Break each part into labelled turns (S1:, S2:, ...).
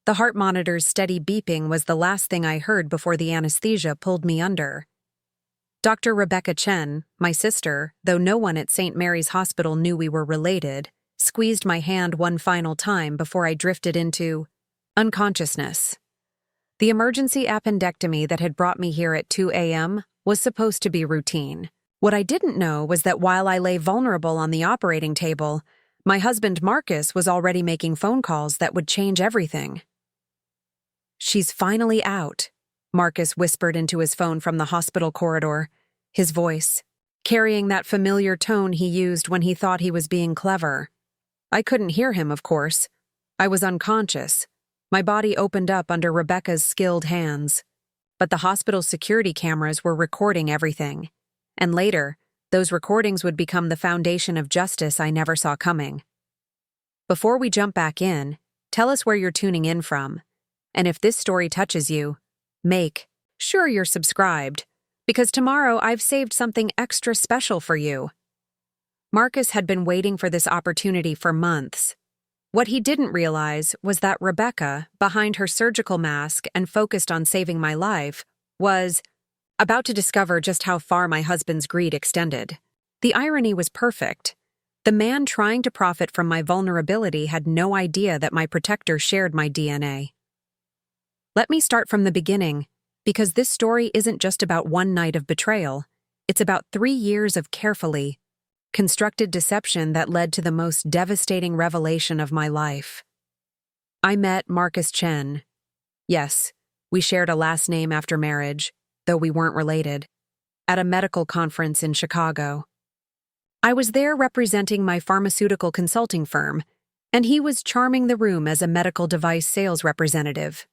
S1: The heart monitor's steady beeping was the last thing I heard before the anesthesia pulled me under. Dr. Rebecca Chen, my sister, though no one at St. Mary's Hospital knew we were related, squeezed my hand one final time before I drifted into unconsciousness. The emergency appendectomy that had brought me here at 2 a.m. was supposed to be routine. What I didn't know was that while I lay vulnerable on the operating table, my husband Marcus was already making phone calls that would change everything. "She's finally out," Marcus whispered into his phone from the hospital corridor, his voice carrying that familiar tone he used when he thought he was being clever. I couldn't hear him, of course. I was unconscious. My body opened up under Rebecca's skilled hands. But the hospital's security cameras were recording everything. And later, those recordings would become the foundation of justice I never saw coming. Before we jump back in, tell us where you're tuning in from. And if this story touches you, make sure you're subscribed, because tomorrow I've saved something extra special for you. Marcus had been waiting for this opportunity for months. What he didn't realize was that Rebecca, behind her surgical mask and focused on saving my life, was about to discover just how far my husband's greed extended. The irony was perfect. The man trying to profit from my vulnerability had no idea that my protector shared my DNA. Let me start from the beginning, because this story isn't just about one night of betrayal. It's about 3 years of carefully constructed deception that led to the most devastating revelation of my life. I met Marcus Chen. Yes, we shared a last name after marriage, though we weren't related, at a medical conference in Chicago. I was there representing my pharmaceutical consulting firm, and he was charming the room as a medical device sales representative.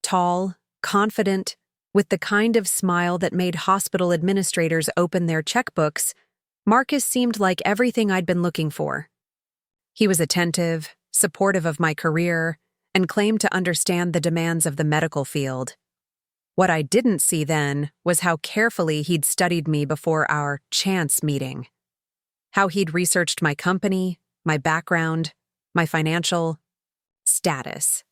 S1: Tall, confident, with the kind of smile that made hospital administrators open their checkbooks, Marcus seemed like everything I'd been looking for. He was attentive, supportive of my career, and claimed to understand the demands of the medical field. What I didn't see then was how carefully he'd studied me before our chance meeting. How he'd researched my company, my background, my financial status.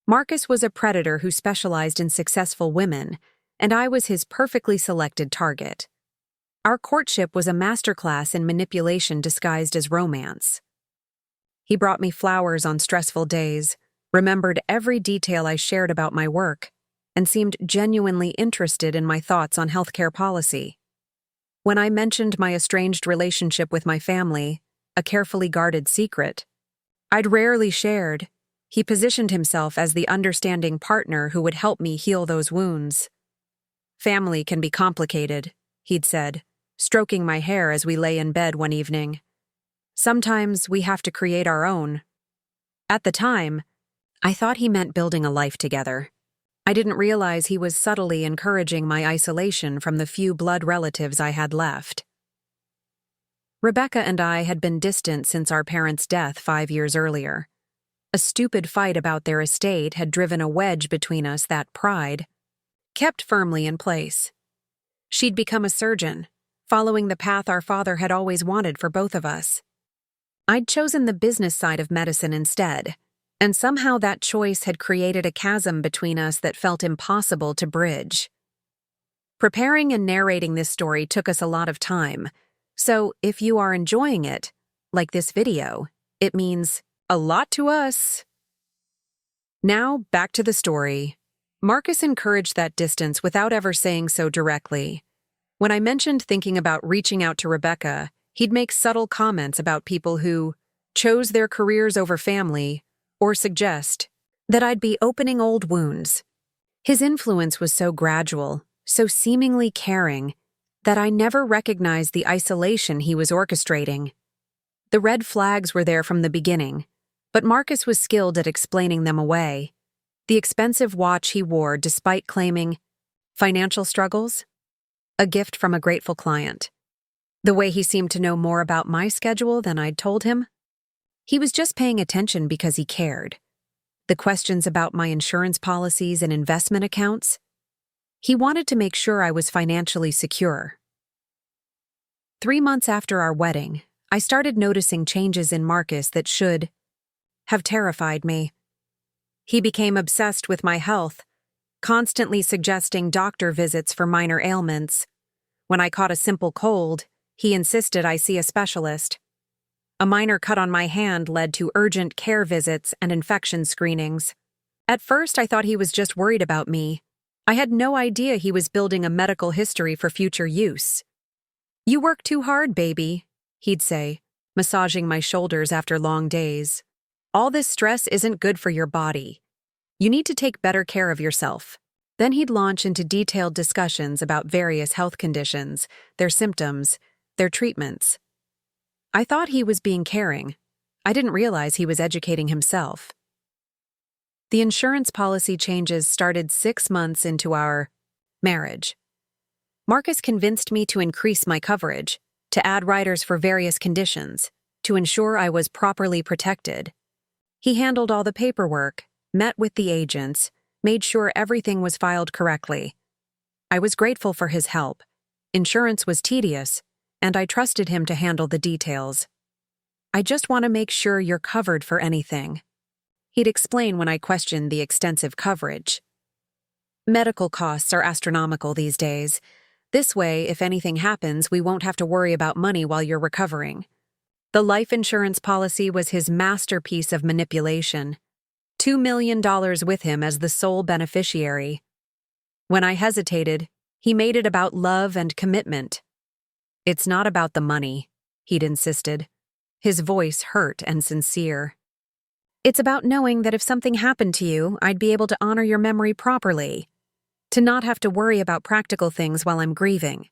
S1: Marcus was a predator who specialized in successful women, and I was his perfectly selected target. Our courtship was a masterclass in manipulation disguised as romance. He brought me flowers on stressful days, remembered every detail I shared about my work, and seemed genuinely interested in my thoughts on healthcare policy. When I mentioned my estranged relationship with my family, a carefully guarded secret I'd rarely shared, he positioned himself as the understanding partner who would help me heal those wounds. "Family can be complicated," he'd said, stroking my hair as we lay in bed one evening. "Sometimes we have to create our own." At the time, I thought he meant building a life together. I didn't realize he was subtly encouraging my isolation from the few blood relatives I had left. Rebecca and I had been distant since our parents' death 5 years earlier. A stupid fight about their estate had driven a wedge between us that pride kept firmly in place. She'd become a surgeon, following the path our father had always wanted for both of us. I'd chosen the business side of medicine instead, and somehow that choice had created a chasm between us that felt impossible to bridge. Preparing and narrating this story took us a lot of time, so if you are enjoying it, like this video, it means a lot to us. Now, back to the story. Marcus encouraged that distance without ever saying so directly. When I mentioned thinking about reaching out to Rebecca, he'd make subtle comments about people who chose their careers over family, or suggest that I'd be opening old wounds. His influence was so gradual, so seemingly caring, that I never recognized the isolation he was orchestrating. The red flags were there from the beginning, but Marcus was skilled at explaining them away. The expensive watch he wore despite claiming financial struggles, a gift from a grateful client. The way he seemed to know more about my schedule than I'd told him. He was just paying attention because he cared. The questions about my insurance policies and investment accounts. He wanted to make sure I was financially secure. 3 months after our wedding, I started noticing changes in Marcus that should have terrified me. He became obsessed with my health, constantly suggesting doctor visits for minor ailments. When I caught a simple cold, he insisted I see a specialist. A minor cut on my hand led to urgent care visits and infection screenings. At first, I thought he was just worried about me. I had no idea he was building a medical history for future use. "You work too hard, baby," he'd say, massaging my shoulders after long days. "All this stress isn't good for your body. You need to take better care of yourself." Then he'd launch into detailed discussions about various health conditions, their symptoms, their treatments. I thought he was being caring. I didn't realize he was educating himself. The insurance policy changes started 6 months into our marriage. Marcus convinced me to increase my coverage, to add riders for various conditions, to ensure I was properly protected. He handled all the paperwork, met with the agents, made sure everything was filed correctly. I was grateful for his help. Insurance was tedious, and I trusted him to handle the details. "I just want to make sure you're covered for anything," he'd explain when I questioned the extensive coverage. "Medical costs are astronomical these days. This way, if anything happens, we won't have to worry about money while you're recovering." The life insurance policy was his masterpiece of manipulation. $2 million with him as the sole beneficiary. When I hesitated, he made it about love and commitment. "It's not about the money," he'd insisted. His voice hurt and sincere. "It's about knowing that if something happened to you, I'd be able to honor your memory properly. To not have to worry about practical things while I'm grieving.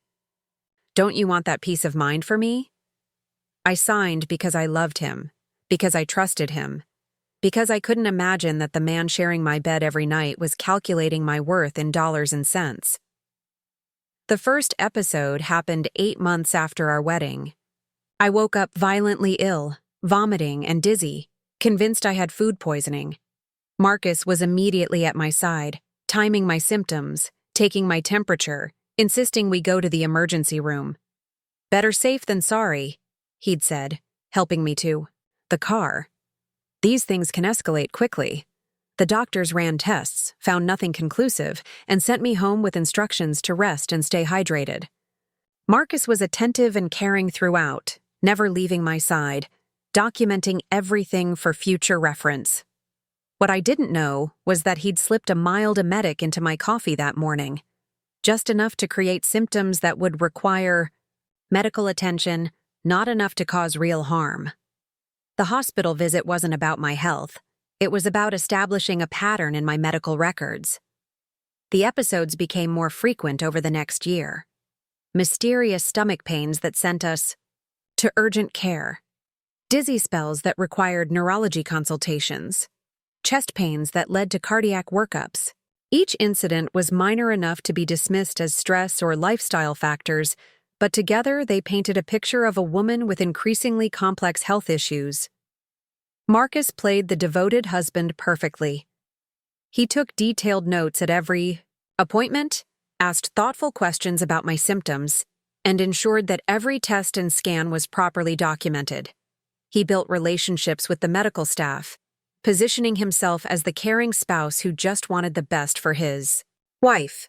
S1: Don't you want that peace of mind for me?" I signed because I loved him, because I trusted him, because I couldn't imagine that the man sharing my bed every night was calculating my worth in dollars and cents. The first episode happened 8 months after our wedding. I woke up violently ill, vomiting and dizzy, convinced I had food poisoning. Marcus was immediately at my side, timing my symptoms, taking my temperature, insisting we go to the emergency room. "Better safe than sorry," he'd said, helping me to the car. "These things can escalate quickly." The doctors ran tests, found nothing conclusive, and sent me home with instructions to rest and stay hydrated. Marcus was attentive and caring throughout, never leaving my side, documenting everything for future reference. What I didn't know was that he'd slipped a mild emetic into my coffee that morning, just enough to create symptoms that would require medical attention, not enough to cause real harm. The hospital visit wasn't about my health. It was about establishing a pattern in my medical records. The episodes became more frequent over the next year. Mysterious stomach pains that sent us to urgent care. Dizzy spells that required neurology consultations. Chest pains that led to cardiac workups. Each incident was minor enough to be dismissed as stress or lifestyle factors, but together they painted a picture of a woman with increasingly complex health issues. Marcus played the devoted husband perfectly. He took detailed notes at every appointment, asked thoughtful questions about my symptoms, and ensured that every test and scan was properly documented. He built relationships with the medical staff, positioning himself as the caring spouse who just wanted the best for his wife.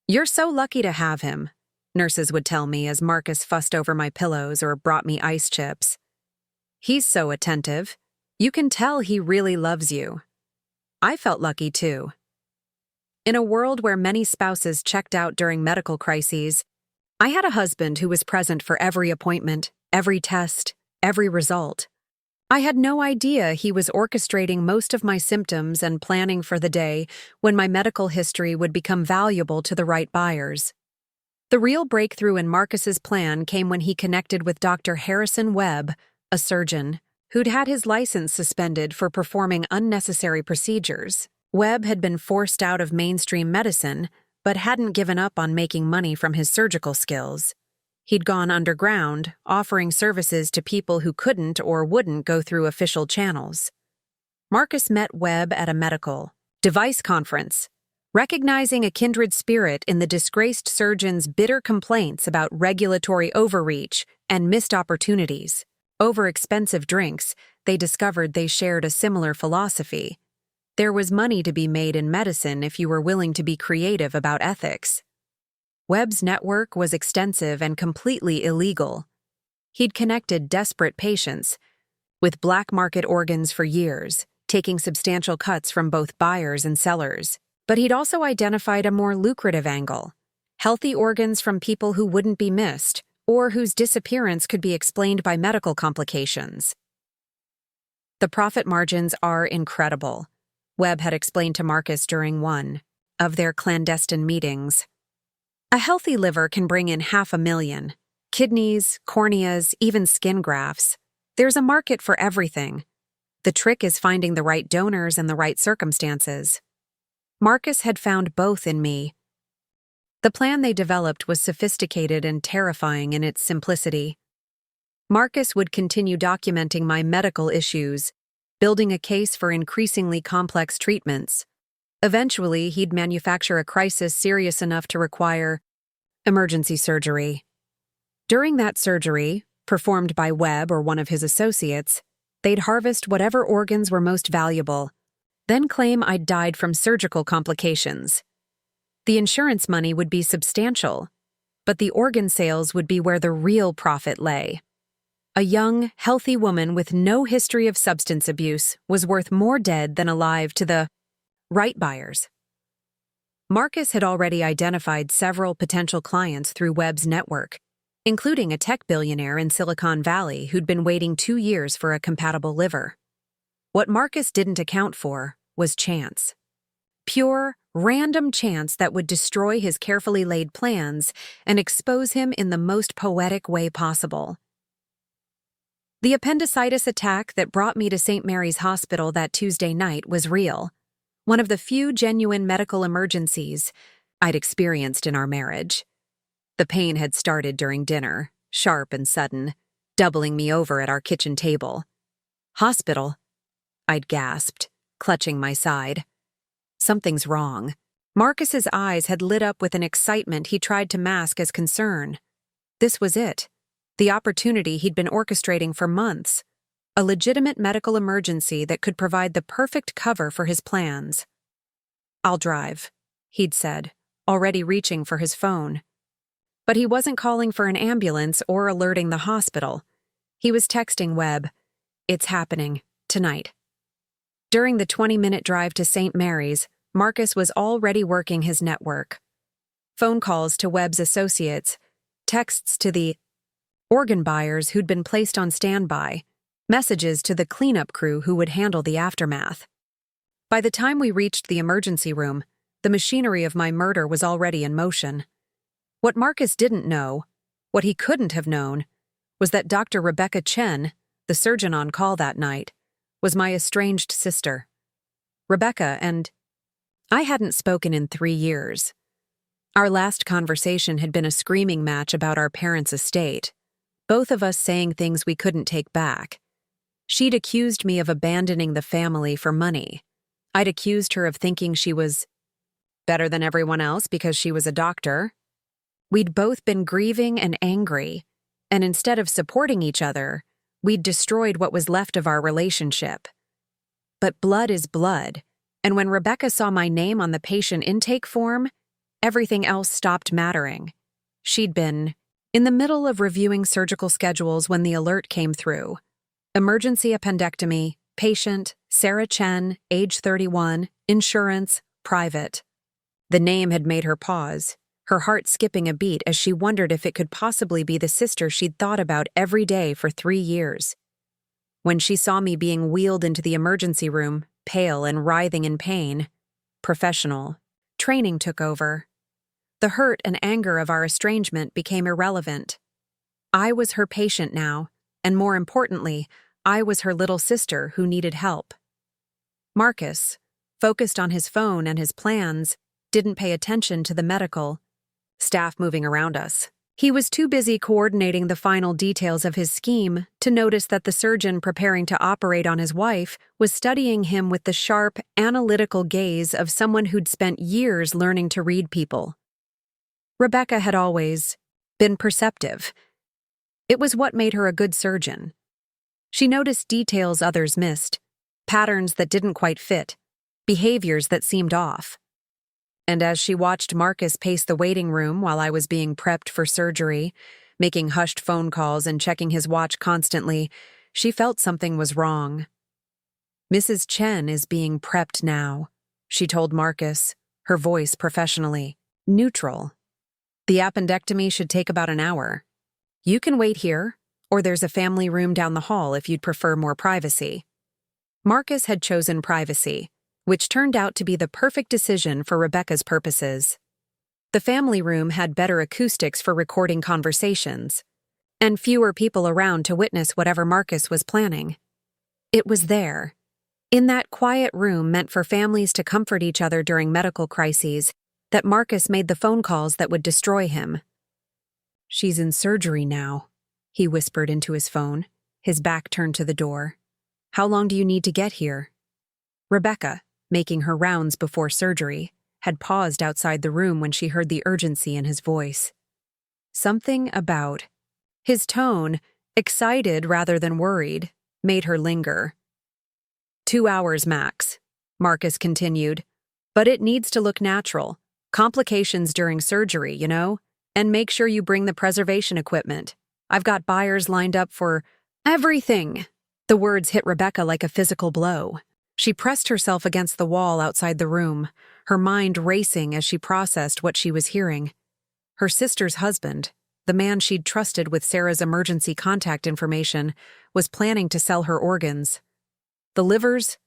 S1: "You're so lucky to have him," nurses would tell me as Marcus fussed over my pillows or brought me ice chips. "He's so attentive. You can tell he really loves you." I felt lucky too. In a world where many spouses checked out during medical crises, I had a husband who was present for every appointment, every test, every result. I had no idea he was orchestrating most of my symptoms and planning for the day when my medical history would become valuable to the right buyers. The real breakthrough in Marcus's plan came when he connected with Dr. Harrison Webb, a surgeon, who'd had his license suspended for performing unnecessary procedures. Webb had been forced out of mainstream medicine, but hadn't given up on making money from his surgical skills. He'd gone underground, offering services to people who couldn't or wouldn't go through official channels. Marcus met Webb at a medical device conference, recognizing a kindred spirit in the disgraced surgeon's bitter complaints about regulatory overreach and missed opportunities. Over expensive drinks, they discovered they shared a similar philosophy. There was money to be made in medicine if you were willing to be creative about ethics. Webb's network was extensive and completely illegal. He'd connected desperate patients with black market organs for years, taking substantial cuts from both buyers and sellers. But he'd also identified a more lucrative angle: healthy organs from people who wouldn't be missed, or whose disappearance could be explained by medical complications. The profit margins are incredible, Webb had explained to Marcus during one of their clandestine meetings. A healthy liver can bring in $500,000. Kidneys, corneas, even skin grafts. There's a market for everything. The trick is finding the right donors and the right circumstances. Marcus had found both in me. The plan they developed was sophisticated and terrifying in its simplicity. Marcus would continue documenting my medical issues, building a case for increasingly complex treatments. Eventually, he'd manufacture a crisis serious enough to require emergency surgery. During that surgery, performed by Webb or one of his associates, they'd harvest whatever organs were most valuable, then claim I'd died from surgical complications. The insurance money would be substantial, but the organ sales would be where the real profit lay. A young, healthy woman with no history of substance abuse was worth more dead than alive to the right buyers. Marcus had already identified several potential clients through Webb's network, including a tech billionaire in Silicon Valley who'd been waiting 2 years for a compatible liver. What Marcus didn't account for was chance. Pure, random chance that would destroy his carefully laid plans and expose him in the most poetic way possible. The appendicitis attack that brought me to St. Mary's Hospital that Tuesday night was real, one of the few genuine medical emergencies I'd experienced in our marriage. The pain had started during dinner, sharp and sudden, doubling me over at our kitchen table. "Hospital?" I'd gasped, clutching my side. "Something's wrong." Marcus's eyes had lit up with an excitement he tried to mask as concern. This was it, the opportunity he'd been orchestrating for months, a legitimate medical emergency that could provide the perfect cover for his plans. "I'll drive," he'd said, already reaching for his phone. But he wasn't calling for an ambulance or alerting the hospital. He was texting Webb, "It's happening, tonight." During the 20-minute drive to St. Mary's, Marcus was already working his network. Phone calls to Webb's associates, texts to the organ buyers who'd been placed on standby, messages to the cleanup crew who would handle the aftermath. By the time we reached the emergency room, the machinery of my murder was already in motion. What Marcus didn't know, what he couldn't have known, was that Dr. Chen, the surgeon on call that night, was my estranged sister. Rebecca and I hadn't spoken in 3 years. Our last conversation had been a screaming match about our parents' estate, both of us saying things we couldn't take back. She'd accused me of abandoning the family for money. I'd accused her of thinking she was better than everyone else because she was a doctor. We'd both been grieving and angry, and instead of supporting each other, we'd destroyed what was left of our relationship. But blood is blood, and when Rebecca saw my name on the patient intake form, everything else stopped mattering. She'd been in the middle of reviewing surgical schedules when the alert came through. Emergency appendectomy, patient, Sarah Chen, age 31, insurance, private. The name had made her pause, her heart skipping a beat as she wondered if it could possibly be the sister she'd thought about every day for 3 years. When she saw me being wheeled into the emergency room, pale and writhing in pain, professional training took over. The hurt and anger of our estrangement became irrelevant. I was her patient now, and more importantly, I was her little sister who needed help. Marcus, focused on his phone and his plans, didn't pay attention to the medical staff moving around us. He was too busy coordinating the final details of his scheme to notice that the surgeon preparing to operate on his wife was studying him with the sharp, analytical gaze of someone who'd spent years learning to read people. Rebecca had always been perceptive. It was what made her a good surgeon. She noticed details others missed, patterns that didn't quite fit, behaviors that seemed off. And as she watched Marcus pace the waiting room while I was being prepped for surgery, making hushed phone calls and checking his watch constantly, she felt something was wrong. "Mrs. Chen is being prepped now," she told Marcus, her voice professionally neutral. "The appendectomy should take about an hour. You can wait here, or there's a family room down the hall if you'd prefer more privacy." Marcus had chosen privacy, which turned out to be the perfect decision for Rebecca's purposes. The family room had better acoustics for recording conversations, and fewer people around to witness whatever Marcus was planning. It was there, in that quiet room meant for families to comfort each other during medical crises, that Marcus made the phone calls that would destroy him. "She's in surgery now," he whispered into his phone, his back turned to the door. "How long do you need to get here?" Rebecca, making her rounds before surgery, had paused outside the room when she heard the urgency in his voice. Something about his tone, excited rather than worried, made her linger. 2 hours max," Marcus continued, "but it needs to look natural. Complications during surgery, you know? And make sure you bring the preservation equipment. I've got buyers lined up for everything." The words hit Rebecca like a physical blow. She pressed herself against the wall outside the room, her mind racing as she processed what she was hearing. Her sister's husband, the man she'd trusted with Sarah's emergency contact information, was planning to sell her organs. "The liver's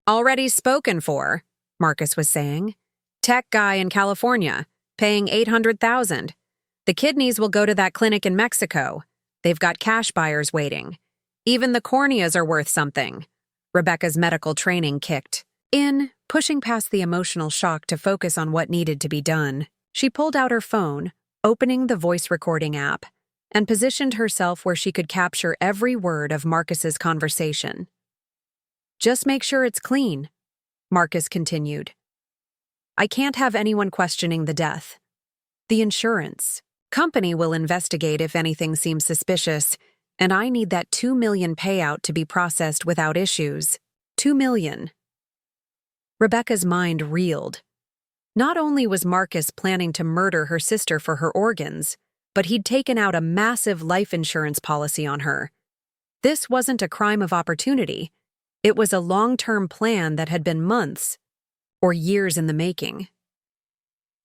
S1: already spoken for," Marcus was saying. "Tech guy in California, paying $800,000. The kidneys will go to that clinic in Mexico. They've got cash buyers waiting. Even the corneas are worth something." Rebecca's medical training kicked in, pushing past the emotional shock to focus on what needed to be done. She pulled out her phone, opening the voice recording app, and positioned herself where she could capture every word of Marcus's conversation. "Just make sure it's clean," Marcus continued. "I can't have anyone questioning the death. The insurance company will investigate if anything seems suspicious, and I need that $2 million payout to be processed without issues. $2 million. Rebecca's mind reeled. Not only was Marcus planning to murder her sister for her organs, but he'd taken out a massive life insurance policy on her. This wasn't a crime of opportunity. It was a long-term plan that had been months or years in the making.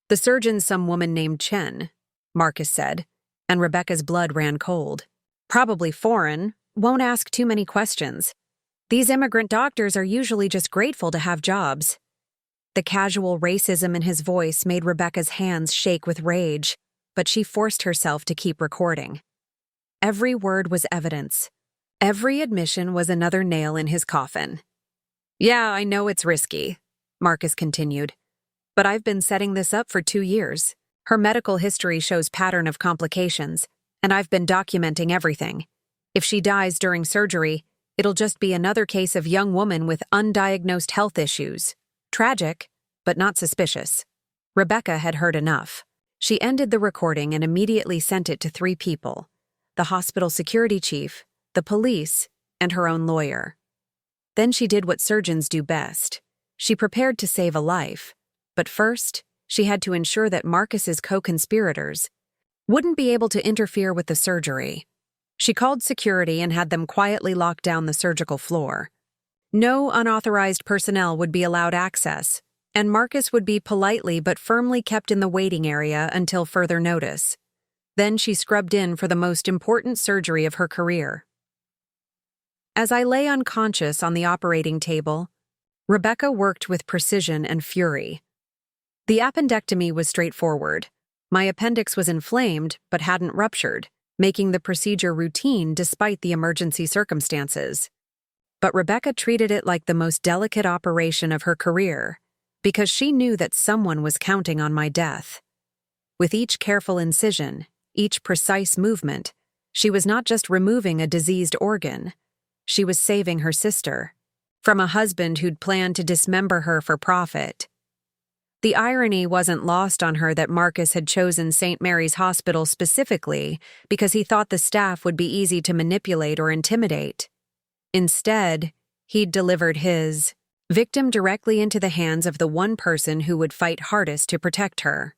S1: "The surgeon's some woman named Chen," Marcus said, and Rebecca's blood ran cold. "Probably foreign, won't ask too many questions. These immigrant doctors are usually just grateful to have jobs." The casual racism in his voice made Rebecca's hands shake with rage, but she forced herself to keep recording. Every word was evidence. Every admission was another nail in his coffin. "Yeah, I know it's risky," Marcus continued, "but I've been setting this up for 2 years. Her medical history shows pattern of complications, and I've been documenting everything. If she dies during surgery, it'll just be another case of young woman with undiagnosed health issues. Tragic, but not suspicious." Rebecca had heard enough. She ended the recording and immediately sent it to 3 people: the hospital security chief, the police, and her own lawyer. Then she did what surgeons do best. She prepared to save a life, but first, she had to ensure that Marcus's co-conspirators wouldn't be able to interfere with the surgery. She called security and had them quietly lock down the surgical floor. No unauthorized personnel would be allowed access, and Marcus would be politely but firmly kept in the waiting area until further notice. Then she scrubbed in for the most important surgery of her career. As I lay unconscious on the operating table, Rebecca worked with precision and fury. The appendectomy was straightforward. My appendix was inflamed but hadn't ruptured, making the procedure routine despite the emergency circumstances. But Rebecca treated it like the most delicate operation of her career, because she knew that someone was counting on my death. With each careful incision, each precise movement, she was not just removing a diseased organ, she was saving her sister from a husband who'd planned to dismember her for profit. The irony wasn't lost on her that Marcus had chosen St. Mary's Hospital specifically because he thought the staff would be easy to manipulate or intimidate. Instead, he'd delivered his victim directly into the hands of the one person who would fight hardest to protect her.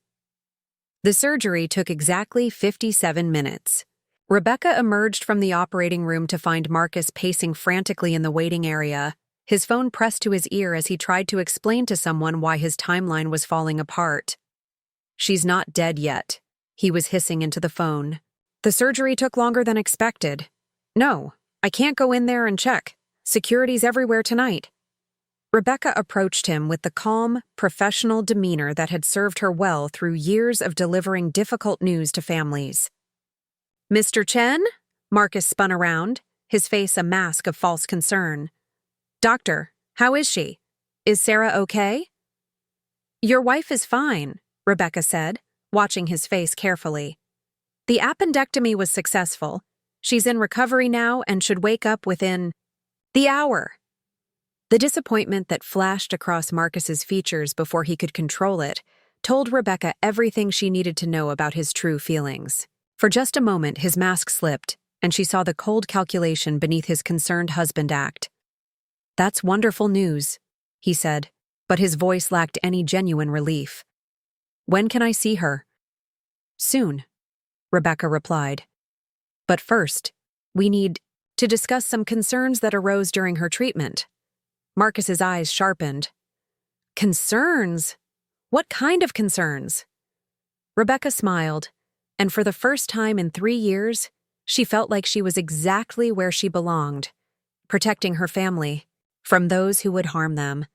S1: The surgery took exactly 57 minutes. Rebecca emerged from the operating room to find Marcus pacing frantically in the waiting area, his phone pressed to his ear as he tried to explain to someone why his timeline was falling apart. "She's not dead yet," he was hissing into the phone. "The surgery took longer than expected. No, I can't go in there and check. Security's everywhere tonight." Rebecca approached him with the calm, professional demeanor that had served her well through years of delivering difficult news to families. "Mr. Chen?" Marcus spun around, his face a mask of false concern. "Doctor, how is she? Is Sarah okay?" "Your wife is fine," Rebecca said, watching his face carefully. "The appendectomy was successful. She's in recovery now and should wake up within the hour." The disappointment that flashed across Marcus's features before he could control it told Rebecca everything she needed to know about his true feelings. For just a moment, his mask slipped, and she saw the cold calculation beneath his concerned husband act. "That's wonderful news," he said, but his voice lacked any genuine relief. "When can I see her?" "Soon," Rebecca replied. "But first, we need to discuss some concerns that arose during her treatment." Marcus's eyes sharpened. "Concerns? What kind of concerns?" Rebecca smiled, and for the first time in 3 years, she felt like she was exactly where she belonged, protecting her family from those who would harm them.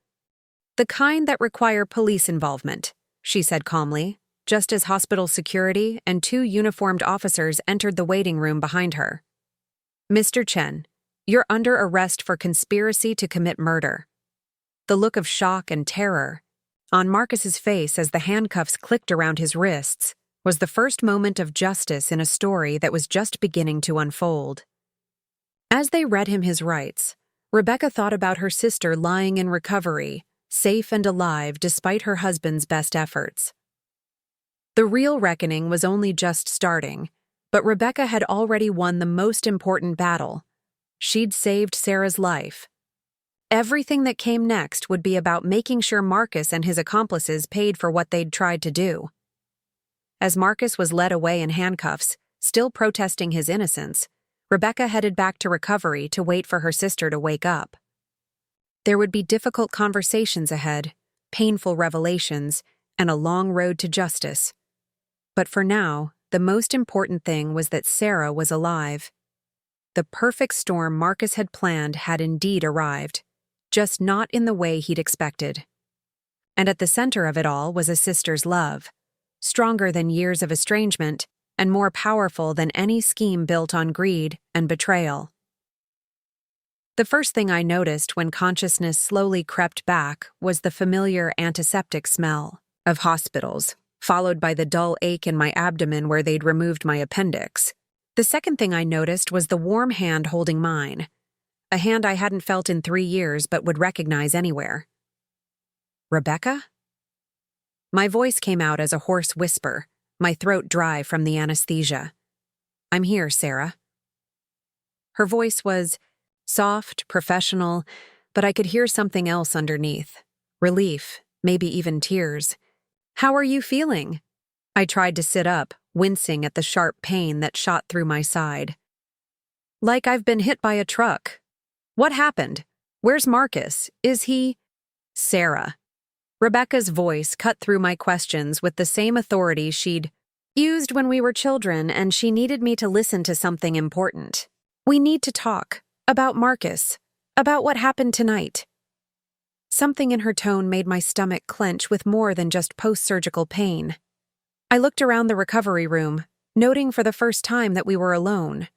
S1: "The kind that require police involvement," she said calmly, just as hospital security and 2 uniformed officers entered the waiting room behind her. "Mr. Chen, you're under arrest for conspiracy to commit murder." The look of shock and terror on Marcus's face as the handcuffs clicked around his wrists was the first moment of justice in a story that was just beginning to unfold. As they read him his rights, Rebecca thought about her sister lying in recovery, safe and alive despite her husband's best efforts. The real reckoning was only just starting, but Rebecca had already won the most important battle. She'd saved Sarah's life. Everything that came next would be about making sure Marcus and his accomplices paid for what they'd tried to do. As Marcus was led away in handcuffs, still protesting his innocence, Rebecca headed back to recovery to wait for her sister to wake up. There would be difficult conversations ahead, painful revelations, and a long road to justice. But for now, the most important thing was that Sarah was alive. The perfect storm Marcus had planned had indeed arrived, just not in the way he'd expected. And at the center of it all was a sister's love, stronger than years of estrangement and more powerful than any scheme built on greed and betrayal. The first thing I noticed when consciousness slowly crept back was the familiar antiseptic smell of hospitals, followed by the dull ache in my abdomen where they'd removed my appendix. The second thing I noticed was the warm hand holding mine, a hand I hadn't felt in 3 years but would recognize anywhere. "Rebecca?" My voice came out as a hoarse whisper, my throat dry from the anesthesia. "I'm here, Sarah." Her voice was soft, professional, but I could hear something else underneath. Relief, maybe even tears. "How are you feeling?" I tried to sit up, wincing at the sharp pain that shot through my side. "Like I've been hit by a truck." "What happened? Where's Marcus? Is he—" "Sarah." Rebecca's voice cut through my questions with the same authority she'd used when we were children, and she needed me to listen to something important. "We need to talk. About Marcus. About what happened tonight." Something in her tone made my stomach clench with more than just post-surgical pain. I looked around the recovery room, noting for the first time that we were alone.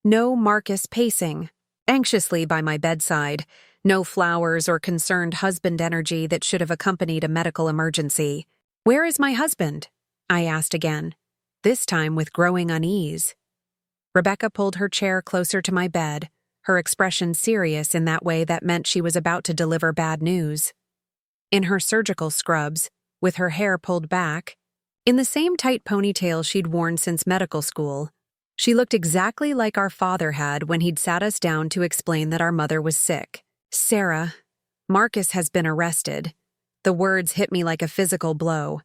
S1: No Marcus pacing anxiously by my bedside, no flowers or concerned husband energy that should have accompanied a medical emergency. "Where is my husband?" I asked again, this time with growing unease. Rebecca pulled her chair closer to my bed, her expression serious in that way that meant she was about to deliver bad news. In her surgical scrubs, with her hair pulled back, in the same tight ponytail she'd worn since medical school, she looked exactly like our father had when he'd sat us down to explain that our mother was sick. "Sarah," Marcus has been arrested. The words hit me like a physical blow.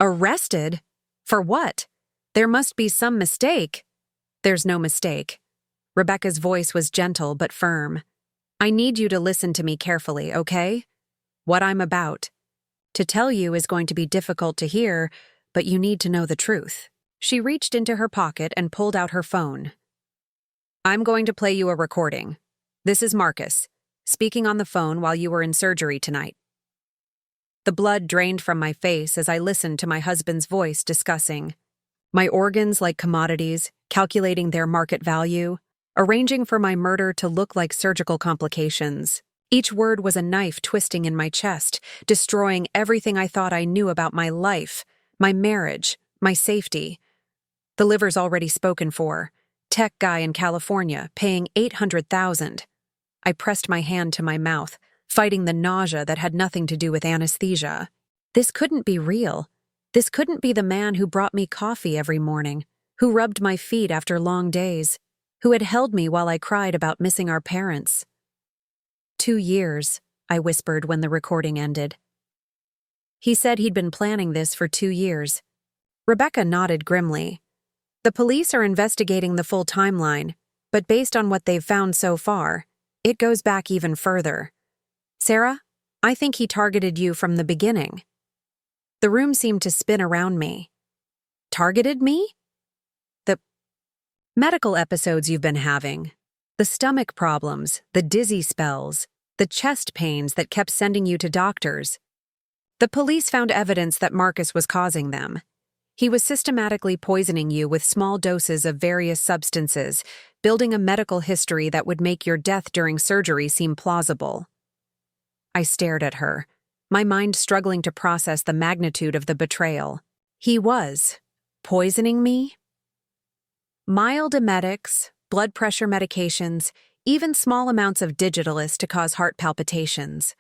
S1: Arrested? For what? There must be some mistake. There's no mistake. Rebecca's voice was gentle but firm. I need you to listen to me carefully, okay? What I'm about to tell you is going to be difficult to hear, but you need to know the truth. She reached into her pocket and pulled out her phone. I'm going to play you a recording. This is Marcus, speaking on the phone while you were in surgery tonight. The blood drained from my face as I listened to my husband's voice discussing my organs like commodities, calculating their market value, arranging for my murder to look like surgical complications. Each word was a knife twisting in my chest, destroying everything I thought I knew about my life, my marriage, my safety. The liver's already spoken for. Tech guy in California, paying $800,000. I pressed my hand to my mouth, fighting the nausea that had nothing to do with anesthesia. This couldn't be real. This couldn't be the man who brought me coffee every morning, who rubbed my feet after long days, who had held me while I cried about missing our parents. 2 years, I whispered when the recording ended. He said he'd been planning this for 2 years. Rebecca nodded grimly. The police are investigating the full timeline, but based on what they've found so far, it goes back even further. Sarah, I think he targeted you from the beginning. The room seemed to spin around me. Targeted me? The medical episodes you've been having, the stomach problems, the dizzy spells, the chest pains that kept sending you to doctors. The police found evidence that Marcus was causing them. He was systematically poisoning you with small doses of various substances, building a medical history that would make your death during surgery seem plausible. I stared at her, my mind struggling to process the magnitude of the betrayal. He was poisoning me? Mild emetics, blood pressure medications, even small amounts of Digitalis to cause heart palpitations.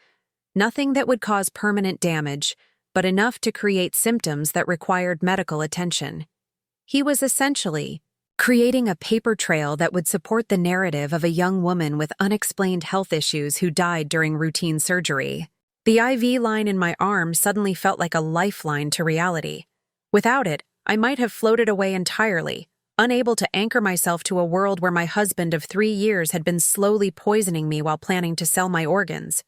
S1: Nothing that would cause permanent damage, but enough to create symptoms that required medical attention. He was essentially creating a paper trail that would support the narrative of a young woman with unexplained health issues who died during routine surgery. The IV line in my arm suddenly felt like a lifeline to reality. Without it, I might have floated away entirely, unable to anchor myself to a world where my husband of 3 years had been slowly poisoning me while planning to sell my organs.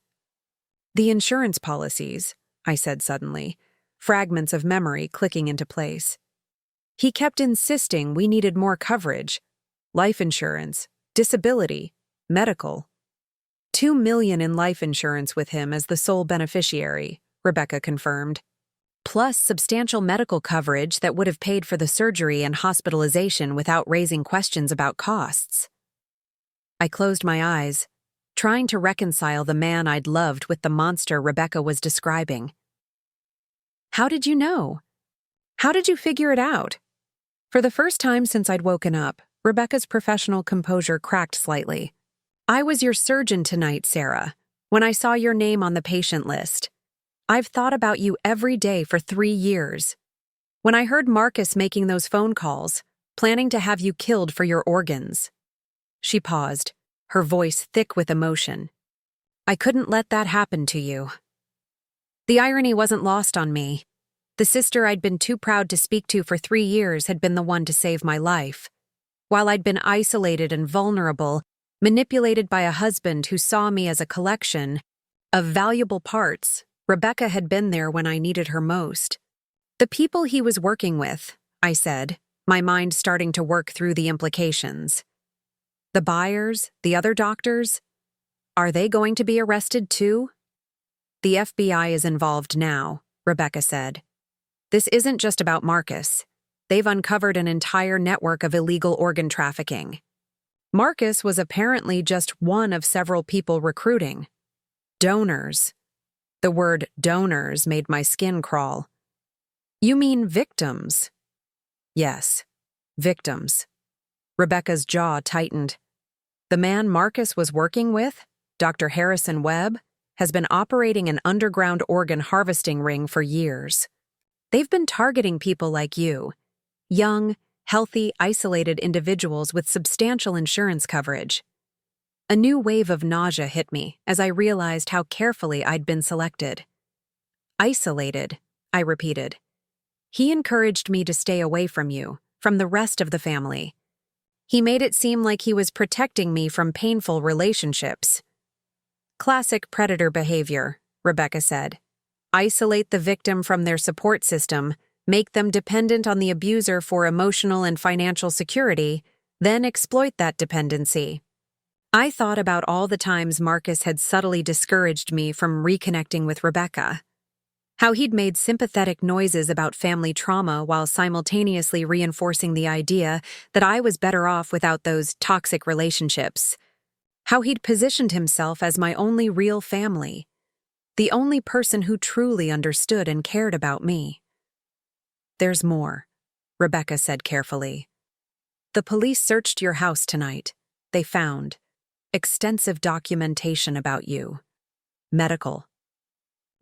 S1: The insurance policies, I said suddenly, fragments of memory clicking into place. He kept insisting we needed more coverage. Life insurance, disability, medical. $2 million in life insurance with him as the sole beneficiary, Rebecca confirmed. Plus substantial medical coverage that would have paid for the surgery and hospitalization without raising questions about costs. I closed my eyes, trying to reconcile the man I'd loved with the monster Rebecca was describing. How did you know? How did you figure it out? For the first time since I'd woken up, Rebecca's professional composure cracked slightly. I was your surgeon tonight, Sarah, when I saw your name on the patient list. I've thought about you every day for 3 years. When I heard Marcus making those phone calls, planning to have you killed for your organs. She paused, her voice thick with emotion. I couldn't let that happen to you. The irony wasn't lost on me. The sister I'd been too proud to speak to for 3 years had been the one to save my life. While I'd been isolated and vulnerable, manipulated by a husband who saw me as a collection of valuable parts, Rebecca had been there when I needed her most. The people he was working with, I said, my mind starting to work through the implications. The buyers, the other doctors, are they going to be arrested too? The FBI is involved now, Rebecca said. This isn't just about Marcus. They've uncovered an entire network of illegal organ trafficking. Marcus was apparently just one of several people recruiting. Donors. The word donors made my skin crawl. You mean victims? Yes, victims. Rebecca's jaw tightened. The man Marcus was working with, Dr. Harrison Webb, has been operating an underground organ harvesting ring for years. They've been targeting people like you, young, healthy, isolated individuals with substantial insurance coverage. A new wave of nausea hit me as I realized how carefully I'd been selected. Isolated, I repeated. He encouraged me to stay away from you, from the rest of the family. He made it seem like he was protecting me from painful relationships. Classic predator behavior, Rebecca said. Isolate the victim from their support system, make them dependent on the abuser for emotional and financial security, then exploit that dependency. I thought about all the times Marcus had subtly discouraged me from reconnecting with Rebecca. How he'd made sympathetic noises about family trauma while simultaneously reinforcing the idea that I was better off without those toxic relationships. How he'd positioned himself as my only real family, the only person who truly understood and cared about me. There's more, Rebecca said carefully. The police searched your house tonight. They found extensive documentation about you. Medical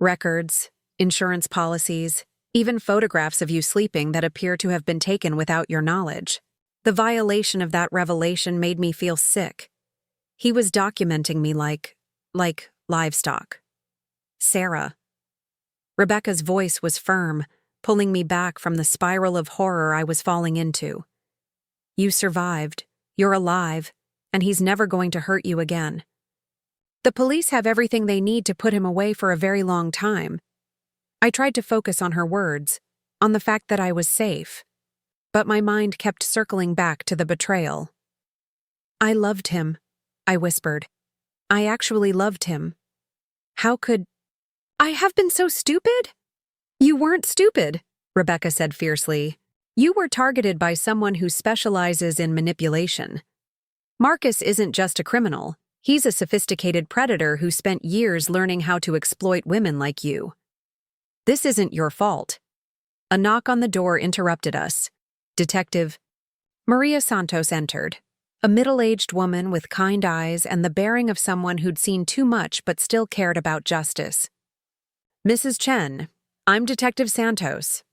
S1: records, insurance policies, even photographs of you sleeping that appear to have been taken without your knowledge. The violation of that revelation made me feel sick. He was documenting me like livestock. Sarah. Rebecca's voice was firm, pulling me back from the spiral of horror I was falling into. You survived, you're alive, and he's never going to hurt you again. The police have everything they need to put him away for a very long time. I tried to focus on her words, on the fact that I was safe, but my mind kept circling back to the betrayal. I loved him, I whispered. I actually loved him. How could I have been so stupid? You weren't stupid, Rebecca said fiercely. You were targeted by someone who specializes in manipulation. Marcus isn't just a criminal. He's a sophisticated predator who spent years learning how to exploit women like you. This isn't your fault. A knock on the door interrupted us. Detective Maria Santos entered, a middle-aged woman with kind eyes and the bearing of someone who'd seen too much but still cared about justice. Mrs. Chen, I'm Detective Santos.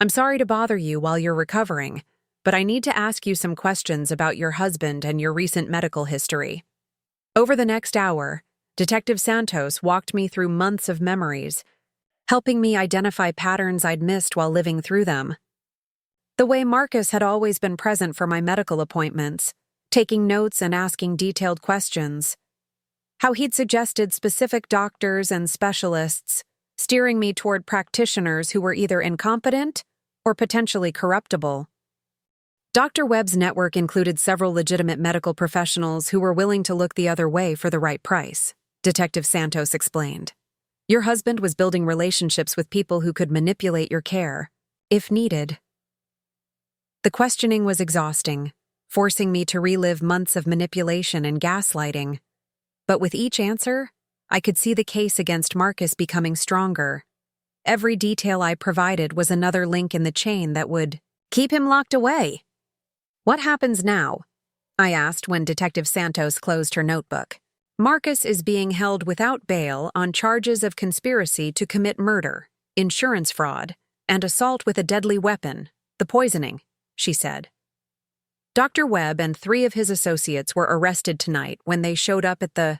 S1: I'm sorry to bother you while you're recovering, but I need to ask you some questions about your husband and your recent medical history. Over the next hour, Detective Santos walked me through months of memories, helping me identify patterns I'd missed while living through them. The way Marcus had always been present for my medical appointments, taking notes and asking detailed questions. How he'd suggested specific doctors and specialists, steering me toward practitioners who were either incompetent or potentially corruptible. Dr. Webb's network included several legitimate medical professionals who were willing to look the other way for the right price, Detective Santos explained. Your husband was building relationships with people who could manipulate your care, if needed. The questioning was exhausting, forcing me to relive months of manipulation and gaslighting. But with each answer, I could see the case against Marcus becoming stronger. Every detail I provided was another link in the chain that would keep him locked away. What happens now? I asked when Detective Santos closed her notebook. Marcus is being held without bail on charges of conspiracy to commit murder, insurance fraud, and assault with a deadly weapon, the poisoning, she said. Dr. Webb and 3 of his associates were arrested tonight when they showed up at the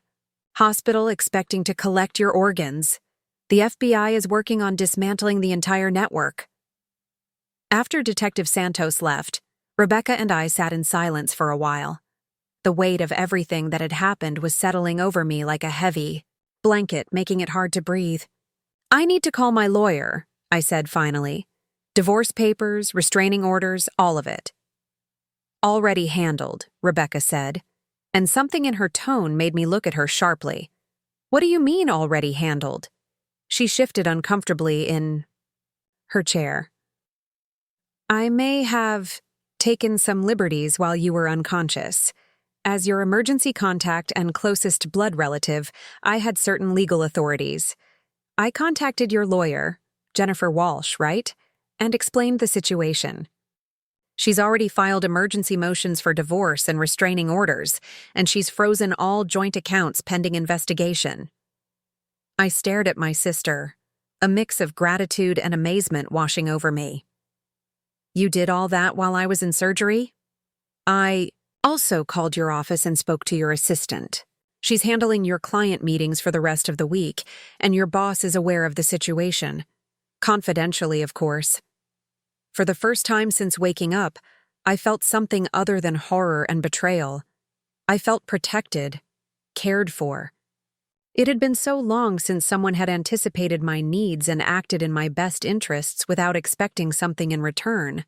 S1: hospital expecting to collect your organs. The FBI is working on dismantling the entire network. After Detective Santos left, Rebecca and I sat in silence for a while. The weight of everything that had happened was settling over me like a heavy blanket, making it hard to breathe. I need to call my lawyer, I said finally. Divorce papers, restraining orders, all of it. Already handled, Rebecca said, and something in her tone made me look at her sharply. What do you mean already handled? She shifted uncomfortably in her chair. I may have taken some liberties while you were unconscious. As your emergency contact and closest blood relative, I had certain legal authorities. I contacted your lawyer, Jennifer Walsh, right? And explained the situation. She's already filed emergency motions for divorce and restraining orders, and she's frozen all joint accounts pending investigation. I stared at my sister, a mix of gratitude and amazement washing over me. You did all that while I was in surgery? I also called your office and spoke to your assistant, She's handling your client meetings for the rest of the week, and your boss is aware of the situation. Confidentially, of course. For the first time since waking up, I felt something other than horror and betrayal. I felt protected, cared for. It had been so long since someone had anticipated my needs and acted in my best interests without expecting something in return.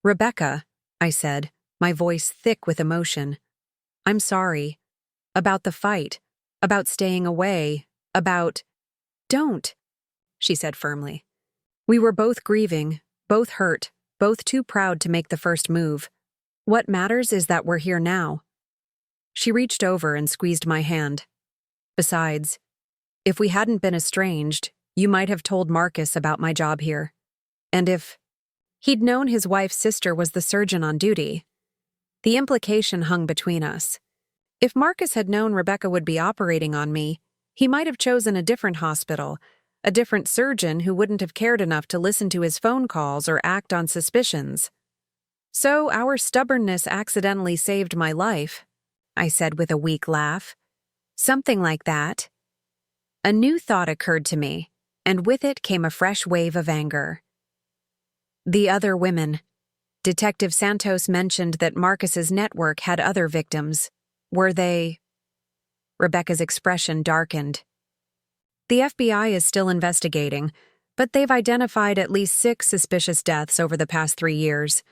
S1: "Rebecca," I said, my voice thick with emotion. "I'm sorry. About the fight. About staying away. About—" "Don't," she said firmly. We were both grieving, both hurt, both too proud to make the first move. What matters is that we're here now. She reached over and squeezed my hand. "Besides, if we hadn't been estranged, you might have told Marcus about my job here. And if he'd known his wife's sister was the surgeon on duty, the implication hung between us. If Marcus had known Rebecca would be operating on me, he might have chosen a different hospital, a different surgeon who wouldn't have cared enough to listen to his phone calls or act on suspicions. So our stubbornness accidentally saved my life," I said with a weak laugh. "Something like that." A new thought occurred to me, and with it came a fresh wave of anger. The other women. Detective Santos mentioned that Marcus's network had other victims. Were they— Rebecca's expression darkened. "The FBI is still investigating, but they've identified at least 6 suspicious deaths over the past 3 years.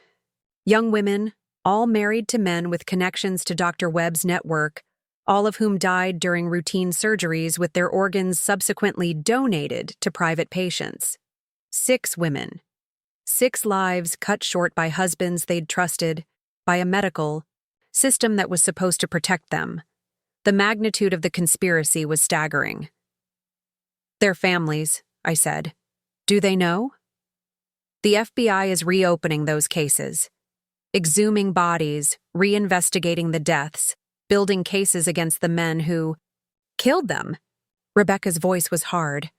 S1: Young women, all married to men with connections to Dr. Webb's network, all of whom died during routine surgeries with their organs subsequently donated to private patients. 6 women. 6 lives cut short by husbands they'd trusted, by a medical system that was supposed to protect them. The magnitude of the conspiracy was staggering." "Their families," I said. "Do they know?" "The FBI is reopening those cases. Exhuming bodies, reinvestigating the deaths, building cases against the men who killed them." Rebecca's voice was hard.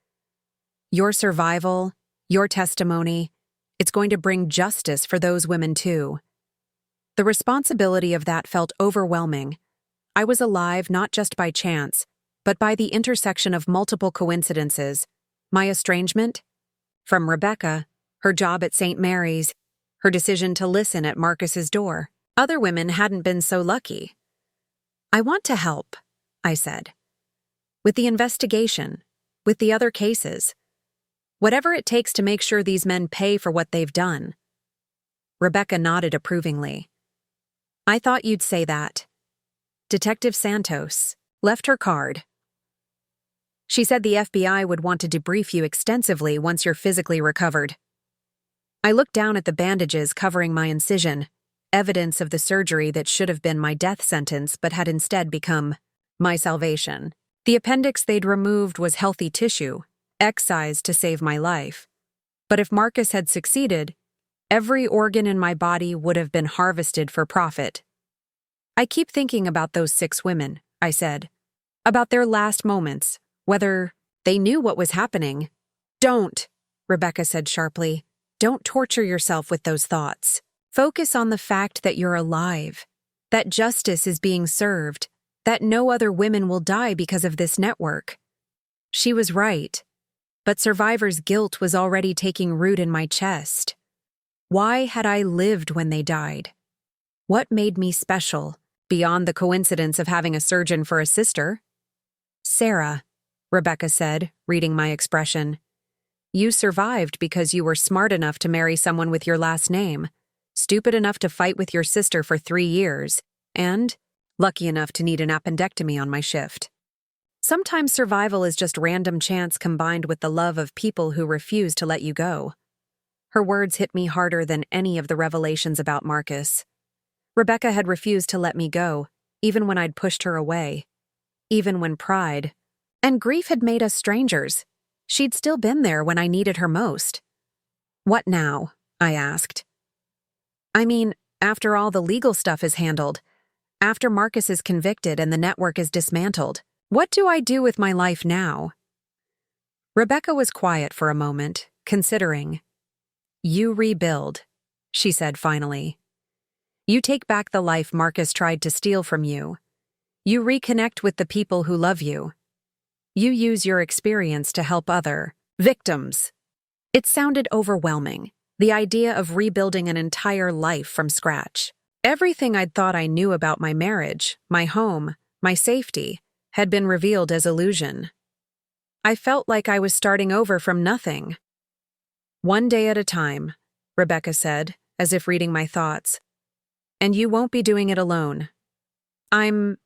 S1: "Your survival, your testimony, it's going to bring justice for those women too." The responsibility of that felt overwhelming. I was alive not just by chance, but by the intersection of multiple coincidences. My estrangement from Rebecca, her job at St. Mary's, her decision to listen at Marcus's door. Other women hadn't been so lucky. "I want to help," I said. "With the investigation, with the other cases. Whatever it takes to make sure these men pay for what they've done." Rebecca nodded approvingly. "I thought you'd say that." Detective Santos left her card. She said the FBI would want to debrief you extensively once you're physically recovered. I looked down at the bandages covering my incision, evidence of the surgery that should have been my death sentence but had instead become my salvation. The appendix they'd removed was healthy tissue, excised to save my life. But if Marcus had succeeded, every organ in my body would have been harvested for profit. "I keep thinking about those 6 women," I said. "About their last moments, whether they knew what was happening." "Don't," Rebecca said sharply. "Don't torture yourself with those thoughts. Focus on the fact that you're alive, that justice is being served, that no other women will die because of this network." She was right, but survivor's guilt was already taking root in my chest. Why had I lived when they died? What made me special, beyond the coincidence of having a surgeon for a sister? "Sarah," Rebecca said, reading my expression, "you survived because you were smart enough to marry someone with your last name, stupid enough to fight with your sister for 3 years, and lucky enough to need an appendectomy on my shift. Sometimes survival is just random chance combined with the love of people who refuse to let you go." Her words hit me harder than any of the revelations about Marcus. Rebecca had refused to let me go, even when I'd pushed her away. Even when pride and grief had made us strangers, she'd still been there when I needed her most. "What now?" I asked. "I mean, after all the legal stuff is handled, after Marcus is convicted and the network is dismantled, what do I do with my life now?" Rebecca was quiet for a moment, considering. "You rebuild," she said finally. "You take back the life Marcus tried to steal from you. You reconnect with the people who love you. You use your experience to help other victims. It sounded overwhelming, the idea of rebuilding an entire life from scratch. Everything I'd thought I knew about my marriage, my home, my safety, had been revealed as illusion. I felt like I was starting over from nothing. One day at a time, Rebecca said, as if reading my thoughts. And you won't be doing it alone. I'm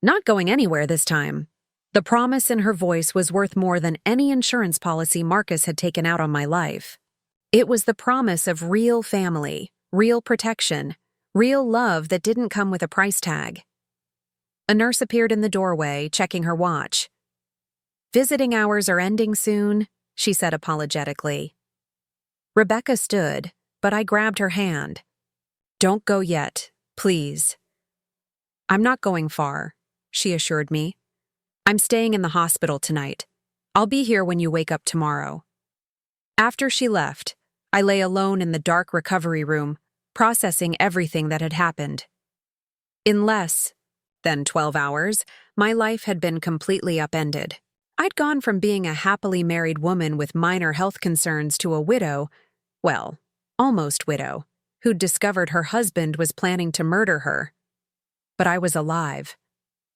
S1: not going anywhere this time. The promise in her voice was worth more than any insurance policy Marcus had taken out on my life. It was the promise of real family, real protection, real love that didn't come with a price tag. A nurse appeared in the doorway, checking her watch. "Visiting hours are ending soon," she said apologetically. Rebecca stood, but I grabbed her hand. "Don't go yet, please." "I'm not going far," she assured me. "I'm staying in the hospital tonight. I'll be here when you wake up tomorrow." After she left, I lay alone in the dark recovery room, processing everything that had happened. In less than 12 hours, my life had been completely upended. I'd gone from being a happily married woman with minor health concerns to a widow, well, almost widow, who'd discovered her husband was planning to murder her. But I was alive.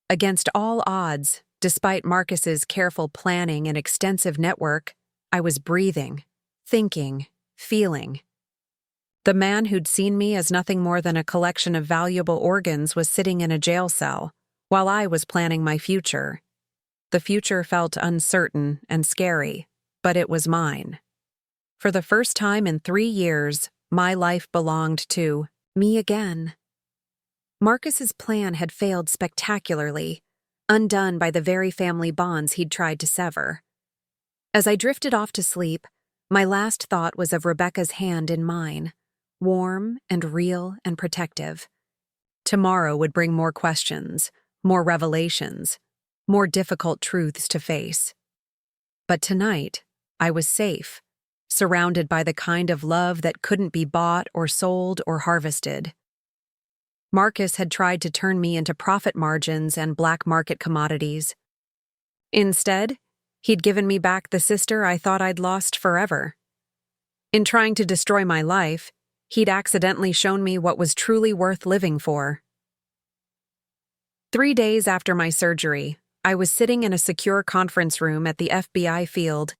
S1: Against all odds, despite Marcus's careful planning and extensive network, I was breathing, thinking, feeling. The man who'd seen me as nothing more than a collection of valuable organs was sitting in a jail cell, while I was planning my future. The future felt uncertain and scary, but it was mine. For the first time in 3 years, my life belonged to me again. Marcus's plan had failed spectacularly, undone by the very family bonds he'd tried to sever. As I drifted off to sleep, my last thought was of Rebecca's hand in mine, warm and real and protective. Tomorrow would bring more questions, more revelations, more difficult truths to face. But tonight, I was safe, surrounded by the kind of love that couldn't be bought or sold or harvested. Marcus had tried to turn me into profit margins and black market commodities. Instead, he'd given me back the sister I thought I'd lost forever. In trying to destroy my life, he'd accidentally shown me what was truly worth living for. 3 days after my surgery, I was sitting in a secure conference room at the FBI field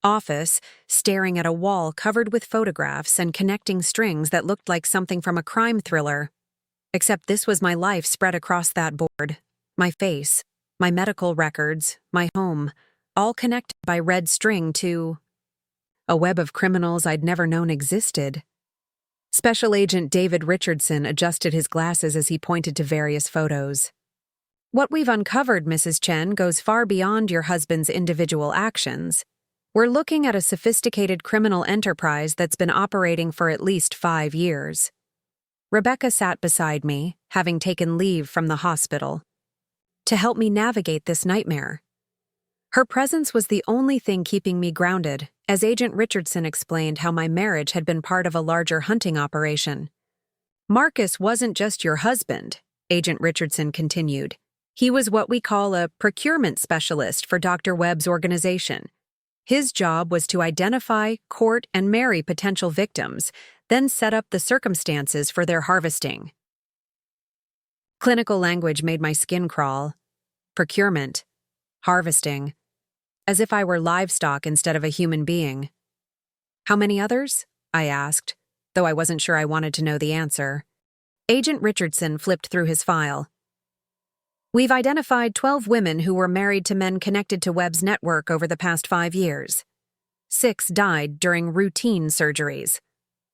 S1: office, staring at a wall covered with photographs and connecting strings that looked like something from a crime thriller. Except this was my life spread across that board. My face, my medical records, my home, all connected by red string to a web of criminals I'd never known existed. Special Agent David Richardson adjusted his glasses as he pointed to various photos. "What we've uncovered, Mrs. Chen, goes far beyond your husband's individual actions. We're looking at a sophisticated criminal enterprise that's been operating for at least 5 years. Rebecca sat beside me, having taken leave from the hospital, to help me navigate this nightmare. Her presence was the only thing keeping me grounded, as Agent Richardson explained how my marriage had been part of a larger hunting operation. "Marcus wasn't just your husband," Agent Richardson continued. "He was what we call a procurement specialist for Dr. Webb's organization. His job was to identify, court, and marry potential victims, then set up the circumstances for their harvesting." Clinical language made my skin crawl. Procurement. Harvesting. As if I were livestock instead of a human being. "How many others?" I asked, though I wasn't sure I wanted to know the answer. Agent Richardson flipped through his file. "We've identified 12 women who were married to men connected to Webb's network over the past 5 years. 6 died during routine surgeries.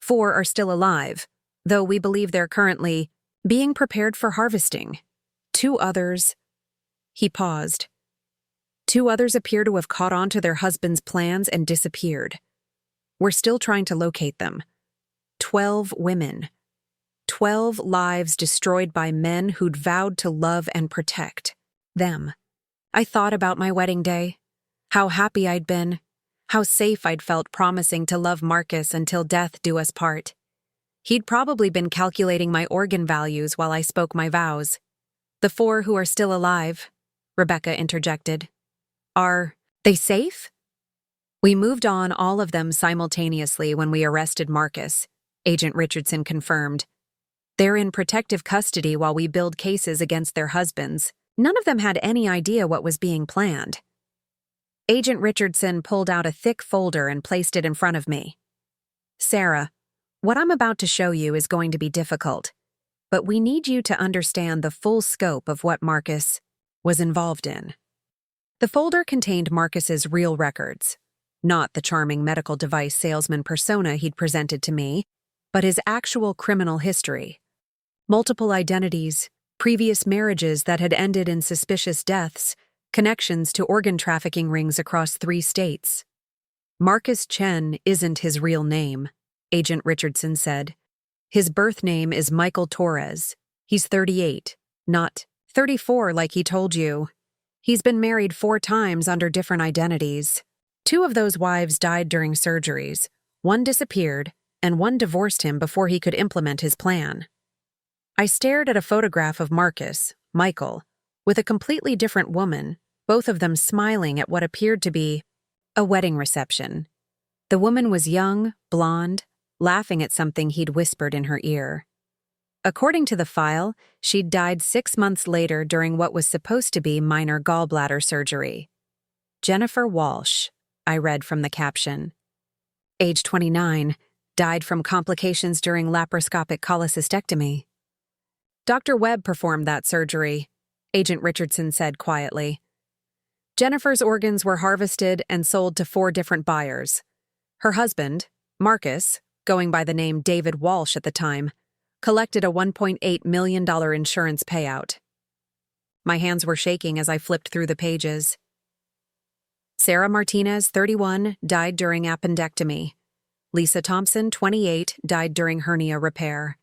S1: 4 are still alive, though we believe they're currently being prepared for harvesting. 2 others..." He paused. 2 others appear to have caught on to their husbands' plans and disappeared. We're still trying to locate them. 12 women. 12 lives destroyed by men who'd vowed to love and protect them. I thought about my wedding day, how happy I'd been, how safe I'd felt promising to love Marcus until death do us part. He'd probably been calculating my organ values while I spoke my vows. The 4 who are still alive, Rebecca interjected. Are they safe? We moved on all of them simultaneously when we arrested Marcus, Agent Richardson confirmed. They're in protective custody while we build cases against their husbands. None of them had any idea what was being planned. Agent Richardson pulled out a thick folder and placed it in front of me. Sarah, what I'm about to show you is going to be difficult, but we need you to understand the full scope of what Marcus was involved in. The folder contained Marcus's real records, not the charming medical device salesman persona he'd presented to me, but his actual criminal history. Multiple identities, previous marriages that had ended in suspicious deaths, connections to organ trafficking rings across 3 states. Marcus Chen isn't his real name, Agent Richardson said. His birth name is Michael Torres. He's 38, not 34 like he told you. He's been married 4 times under different identities. 2 of those wives died during surgeries, 1 disappeared, and 1 divorced him before he could implement his plan. I stared at a photograph of Marcus, Michael, with a completely different woman, both of them smiling at what appeared to be a wedding reception. The woman was young, blonde, laughing at something he'd whispered in her ear. According to the file, she'd died 6 months later during what was supposed to be minor gallbladder surgery. Jennifer Walsh, I read from the caption. Age 29, died from complications during laparoscopic cholecystectomy. Dr. Webb performed that surgery, Agent Richardson said quietly. Jennifer's organs were harvested and sold to 4 different buyers. Her husband, Marcus, going by the name David Walsh at the time, collected a $1.8 million insurance payout. My hands were shaking as I flipped through the pages. Sarah Martinez, 31, died during appendectomy. Lisa Thompson, 28, died during hernia repair.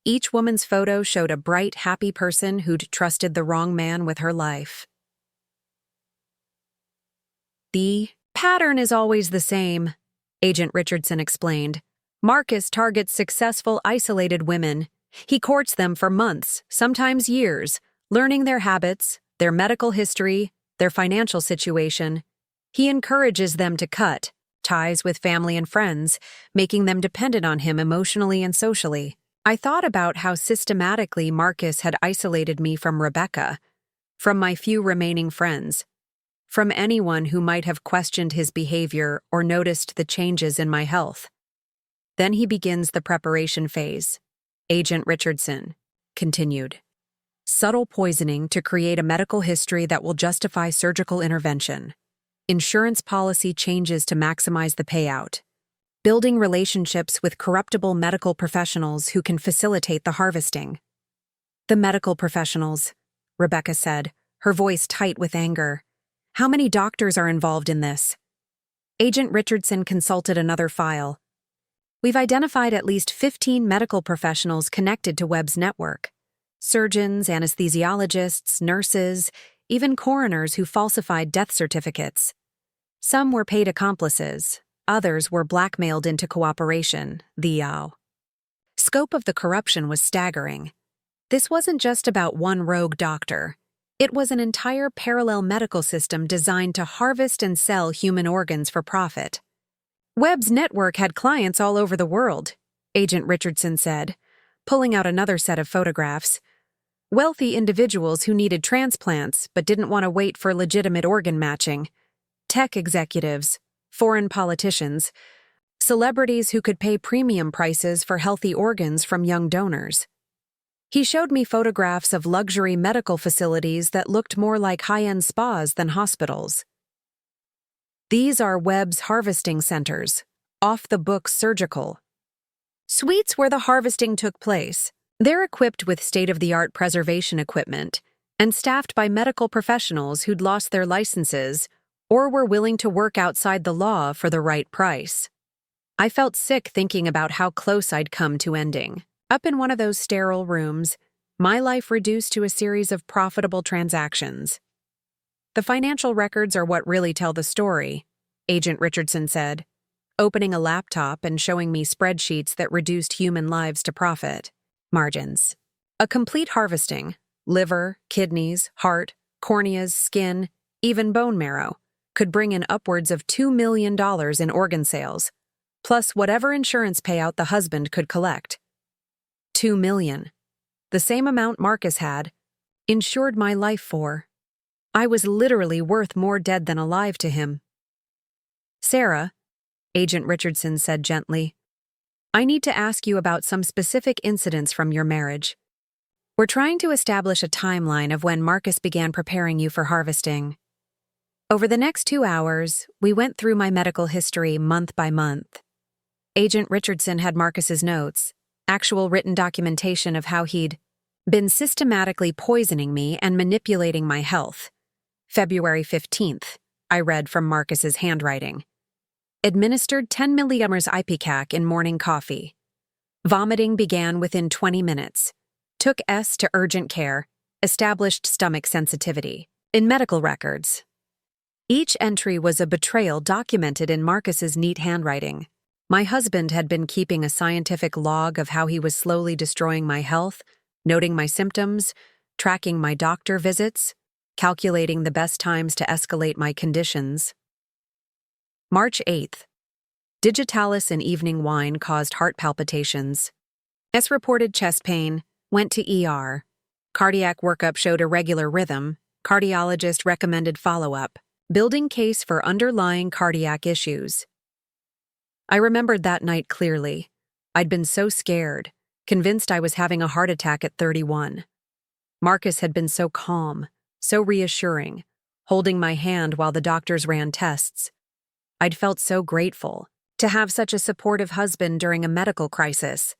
S1: Each woman's photo showed a bright, happy person who'd trusted the wrong man with her life. The pattern is always the same, Agent Richardson explained. Marcus targets successful, isolated women. He courts them for months, sometimes years, learning their habits, their medical history, their financial situation. He encourages them to cut ties with family and friends, making them dependent on him emotionally and socially. I thought about how systematically Marcus had isolated me from Rebecca, from my few remaining friends, from anyone who might have questioned his behavior or noticed the changes in my health. Then he begins the preparation phase. Agent Richardson continued. Subtle poisoning to create a medical history that will justify surgical intervention. Insurance policy changes to maximize the payout. Building relationships with corruptible medical professionals who can facilitate the harvesting. The medical professionals, Rebecca said, her voice tight with anger. How many doctors are involved in this? Agent Richardson consulted another file. We've identified at least 15 medical professionals connected to Webb's network. Surgeons, anesthesiologists, nurses, even coroners who falsified death certificates. Some were paid accomplices, others were blackmailed into cooperation, the scope of the corruption was staggering. This wasn't just about one rogue doctor. It was an entire parallel medical system designed to harvest and sell human organs for profit. Webb's network had clients all over the world, Agent Richardson said, pulling out another set of photographs. Wealthy individuals who needed transplants but didn't want to wait for legitimate organ matching. Tech executives, foreign politicians, celebrities who could pay premium prices for healthy organs from young donors. He showed me photographs of luxury medical facilities that looked more like high-end spas than hospitals. These are Webb's harvesting centers, off-the-books surgical. Suites where the harvesting took place. They're equipped with state-of-the-art preservation equipment and staffed by medical professionals who'd lost their licenses or were willing to work outside the law for the right price. I felt sick thinking about how close I'd come to ending. Up in one of those sterile rooms, my life reduced to a series of profitable transactions. The financial records are what really tell the story, Agent Richardson said, opening a laptop and showing me spreadsheets that reduced human lives to profit. Margins. A complete harvesting, liver, kidneys, heart, corneas, skin, even bone marrow, could bring in upwards of $2 million in organ sales, plus whatever insurance payout the husband could collect. $2 million. The same amount Marcus had, insured my life for. I was literally worth more dead than alive to him. Sarah, Agent Richardson said gently, I need to ask you about some specific incidents from your marriage. We're trying to establish a timeline of when Marcus began preparing you for harvesting. Over the next 2 hours, we went through my medical history month by month. Agent Richardson had Marcus's notes, actual written documentation of how he'd been systematically poisoning me and manipulating my health. February 15th, I read from Marcus's handwriting. Administered 10 milligrams ipecac in morning coffee. Vomiting began within 20 minutes. Took S to urgent care. Established stomach sensitivity. In medical records. Each entry was a betrayal documented in Marcus's neat handwriting. My husband had been keeping a scientific log of how he was slowly destroying my health, noting my symptoms, tracking my doctor visits, calculating the best times to escalate my conditions. March 8th. Digitalis in evening wine caused heart palpitations. S reported chest pain, went to ER. Cardiac workup showed irregular rhythm. Cardiologist recommended follow-up. Building case for underlying cardiac issues. I remembered that night clearly. I'd been so scared, convinced I was having a heart attack at 31. Marcus had been so calm, so reassuring, holding my hand while the doctors ran tests. I'd felt so grateful to have such a supportive husband during a medical crisis.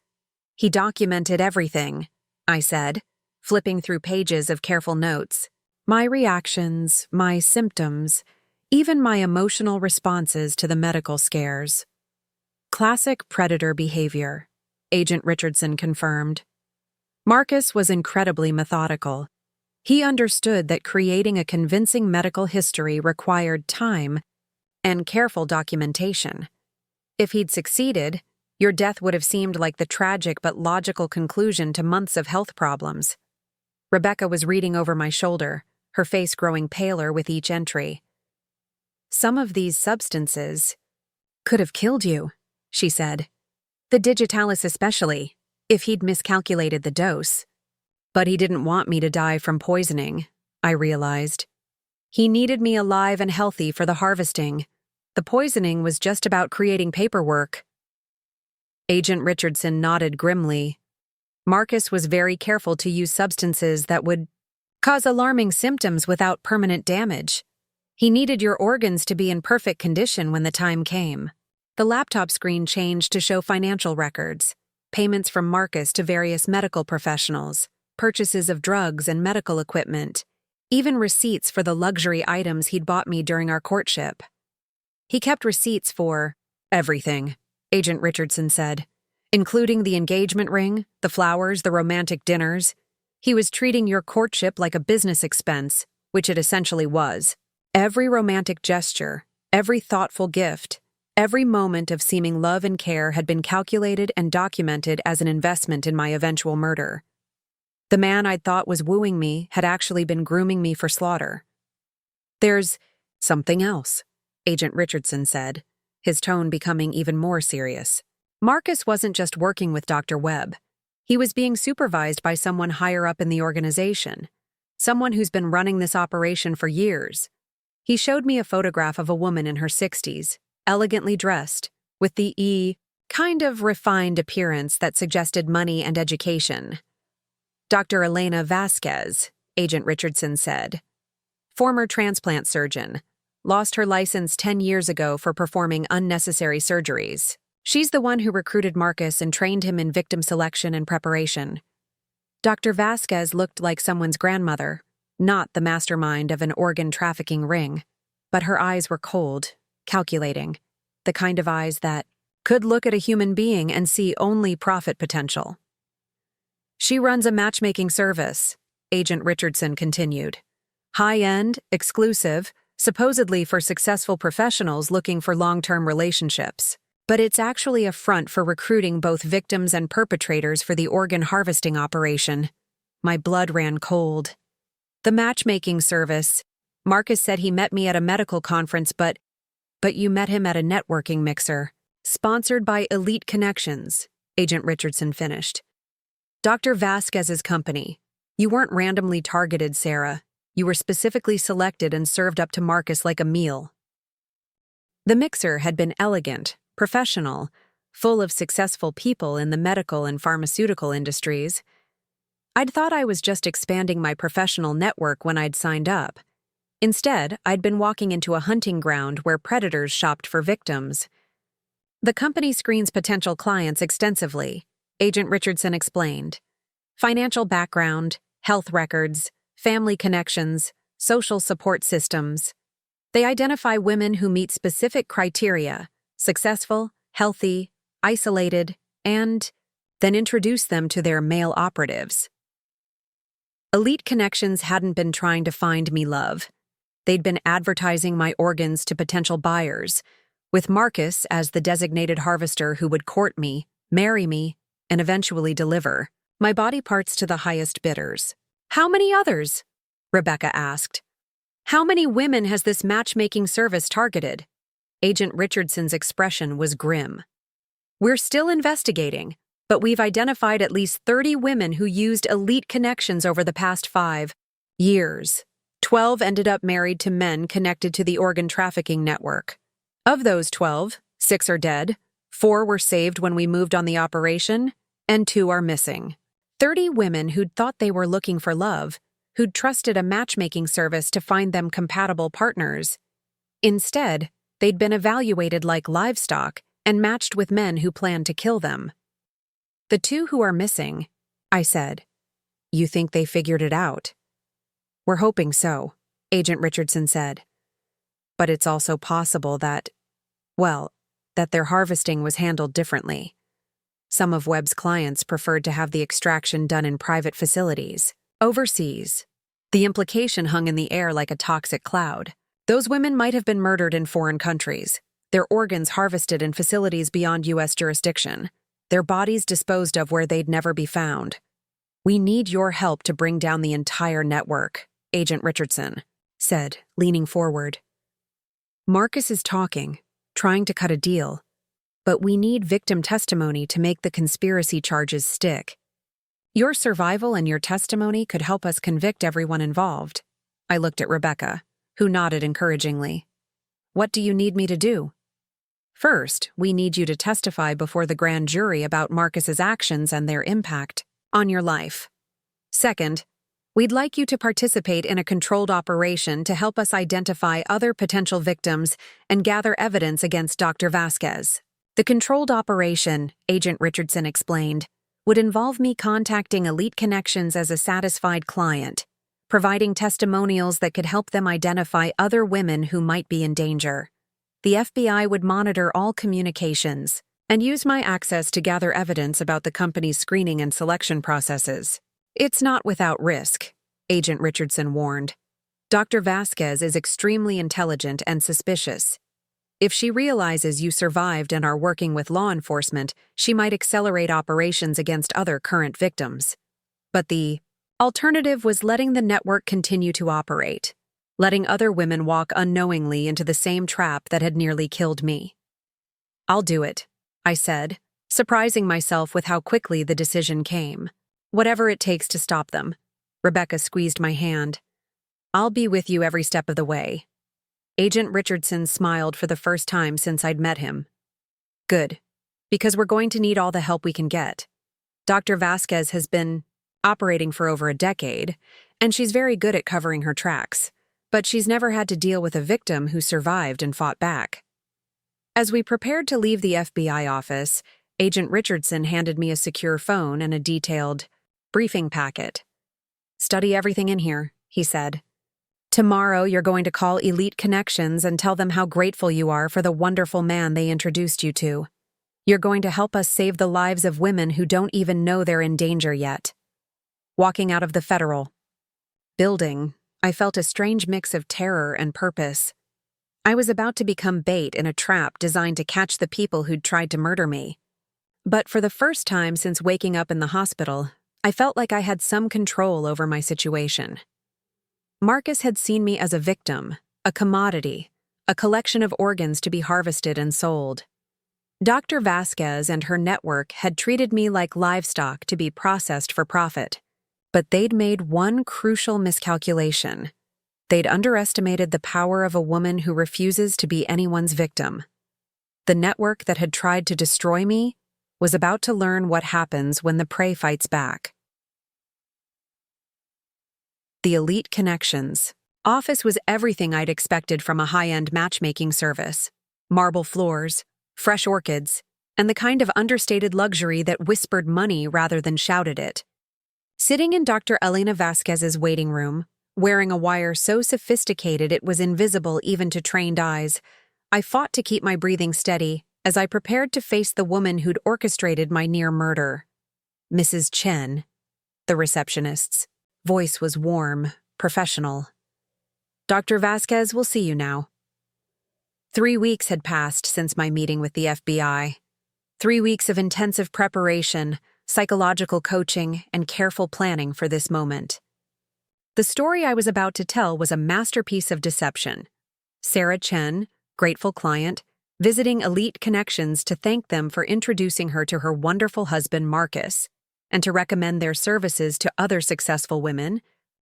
S1: He documented everything, I said, flipping through pages of careful notes. My reactions, my symptoms, even my emotional responses to the medical scares. Classic predator behavior, Agent Richardson confirmed. Marcus was incredibly methodical. He understood that creating a convincing medical history required time and careful documentation. If he'd succeeded, your death would have seemed like the tragic but logical conclusion to months of health problems. Rebecca was reading over my shoulder, her face growing paler with each entry. Some of these substances could have killed you, she said. The digitalis especially, if he'd miscalculated the dose. But he didn't want me to die from poisoning, I realized. He needed me alive and healthy for the harvesting. The poisoning was just about creating paperwork. Agent Richardson nodded grimly. Marcus was very careful to use substances that would cause alarming symptoms without permanent damage. He needed your organs to be in perfect condition when the time came. The laptop screen changed to show financial records, payments from Marcus to various medical professionals, purchases of drugs and medical equipment, even receipts for the luxury items he'd bought me during our courtship. He kept receipts for everything, Agent Richardson said, including the engagement ring, the flowers, the romantic dinners. He was treating your courtship like a business expense, which it essentially was. Every romantic gesture, every thoughtful gift, every moment of seeming love and care had been calculated and documented as an investment in my eventual murder. The man I'd thought was wooing me had actually been grooming me for slaughter. There's something else, Agent Richardson said, his tone becoming even more serious. Marcus wasn't just working with Dr. Webb. He was being supervised by someone higher up in the organization, someone who's been running this operation for years. He showed me a photograph of a woman in her 60s, elegantly dressed, with the kind of refined appearance that suggested money and education. Dr. Elena Vasquez, Agent Richardson said. Former transplant surgeon. Lost her license 10 years ago for performing unnecessary surgeries. She's the one who recruited Marcus and trained him in victim selection and preparation. Dr. Vasquez looked like someone's grandmother, not the mastermind of an organ trafficking ring, but her eyes were cold, calculating, the kind of eyes that could look at a human being and see only profit potential. She runs a matchmaking service, Agent Richardson continued. High-end, exclusive, supposedly for successful professionals looking for long-term relationships. But it's actually a front for recruiting both victims and perpetrators for the organ harvesting operation. My blood ran cold. The matchmaking service. Marcus said he met me at a medical conference, but you met him at a networking mixer. Sponsored by Elite Connections, Agent Richardson finished. Dr. Vasquez's company. You weren't randomly targeted, Sarah. You were specifically selected and served up to Marcus like a meal. The mixer had been elegant, professional, full of successful people in the medical and pharmaceutical industries. I'd thought I was just expanding my professional network when I'd signed up. Instead, I'd been walking into a hunting ground where predators shopped for victims. The company screens potential clients extensively, Agent Richardson explained. Financial background, health records, family connections, social support systems. They identify women who meet specific criteria, successful, healthy, isolated, and then introduce them to their male operatives. Elite Connections hadn't been trying to find me love. They'd been advertising my organs to potential buyers, with Marcus as the designated harvester who would court me, marry me, and eventually deliver my body parts to the highest bidders. How many others? Rebecca asked. How many women has this matchmaking service targeted? Agent Richardson's expression was grim. We're still investigating, but we've identified at least 30 women who used Elite Connections over the past 5 years. 12 ended up married to men connected to the organ trafficking network. Of those 12, 6 are dead, 4 were saved when we moved on the operation, and 2 are missing. 30 women who'd thought they were looking for love, who'd trusted a matchmaking service to find them compatible partners. Instead, they'd been evaluated like livestock and matched with men who planned to kill them. The 2 who are missing, I said. You think they figured it out? We're hoping so, Agent Richardson said. But it's also possible that their harvesting was handled differently. Some of Webb's clients preferred to have the extraction done in private facilities, overseas. The implication hung in the air like a toxic cloud. Those women might have been murdered in foreign countries, their organs harvested in facilities beyond U.S. jurisdiction, their bodies disposed of where they'd never be found. We need your help to bring down the entire network, Agent Richardson said, leaning forward. Marcus is talking, trying to cut a deal, but we need victim testimony to make the conspiracy charges stick. Your survival and your testimony could help us convict everyone involved. I looked at Rebecca, who nodded encouragingly. What do you need me to do? First, we need you to testify before the grand jury about Marcus's actions and their impact on your life. Second, we'd like you to participate in a controlled operation to help us identify other potential victims and gather evidence against Dr. Vasquez. The controlled operation, Agent Richardson explained, would involve me contacting Elite Connections as a satisfied client, providing testimonials that could help them identify other women who might be in danger. The FBI would monitor all communications and use my access to gather evidence about the company's screening and selection processes. It's not without risk, Agent Richardson warned. Dr. Vasquez is extremely intelligent and suspicious. If she realizes you survived and are working with law enforcement, she might accelerate operations against other current victims. But the alternative was letting the network continue to operate, letting other women walk unknowingly into the same trap that had nearly killed me. I'll do it, I said, surprising myself with how quickly the decision came. Whatever it takes to stop them. Rebecca squeezed my hand. I'll be with you every step of the way. Agent Richardson smiled for the first time since I'd met him. Good, because we're going to need all the help we can get. Dr. Vasquez has been operating for over a decade, and she's very good at covering her tracks, but she's never had to deal with a victim who survived and fought back. As we prepared to leave the FBI office, Agent Richardson handed me a secure phone and a detailed briefing packet. Study everything in here, he said. Tomorrow you're going to call Elite Connections and tell them how grateful you are for the wonderful man they introduced you to. You're going to help us save the lives of women who don't even know they're in danger yet. Walking out of the federal building, I felt a strange mix of terror and purpose. I was about to become bait in a trap designed to catch the people who'd tried to murder me. But for the first time since waking up in the hospital, I felt like I had some control over my situation. Marcus had seen me as a victim, a commodity, a collection of organs to be harvested and sold. Dr. Vasquez and her network had treated me like livestock to be processed for profit. But they'd made one crucial miscalculation. They'd underestimated the power of a woman who refuses to be anyone's victim. The network that had tried to destroy me was about to learn what happens when the prey fights back. The Elite Connections office was everything I'd expected from a high-end matchmaking service. Marble floors, fresh orchids, and the kind of understated luxury that whispered money rather than shouted it. Sitting in Dr. Elena Vasquez's waiting room, wearing a wire so sophisticated it was invisible even to trained eyes, I fought to keep my breathing steady as I prepared to face the woman who'd orchestrated my near murder. Mrs. Chen, the receptionist's voice was warm, professional. Dr. Vasquez will see you now. 3 weeks had passed since my meeting with the FBI. 3 weeks of intensive preparation, psychological coaching, and careful planning for this moment. The story I was about to tell was a masterpiece of deception. Sarah Chen, grateful client, visiting Elite Connections to thank them for introducing her to her wonderful husband Marcus, and to recommend their services to other successful women.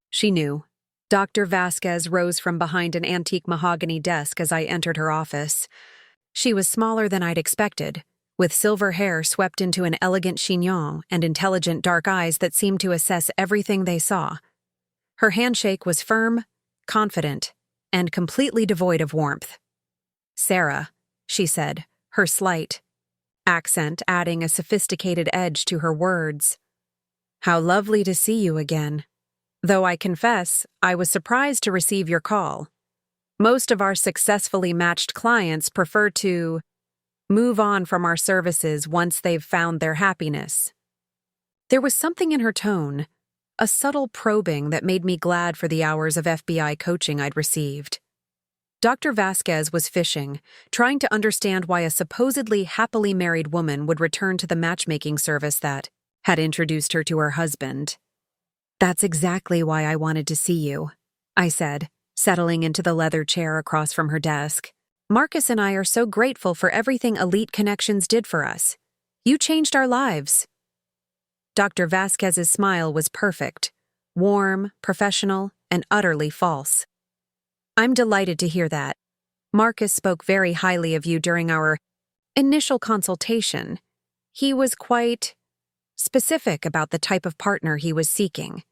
S1: She knew. Dr. Vasquez rose from behind an antique mahogany desk as I entered her office. She was smaller than I'd expected, with silver hair swept into an elegant chignon and intelligent dark eyes that seemed to assess everything they saw. Her handshake was firm, confident, and completely devoid of warmth. "Sarah," she said, her slight accent adding a sophisticated edge to her words. "How lovely to see you again. Though I confess, I was surprised to receive your call. Most of our successfully matched clients prefer to move on from our services once they've found their happiness." There was something in her tone, a subtle probing that made me glad for the hours of FBI coaching I'd received. Dr. Vasquez was fishing, trying to understand why a supposedly happily married woman would return to the matchmaking service that had introduced her to her husband. "That's exactly why I wanted to see you," I said, settling into the leather chair across from her desk. "Marcus and I are so grateful for everything Elite Connections did for us. You changed our lives." Dr. Vasquez's smile was perfect, warm, professional, and utterly false. "I'm delighted to hear that. Marcus spoke very highly of you during our initial consultation. He was quite specific about the type of partner he was seeking."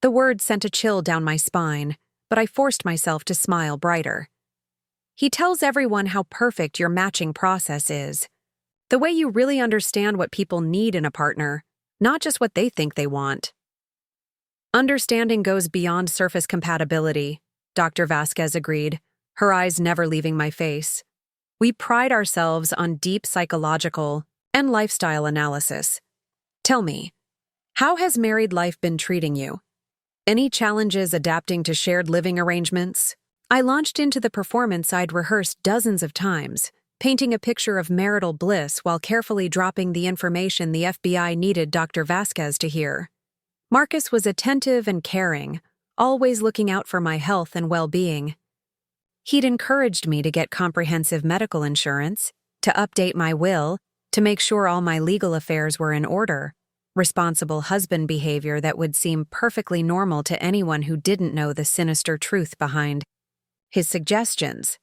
S1: The words sent a chill down my spine, but I forced myself to smile brighter. "He tells everyone how perfect your matching process is. The way you really understand what people need in a partner, not just what they think they want." "Understanding goes beyond surface compatibility," Dr. Vasquez agreed, her eyes never leaving my face. "We pride ourselves on deep psychological and lifestyle analysis. Tell me, how has married life been treating you? Any challenges adapting to shared living arrangements?" I launched into the performance I'd rehearsed dozens of times, painting a picture of marital bliss while carefully dropping the information the FBI needed Dr. Vasquez to hear. Marcus was attentive and caring, always looking out for my health and well-being. He'd encouraged me to get comprehensive medical insurance, to update my will, to make sure all my legal affairs were in order, responsible husband behavior that would seem perfectly normal to anyone who didn't know the sinister truth behind his suggestions.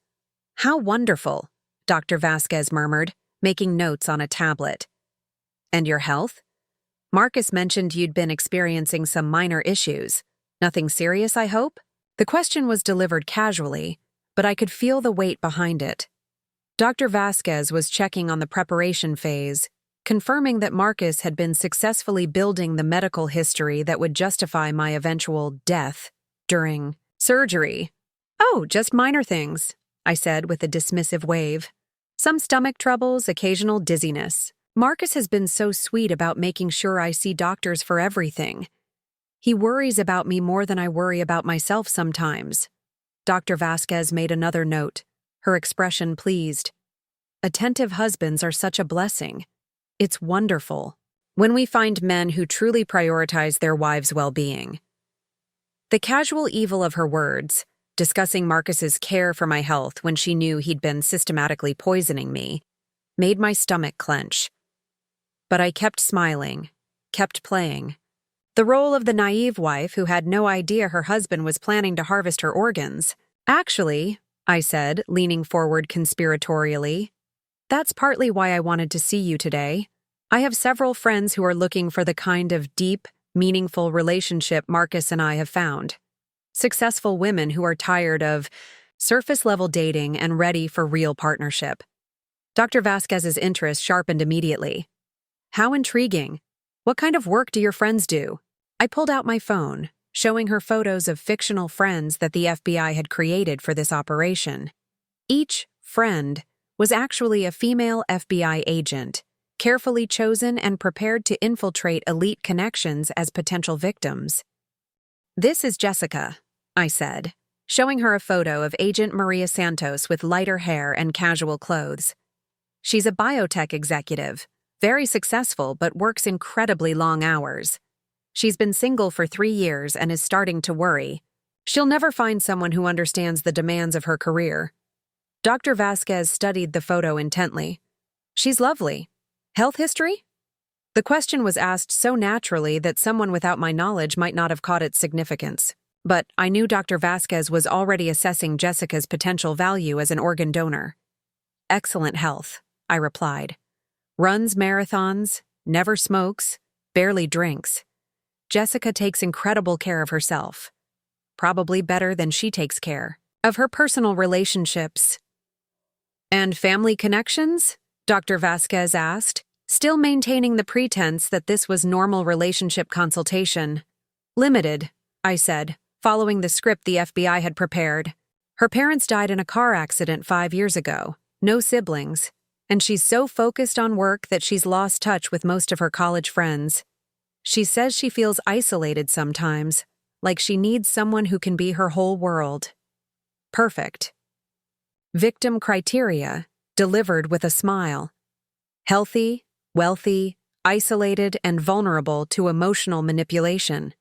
S1: "How wonderful," Dr. Vasquez murmured, making notes on a tablet. "And your health? Marcus mentioned you'd been experiencing some minor issues. Nothing serious, I hope?" The question was delivered casually, but I could feel the weight behind it. Dr. Vasquez was checking on the preparation phase, confirming that Marcus had been successfully building the medical history that would justify my eventual death during surgery. "Oh, just minor things," I said with a dismissive wave. "Some stomach troubles, occasional dizziness. Marcus has been so sweet about making sure I see doctors for everything. He worries about me more than I worry about myself sometimes." Dr. Vasquez made another note, her expression pleased. "Attentive husbands are such a blessing. It's wonderful." when we find men who truly prioritize their wives' well-being. The casual evil of her words, discussing Marcus's care for my health when she knew he'd been systematically poisoning me, made my stomach clench. But I kept smiling, kept playing. The role of the naive wife who had no idea her husband was planning to harvest her organs. Actually, I said, leaning forward conspiratorially, that's partly why I wanted to see you today. I have several friends who are looking for the kind of deep, meaningful relationship Marcus and I have found. Successful women who are tired of surface-level dating and ready for real partnership. Dr. Vasquez's interest sharpened immediately. How intriguing. What kind of work do your friends do? I pulled out my phone, showing her photos of fictional friends that the FBI had created for this operation. Each friend was actually a female FBI agent, carefully chosen and prepared to infiltrate elite connections as potential victims. This is Jessica, I said, showing her a photo of Agent Maria Santos with lighter hair and casual clothes. She's a biotech executive, very successful but works incredibly long hours. She's been single for 3 years and is starting to worry. She'll never find someone who understands the demands of her career. Dr. Vasquez studied the photo intently. She's lovely. Health history? The question was asked so naturally that someone without my knowledge might not have caught its significance. But I knew Dr. Vasquez was already assessing Jessica's potential value as an organ donor. Excellent health, I replied. Runs marathons, never smokes, barely drinks. Jessica takes incredible care of herself. Probably better than she takes care of her personal relationships. And family connections? Dr. Vasquez asked, still maintaining the pretense that this was normal relationship consultation. Limited, I said, following the script the FBI had prepared. Her parents died in a car accident 5 years ago, no siblings, and she's so focused on work that she's lost touch with most of her college friends. She says she feels isolated sometimes, like she needs someone who can be her whole world. Perfect. Victim criteria, delivered with a smile. Healthy, wealthy, isolated, and vulnerable to emotional manipulation.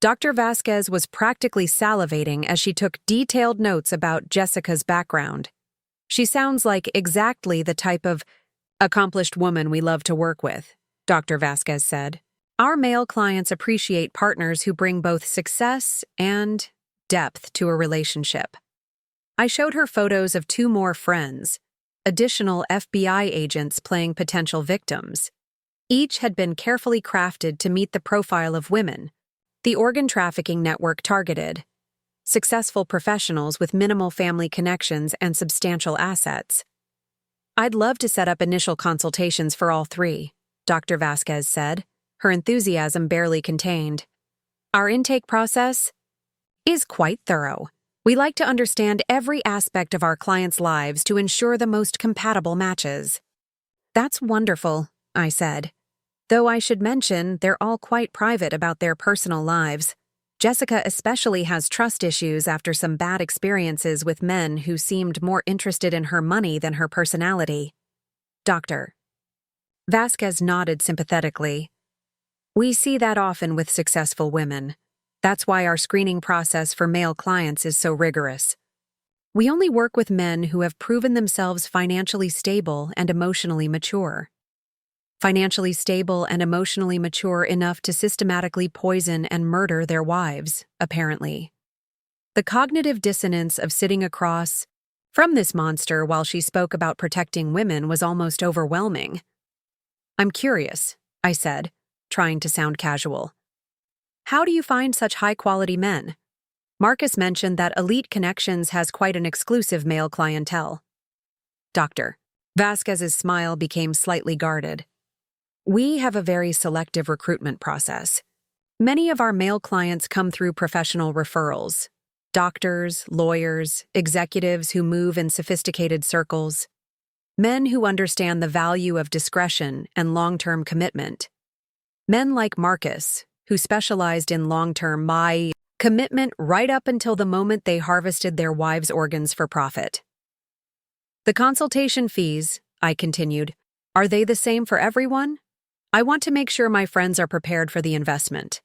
S1: Dr. Vasquez was practically salivating as she took detailed notes about Jessica's background. She sounds like exactly the type of accomplished woman we love to work with, Dr. Vasquez said. Our male clients appreciate partners who bring both success and depth to a relationship. I showed her photos of 2 more friends, additional FBI agents playing potential victims. Each had been carefully crafted to meet the profile of women the organ trafficking network targeted. Successful professionals with minimal family connections and substantial assets. I'd love to set up initial consultations for all 3, Dr. Vasquez said, her enthusiasm barely contained. Our intake process is quite thorough. We like to understand every aspect of our clients' lives to ensure the most compatible matches. That's wonderful, I said. Though I should mention, they're all quite private about their personal lives. Jessica especially has trust issues after some bad experiences with men who seemed more interested in her money than her personality. Dr. Vasquez nodded sympathetically. We see that often with successful women. That's why our screening process for male clients is so rigorous. We only work with men who have proven themselves financially stable and emotionally mature. Financially stable and emotionally mature enough to systematically poison and murder their wives, apparently. The cognitive dissonance of sitting across from this monster while she spoke about protecting women was almost overwhelming. I'm curious, I said, trying to sound casual. How do you find such high-quality men? Marcus mentioned that Elite Connections has quite an exclusive male clientele. Dr. Vasquez's smile became slightly guarded. We have a very selective recruitment process. Many of our male clients come through professional referrals. Doctors, lawyers, executives who move in sophisticated circles. Men who understand the value of discretion and long-term commitment. Men like Marcus, who specialized in long-term commitment right up until the moment they harvested their wives' organs for profit. The consultation fees, I continued, are they the same for everyone? I want to make sure my friends are prepared for the investment.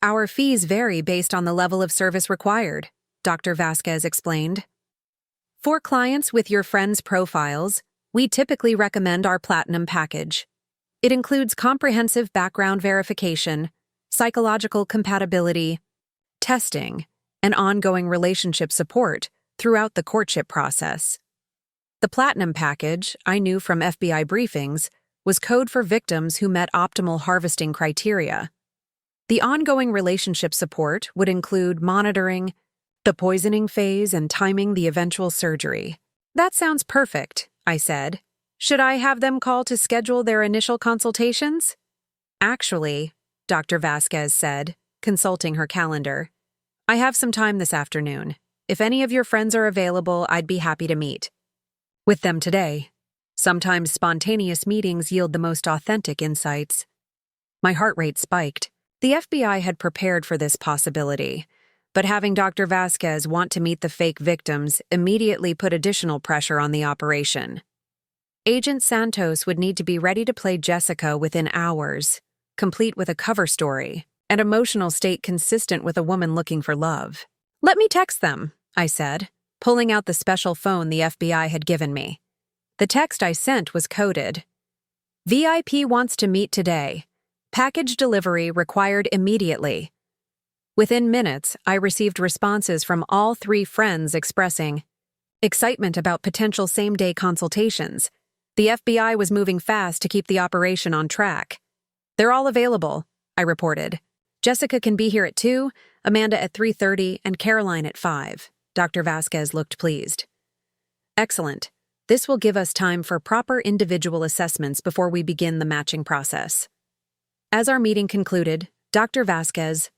S1: Our fees vary based on the level of service required, Dr. Vasquez explained. For clients with your friends' profiles, we typically recommend our Platinum package. It includes comprehensive background verification, psychological compatibility, testing, and ongoing relationship support throughout the courtship process. The Platinum package, I knew from FBI briefings, was code for victims who met optimal harvesting criteria. The ongoing relationship support would include monitoring the poisoning phase and timing the eventual surgery. That sounds perfect, I said. Should I have them call to schedule their initial consultations? Actually, Dr. Vasquez said, consulting her calendar, I have some time this afternoon. If any of your friends are available, I'd be happy to meet with them today. Sometimes spontaneous meetings yield the most authentic insights. My heart rate spiked. The FBI had prepared for this possibility, but having Dr. Vasquez want to meet the fake victims immediately put additional pressure on the operation. Agent Santos would need to be ready to play Jessica within hours, complete with a cover story, an emotional state consistent with a woman looking for love. Let me text them, I said, pulling out the special phone the FBI had given me. The text I sent was coded. VIP wants to meet today. Package delivery required immediately. Within minutes, I received responses from all 3 friends expressing excitement about potential same-day consultations. The FBI was moving fast to keep the operation on track. They're all available, I reported. Jessica can be here at 2, Amanda at 3:30, and Caroline at 5. Dr. Vasquez looked pleased. Excellent. This will give us time for proper individual assessments before we begin the matching process. As our meeting concluded, Dr. Vasquez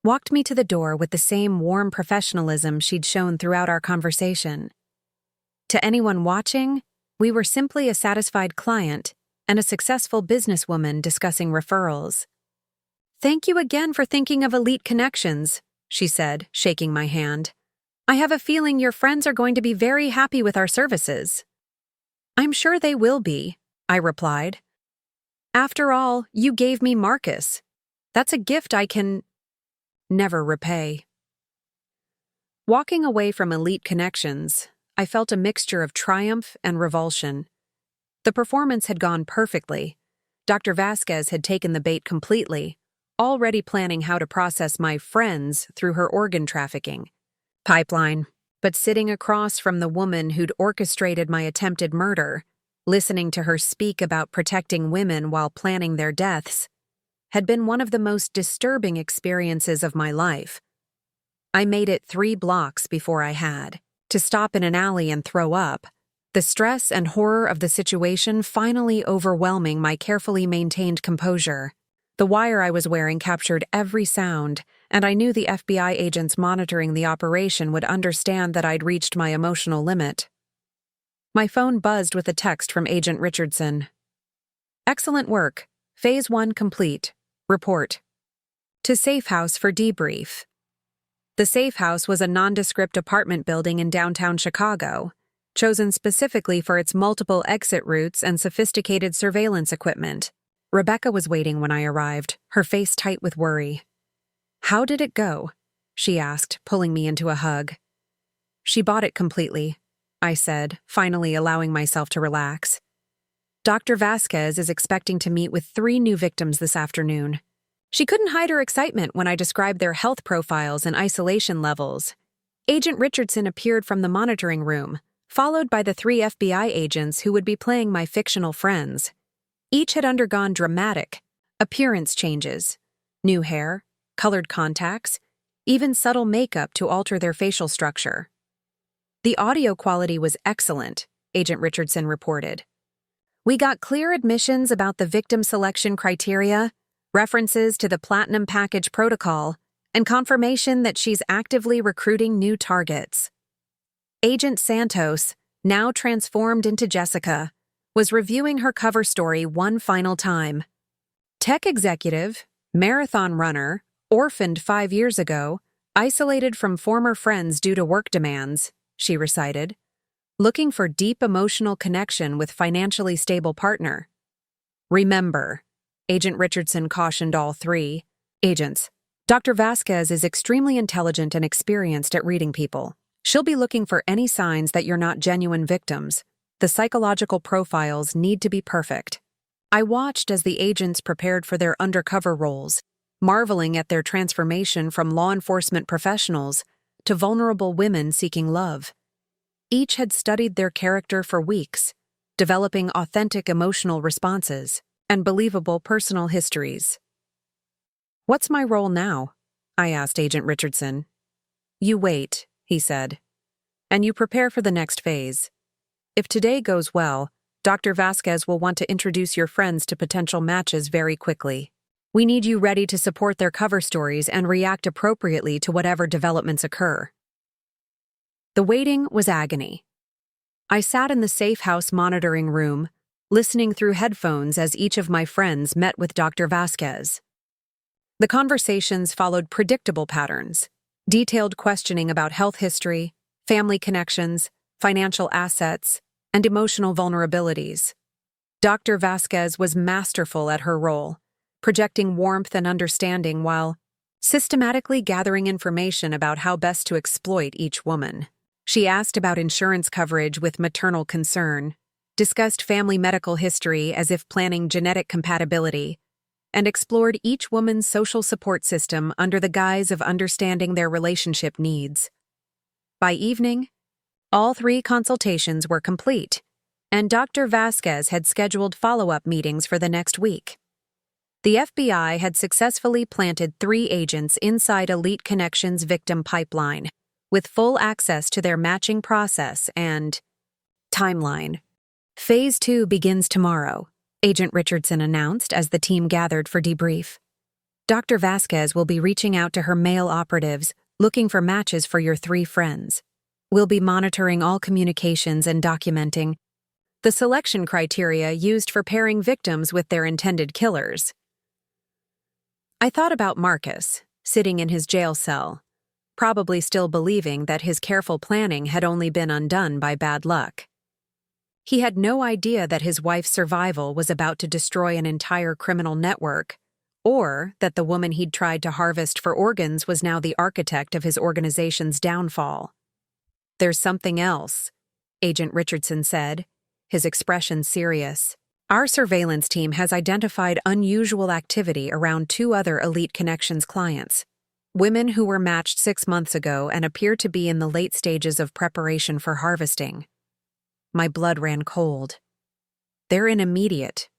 S1: walked me to the door with the same warm professionalism she'd shown throughout our conversation. To anyone watching, we were simply a satisfied client and a successful businesswoman discussing referrals. Thank you again for thinking of Elite Connections, she said, shaking my hand. I have a feeling your friends are going to be very happy with our services. I'm sure they will be, I replied. After all, you gave me Marcus. That's a gift I can never repay. Walking away from Elite Connections, I felt a mixture of triumph and revulsion. The performance had gone perfectly. Dr. Vasquez had taken the bait completely, already planning how to process my friends through her organ trafficking pipeline. But sitting across from the woman who'd orchestrated my attempted murder, listening to her speak about protecting women while planning their deaths, had been one of the most disturbing experiences of my life. I made it 3 blocks before I had to stop in an alley and throw up, the stress and horror of the situation finally overwhelming my carefully maintained composure. The wire I was wearing captured every sound, and I knew the FBI agents monitoring the operation would understand that I'd reached my emotional limit. My phone buzzed with a text from Agent Richardson. Excellent work. Phase 1 complete. Report. To Safe House for debrief. The Safe House was a nondescript apartment building in downtown Chicago, chosen specifically for its multiple exit routes and sophisticated surveillance equipment. Rebecca was waiting when I arrived, her face tight with worry. How did it go? She asked, pulling me into a hug. She bought it completely, I said, finally allowing myself to relax. Dr. Vasquez is expecting to meet with 3 new victims this afternoon. She couldn't hide her excitement when I described their health profiles and isolation levels. Agent Richardson appeared from the monitoring room, followed by the 3 FBI agents who would be playing my fictional friends. Each had undergone dramatic appearance changes, new hair, colored contacts, even subtle makeup to alter their facial structure. The audio quality was excellent, Agent Richardson reported. We got clear admissions about the victim selection criteria, references to the Platinum package protocol, and confirmation that she's actively recruiting new targets. Agent Santos, now transformed into Jessica, was reviewing her cover story one final time. Tech executive, marathon runner, orphaned 5 years ago, isolated from former friends due to work demands, she recited, looking for deep emotional connection with financially stable partner. Remember, Agent Richardson cautioned all three agents. Dr. Vasquez is extremely intelligent and experienced at reading people. She'll be looking for any signs that you're not genuine victims. The psychological profiles need to be perfect. I watched as the agents prepared for their undercover roles, marveling at their transformation from law enforcement professionals to vulnerable women seeking love. Each had studied their character for weeks, developing authentic emotional responses and believable personal histories. "What's my role now?" I asked Agent Richardson. "You wait," he said, "and you prepare for the next phase. If today goes well, Dr. Vasquez will want to introduce your friends to potential matches very quickly. We need you ready to support their cover stories and react appropriately to whatever developments occur." The waiting was agony. I sat in the safe house monitoring room, listening through headphones as each of my friends met with Dr. Vasquez. The conversations followed predictable patterns: detailed questioning about health history, family connections, financial assets, and emotional vulnerabilities. Dr. Vasquez was masterful at her role, projecting warmth and understanding while systematically gathering information about how best to exploit each woman. She asked about insurance coverage with maternal concern, discussed family medical history as if planning genetic compatibility, and explored each woman's social support system under the guise of understanding their relationship needs. By evening, all three consultations were complete, and Dr. Vasquez had scheduled follow-up meetings for the next week. The FBI had successfully planted 3 agents inside Reconnection victim pipeline, with full access to their matching process and timeline. Phase 2 begins tomorrow, Agent Richardson announced as the team gathered for debrief. Dr. Vasquez will be reaching out to her male operatives, looking for matches for your 3 friends. We'll be monitoring all communications and documenting the selection criteria used for pairing victims with their intended killers. I thought about Marcus, sitting in his jail cell, probably still believing that his careful planning had only been undone by bad luck. He had no idea that his wife's survival was about to destroy an entire criminal network, or that the woman he'd tried to harvest for organs was now the architect of his organization's downfall. "There's something else," Agent Richardson said, his expression serious. "Our surveillance team has identified unusual activity around 2 other Reconnection clients, women who were matched 6 months ago and appear to be in the late stages of preparation for harvesting." My blood ran cold. "They're in immediate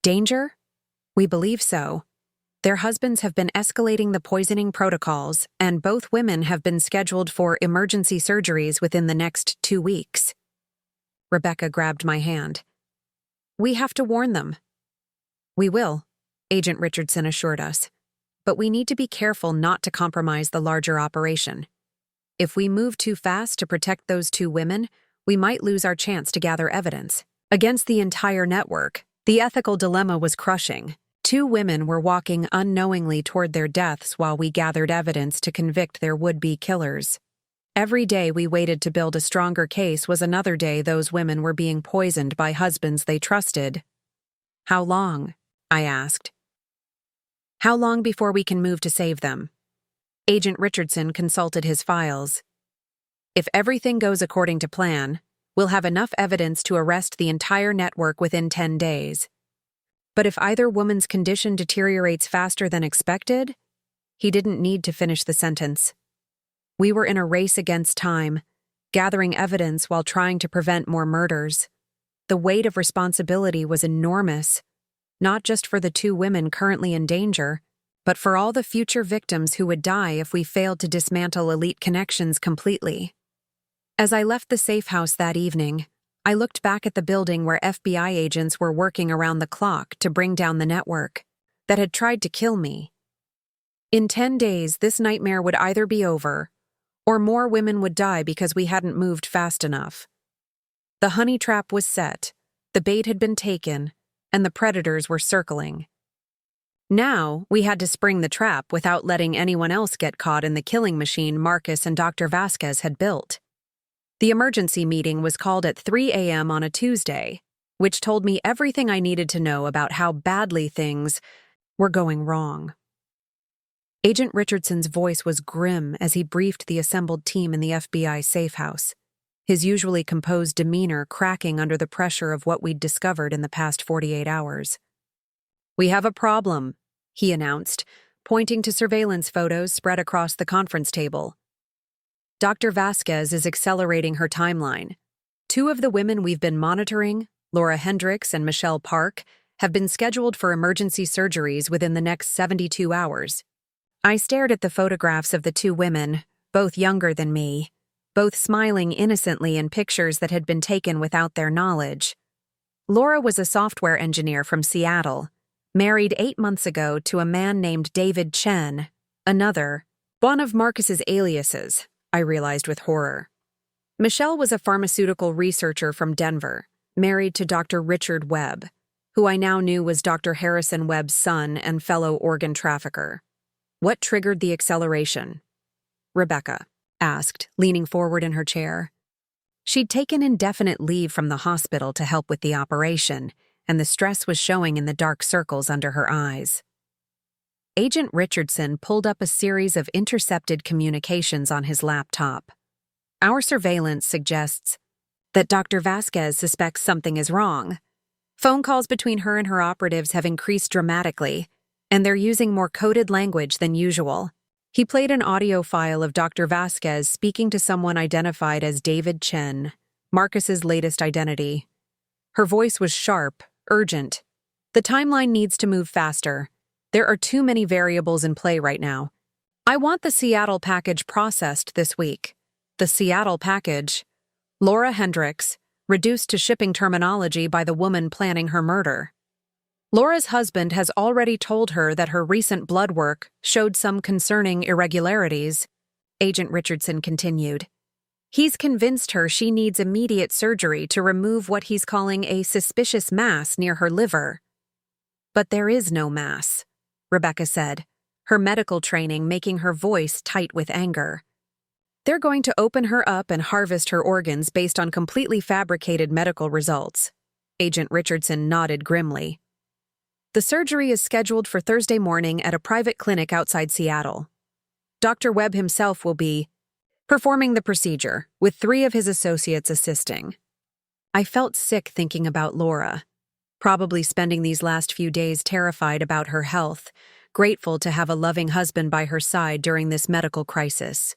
S1: danger?" "We believe so. Their husbands have been escalating the poisoning protocols, and both women have been scheduled for emergency surgeries within the next 2 weeks. Rebecca grabbed my hand. "We have to warn them." "We will," Agent Richardson assured us. "But we need to be careful not to compromise the larger operation. If we move too fast to protect those 2 women, we might lose our chance to gather evidence. Against the entire network, the ethical dilemma was crushing. 2 women were walking unknowingly toward their deaths while we gathered evidence to convict their would-be killers. Every day we waited to build a stronger case was another day those women were being poisoned by husbands they trusted. "How long?" I asked. "How long before we can move to save them?" Agent Richardson consulted his files. "If everything goes according to plan, we'll have enough evidence to arrest the entire network within 10 days. But if either woman's condition deteriorates faster than expected," he didn't need to finish the sentence. We were in a race against time, gathering evidence while trying to prevent more murders. The weight of responsibility was enormous, not just for the 2 women currently in danger, but for all the future victims who would die if we failed to dismantle Reconnection completely. As I left the safe house that evening, I looked back at the building where FBI agents were working around the clock to bring down the network that had tried to kill me. In 10 days, this nightmare would either be over, or more women would die because we hadn't moved fast enough. The honey trap was set, the bait had been taken, and the predators were circling. Now, we had to spring the trap without letting anyone else get caught in the killing machine Marcus and Dr. Vasquez had built. The emergency meeting was called at 3 a.m. on a Tuesday, which told me everything I needed to know about how badly things were going wrong. Agent Richardson's voice was grim as he briefed the assembled team in the FBI safe house, his usually composed demeanor cracking under the pressure of what we'd discovered in the past 48 hours. "We have a problem," he announced, pointing to surveillance photos spread across the conference table. "Dr. Vasquez is accelerating her timeline. 2 of the women we've been monitoring, Laura Hendricks and Michelle Park, have been scheduled for emergency surgeries within the next 72 hours. I stared at the photographs of the 2 women, both younger than me, both smiling innocently in pictures that had been taken without their knowledge. Laura was a software engineer from Seattle, married 8 months ago to a man named David Chen, one of Marcus's aliases, I realized with horror. Michelle was a pharmaceutical researcher from Denver, married to Dr. Richard Webb, who I now knew was Dr. Harrison Webb's son and fellow organ trafficker. What triggered the acceleration?" Rebecca asked, leaning forward in her chair. She'd taken indefinite leave from the hospital to help with the operation, and the stress was showing in the dark circles under her eyes. Agent Richardson pulled up a series of intercepted communications on his laptop. "Our surveillance suggests that Dr. Vasquez suspects something is wrong. Phone calls between her and her operatives have increased dramatically, and they're using more coded language than usual." He played an audio file of Dr. Vasquez speaking to someone identified as David Chen, Marcus's latest identity. Her voice was sharp, urgent. "The timeline needs to move faster. There are too many variables in play right now. I want the Seattle package processed this week." The Seattle package? Laura Hendricks, reduced to shipping terminology by the woman planning her murder. Laura's husband has already told her that her recent blood work showed some concerning irregularities, Agent Richardson continued. He's convinced her she needs immediate surgery to remove what he's calling a suspicious mass near her liver. "But there is no mass," Rebecca said, her medical training making her voice tight with anger. "They're going to open her up and harvest her organs based on completely fabricated medical results." Agent Richardson nodded grimly. "The surgery is scheduled for Thursday morning at a private clinic outside Seattle. Dr. Webb himself will be performing the procedure, with 3 of his associates assisting." I felt sick thinking about Laura, probably spending these last few days terrified about her health, grateful to have a loving husband by her side during this medical crisis.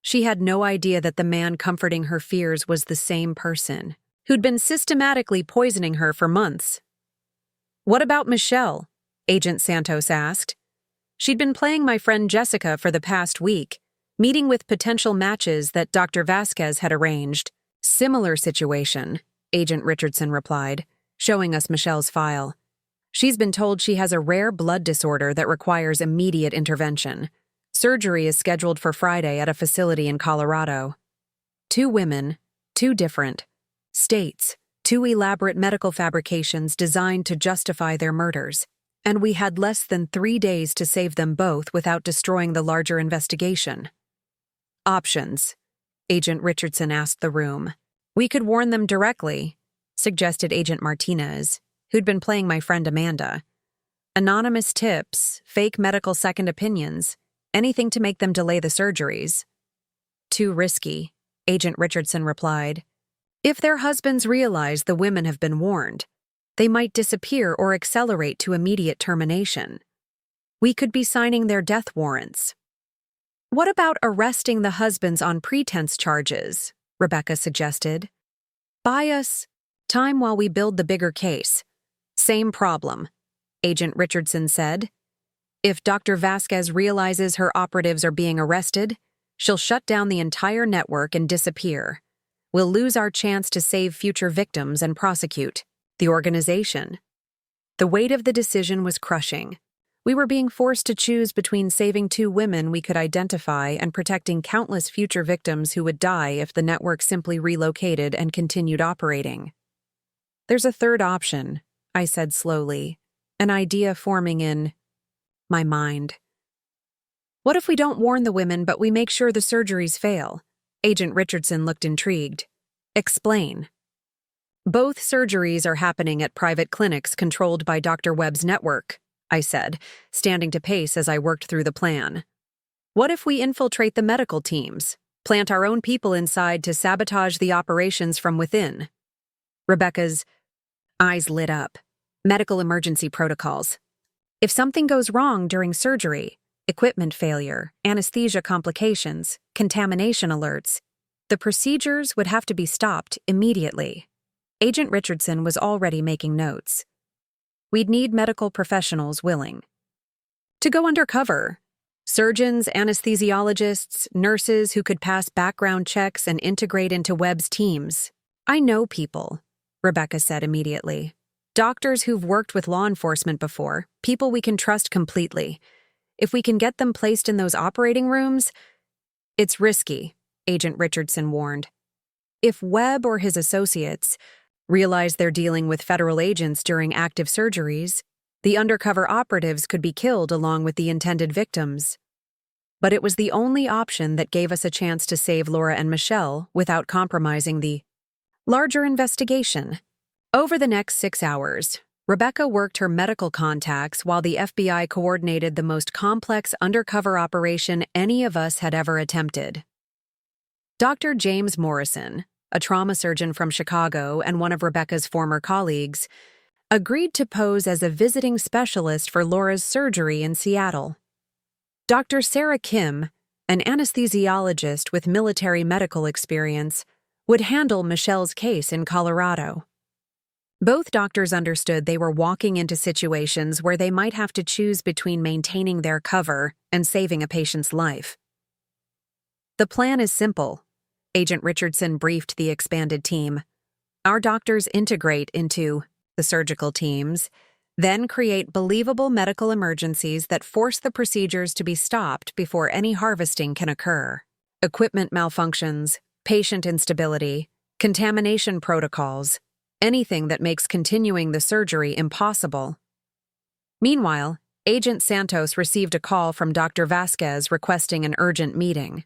S1: She had no idea that the man comforting her fears was the same person, who'd been systematically poisoning her for months. "What about Michelle?" Agent Santos asked. "She'd been playing my friend Jessica for the past week, meeting with potential matches that Dr. Vasquez had arranged." "Similar situation," Agent Richardson replied, showing us Michelle's file. "She's been told she has a rare blood disorder that requires immediate intervention. Surgery is scheduled for Friday at a facility in Colorado." 2 women, 2 different states, 2 elaborate medical fabrications designed to justify their murders, and we had less than 3 days to save them both without destroying the larger investigation. "Options," Agent Richardson asked the room. "We could warn them directly," suggested Agent Martinez, who'd been playing my friend Amanda. "Anonymous tips, fake medical second opinions, anything to make them delay the surgeries." "Too risky," Agent Richardson replied. "If their husbands realize the women have been warned, they might disappear or accelerate to immediate termination. We could be signing their death warrants." "What about arresting the husbands on pretense charges?" Rebecca suggested. "Buy us time while we build the bigger case." "Same problem," Agent Richardson said. "If Dr. Vasquez realizes her operatives are being arrested, she'll shut down the entire network and disappear. We'll lose our chance to save future victims and prosecute the organization." The weight of the decision was crushing. We were being forced to choose between saving 2 women we could identify and protecting countless future victims who would die if the network simply relocated and continued operating. "There's a third option," I said slowly, an idea forming in my mind. "What if we don't warn the women but we make sure the surgeries fail?" Agent Richardson looked intrigued. "Explain." Both surgeries are happening at private clinics controlled by Dr. Webb's network, I said, standing to pace as I worked through the plan. What if we infiltrate the medical teams, plant our own people inside to sabotage the operations from within? Rebecca's eyes lit up. Medical emergency protocols. If something goes wrong during surgery, equipment failure, anesthesia complications, contamination alerts, the procedures would have to be stopped immediately. Agent Richardson was already making notes. We'd need medical professionals willing to go undercover. Surgeons, anesthesiologists, nurses who could pass background checks and integrate into Webb's teams. I know people, Rebecca said immediately. Doctors who've worked with law enforcement before, people we can trust completely. If we can get them placed in those operating rooms, it's risky, Agent Richardson warned. If Webb or his associates realize they're dealing with federal agents during active surgeries, the undercover operatives could be killed along with the intended victims. But it was the only option that gave us a chance to save Laura and Michelle without compromising the larger investigation. Over the next 6 hours, Rebecca worked her medical contacts while the FBI coordinated the most complex undercover operation any of us had ever attempted. Dr. James Morrison, a trauma surgeon from Chicago and one of Rebecca's former colleagues, agreed to pose as a visiting specialist for Laura's surgery in Seattle. Dr. Sarah Kim, an anesthesiologist with military medical experience, would handle Michelle's case in Colorado. Both doctors understood they were walking into situations where they might have to choose between maintaining their cover and saving a patient's life. The plan is simple, Agent Richardson briefed the expanded team. Our doctors integrate into the surgical teams, then create believable medical emergencies that force the procedures to be stopped before any harvesting can occur. Equipment malfunctions, patient instability, contamination protocols, anything that makes continuing the surgery impossible. Meanwhile, Agent Santos received a call from Dr. Vasquez requesting an urgent meeting.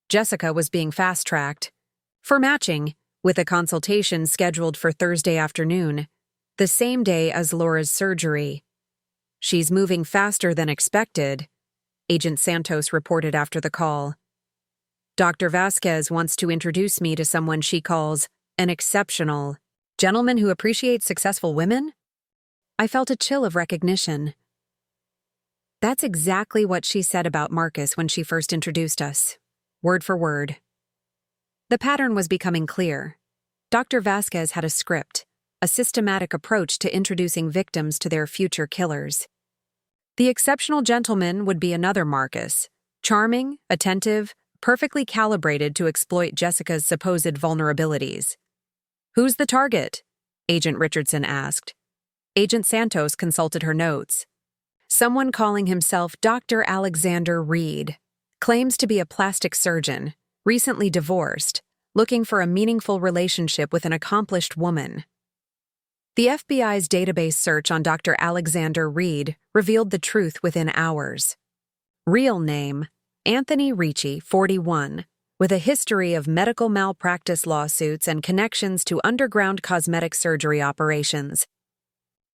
S1: Jessica was being fast-tracked for matching, with a consultation scheduled for Thursday afternoon, the same day as Laura's surgery. She's moving faster than expected, Agent Santos reported after the call. Dr. Vasquez wants to introduce me to someone she calls an exceptional gentleman who appreciates successful women? I felt a chill of recognition. That's exactly what she said about Marcus when she first introduced us. Word for word. The pattern was becoming clear. Dr. Vasquez had a script, a systematic approach to introducing victims to their future killers. The exceptional gentleman would be another Marcus, charming, attentive, perfectly calibrated to exploit Jessica's supposed vulnerabilities. Who's the target? Agent Richardson asked. Agent Santos consulted her notes. Someone calling himself Dr. Alexander Reed. Claims to be a plastic surgeon, recently divorced, looking for a meaningful relationship with an accomplished woman. The FBI's database search on Dr. Alexander Reed revealed the truth within hours. Real name, Anthony Ricci, 41, with a history of medical malpractice lawsuits and connections to underground cosmetic surgery operations.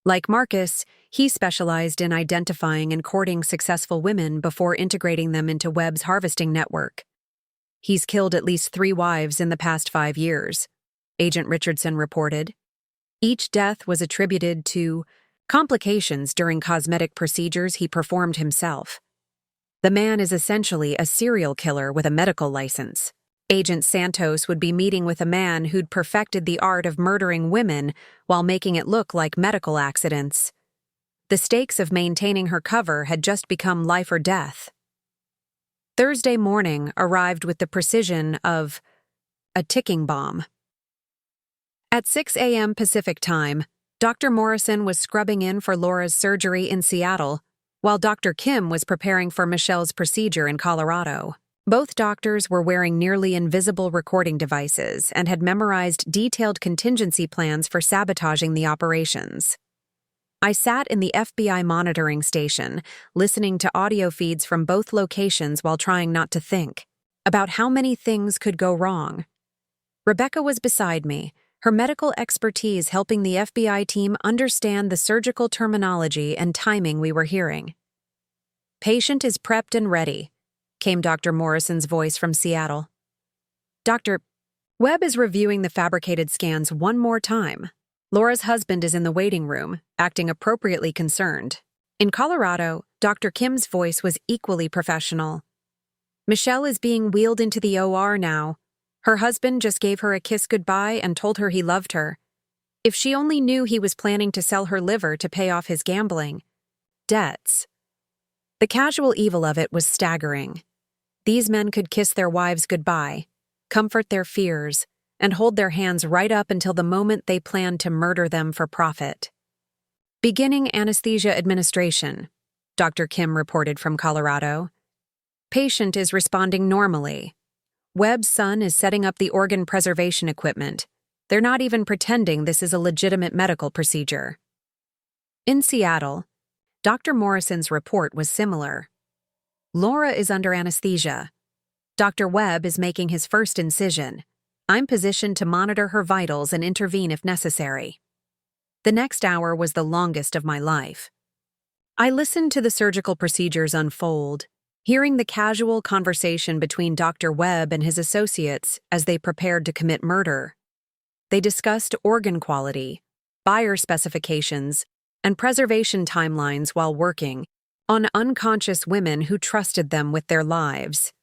S1: Like Marcus, he specialized in identifying and courting successful women before integrating them into Webb's harvesting network. He's killed at least 3 wives in the past 5 years, Agent Richardson reported. Each death was attributed to complications during cosmetic procedures he performed himself. The man is essentially a serial killer with a medical license. Agent Santos would be meeting with a man who'd perfected the art of murdering women while making it look like medical accidents. The stakes of maintaining her cover had just become life or death. Thursday morning arrived with the precision of a ticking bomb. At 6 a.m. Pacific time, Dr. Morrison was scrubbing in for Laura's surgery in Seattle, while Dr. Kim was preparing for Michelle's procedure in Colorado. Both doctors were wearing nearly invisible recording devices and had memorized detailed contingency plans for sabotaging the operations. I sat in the FBI monitoring station, listening to audio feeds from both locations while trying not to think about how many things could go wrong. Rebecca was beside me, her medical expertise helping the FBI team understand the surgical terminology and timing we were hearing. "Patient is prepped and ready," came Dr. Morrison's voice from Seattle. "Dr. Webb is reviewing the fabricated scans one more time. Laura's husband is in the waiting room, acting appropriately concerned." In Colorado, Dr. Kim's voice was equally professional. "Michelle is being wheeled into the OR now. Her husband just gave her a kiss goodbye and told her he loved her. If she only knew he was planning to sell her liver to pay off his gambling debts." The casual evil of it was staggering. These men could kiss their wives goodbye, comfort their fears, and hold their hands right up until the moment they planned to murder them for profit. "Beginning anesthesia administration," Dr. Kim reported from Colorado. "Patient is responding normally. Webb's son is setting up the organ preservation equipment. They're not even pretending this is a legitimate medical procedure." In Seattle, Dr. Morrison's report was similar. "Laura is under anesthesia. Dr. Webb is making his first incision. I'm positioned to monitor her vitals and intervene if necessary." The next hour was the longest of my life. I listened to the surgical procedures unfold, hearing the casual conversation between Dr. Webb and his associates as they prepared to commit murder. They discussed organ quality, buyer specifications, and preservation timelines while working on unconscious women who trusted them with their lives.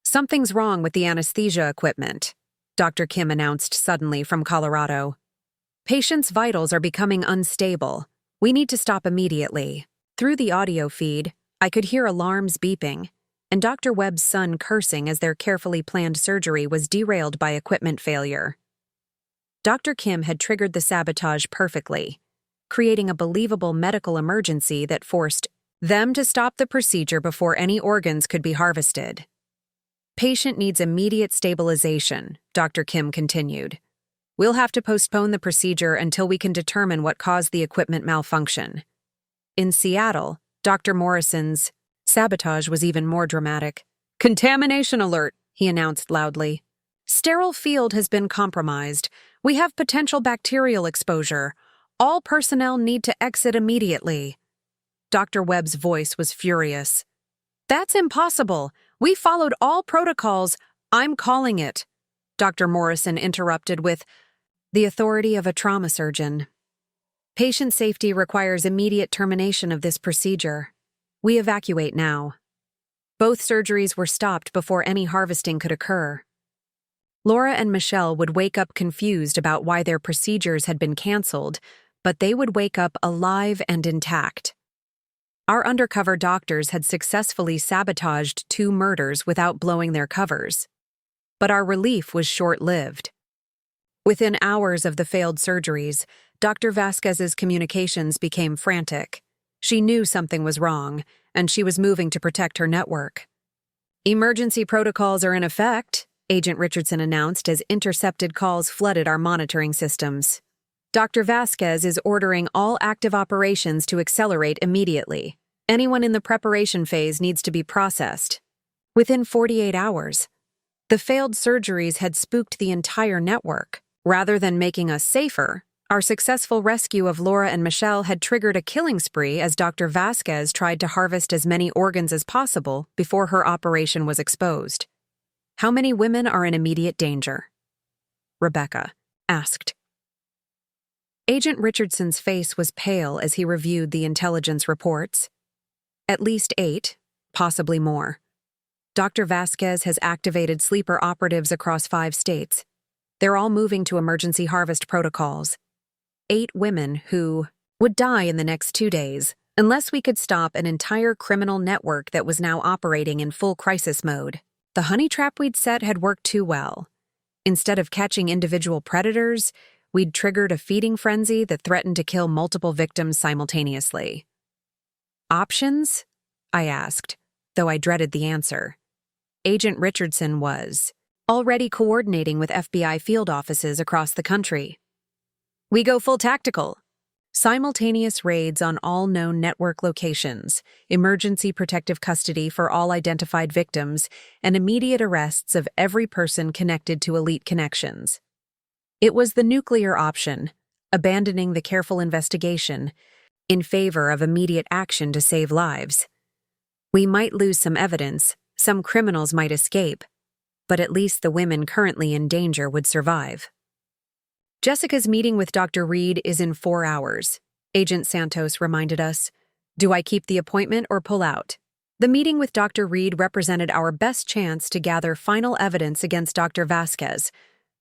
S1: "Something's wrong with the anesthesia equipment," Dr. Kim announced suddenly from Colorado. "Patient's vitals are becoming unstable. We need to stop immediately." Through the audio feed, I could hear alarms beeping, and Dr. Webb's son cursing as their carefully planned surgery was derailed by equipment failure. Dr. Kim had triggered the sabotage perfectly, creating a believable medical emergency that forced them to stop the procedure before any organs could be harvested. "Patient needs immediate stabilization," Dr. Kim continued. "We'll have to postpone the procedure until we can determine what caused the equipment malfunction." In Seattle, Dr. Morrison's sabotage was even more dramatic. "Contamination alert," he announced loudly. "Sterile field has been compromised. We have potential bacterial exposure. All personnel need to exit immediately." Dr. Webb's voice was furious. "That's impossible. We followed all protocols. I'm calling it." Dr. Morrison interrupted with the authority of a trauma surgeon. "Patient safety requires immediate termination of this procedure. We evacuate now." Both surgeries were stopped before any harvesting could occur. Laura and Michelle would wake up confused about why their procedures had been canceled, but they would wake up alive and intact. Our undercover doctors had successfully sabotaged 2 murders without blowing their covers. But our relief was short-lived. Within hours of the failed surgeries, Dr. Vasquez's communications became frantic. She knew something was wrong, and she was moving to protect her network. "Emergency protocols are in effect," Agent Richardson announced as intercepted calls flooded our monitoring systems. "Dr. Vasquez is ordering all active operations to accelerate immediately. Anyone in the preparation phase needs to be processed." Within 48 hours, the failed surgeries had spooked the entire network. Rather than making us safer, our successful rescue of Laura and Michelle had triggered a killing spree as Dr. Vasquez tried to harvest as many organs as possible before her operation was exposed. "How many women are in immediate danger?" Rebecca asked. Agent Richardson's face was pale as he reviewed the intelligence reports. "At least 8, possibly more. Dr. Vasquez has activated sleeper operatives across 5 states. They're all moving to emergency harvest protocols. 8 women who would die in the next 2 days unless we could stop an entire criminal network that was now operating in full crisis mode. The honey trap we'd set had worked too well. Instead of catching individual predators, we'd triggered a feeding frenzy that threatened to kill multiple victims simultaneously." "Options?" I asked, though I dreaded the answer. Agent Richardson was already coordinating with FBI field offices across the country. "We go full tactical. Simultaneous raids on all known network locations, emergency protective custody for all identified victims, and immediate arrests of every person connected to elite connections." It was the nuclear option, abandoning the careful investigation in favor of immediate action to save lives. We might lose some evidence, some criminals might escape, but at least the women currently in danger would survive. Jessica's meeting with Dr. Reed is in 4 hours, Agent Santos reminded us. Do I keep the appointment or pull out? The meeting with Dr. Reed represented our best chance to gather final evidence against Dr. Vasquez,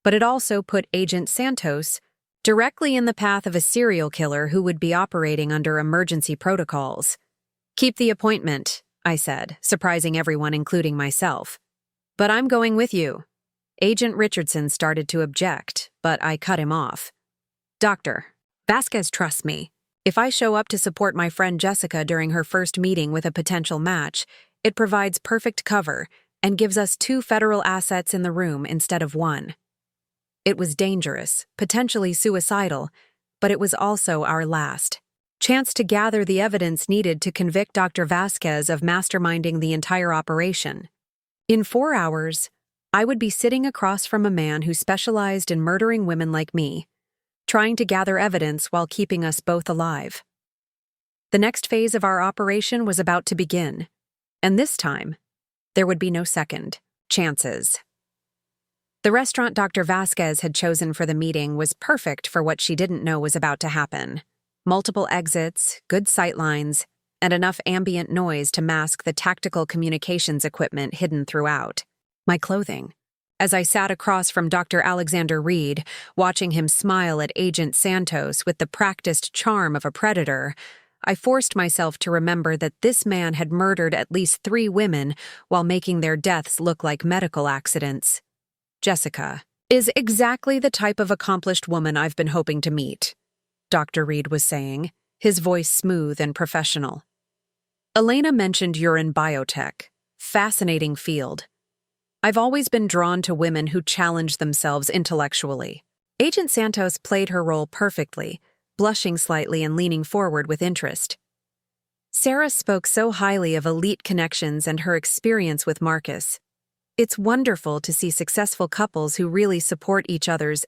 S1: but it also put Agent Santos directly in the path of a serial killer who would be operating under emergency protocols. Keep the appointment, I said, surprising everyone, including myself. But I'm going with you. Agent Richardson started to object, but I cut him off. Doctor, Vasquez trusts me. If I show up to support my friend Jessica during her first meeting with a potential match, it provides perfect cover and gives us 2 federal assets in the room instead of 1. It was dangerous, potentially suicidal, but it was also our last chance to gather the evidence needed to convict Dr. Vasquez of masterminding the entire operation. In 4 hours, I would be sitting across from a man who specialized in murdering women like me, trying to gather evidence while keeping us both alive. The next phase of our operation was about to begin, and this time, there would be no second chances. The restaurant Dr. Vasquez had chosen for the meeting was perfect for what she didn't know was about to happen. Multiple exits, good sightlines, and enough ambient noise to mask the tactical communications equipment hidden throughout. My clothing. As I sat across from Dr. Alexander Reed, watching him smile at Agent Santos with the practiced charm of a predator, I forced myself to remember that this man had murdered at least 3 women while making their deaths look like medical accidents. Jessica is exactly the type of accomplished woman I've been hoping to meet, Dr. Reed was saying, his voice smooth and professional. Elena mentioned you're in biotech. Fascinating field. I've always been drawn to women who challenge themselves intellectually. Agent Santos played her role perfectly, blushing slightly and leaning forward with interest. Sarah spoke so highly of elite connections and her experience with Marcus. It's wonderful to see successful couples who really support each other's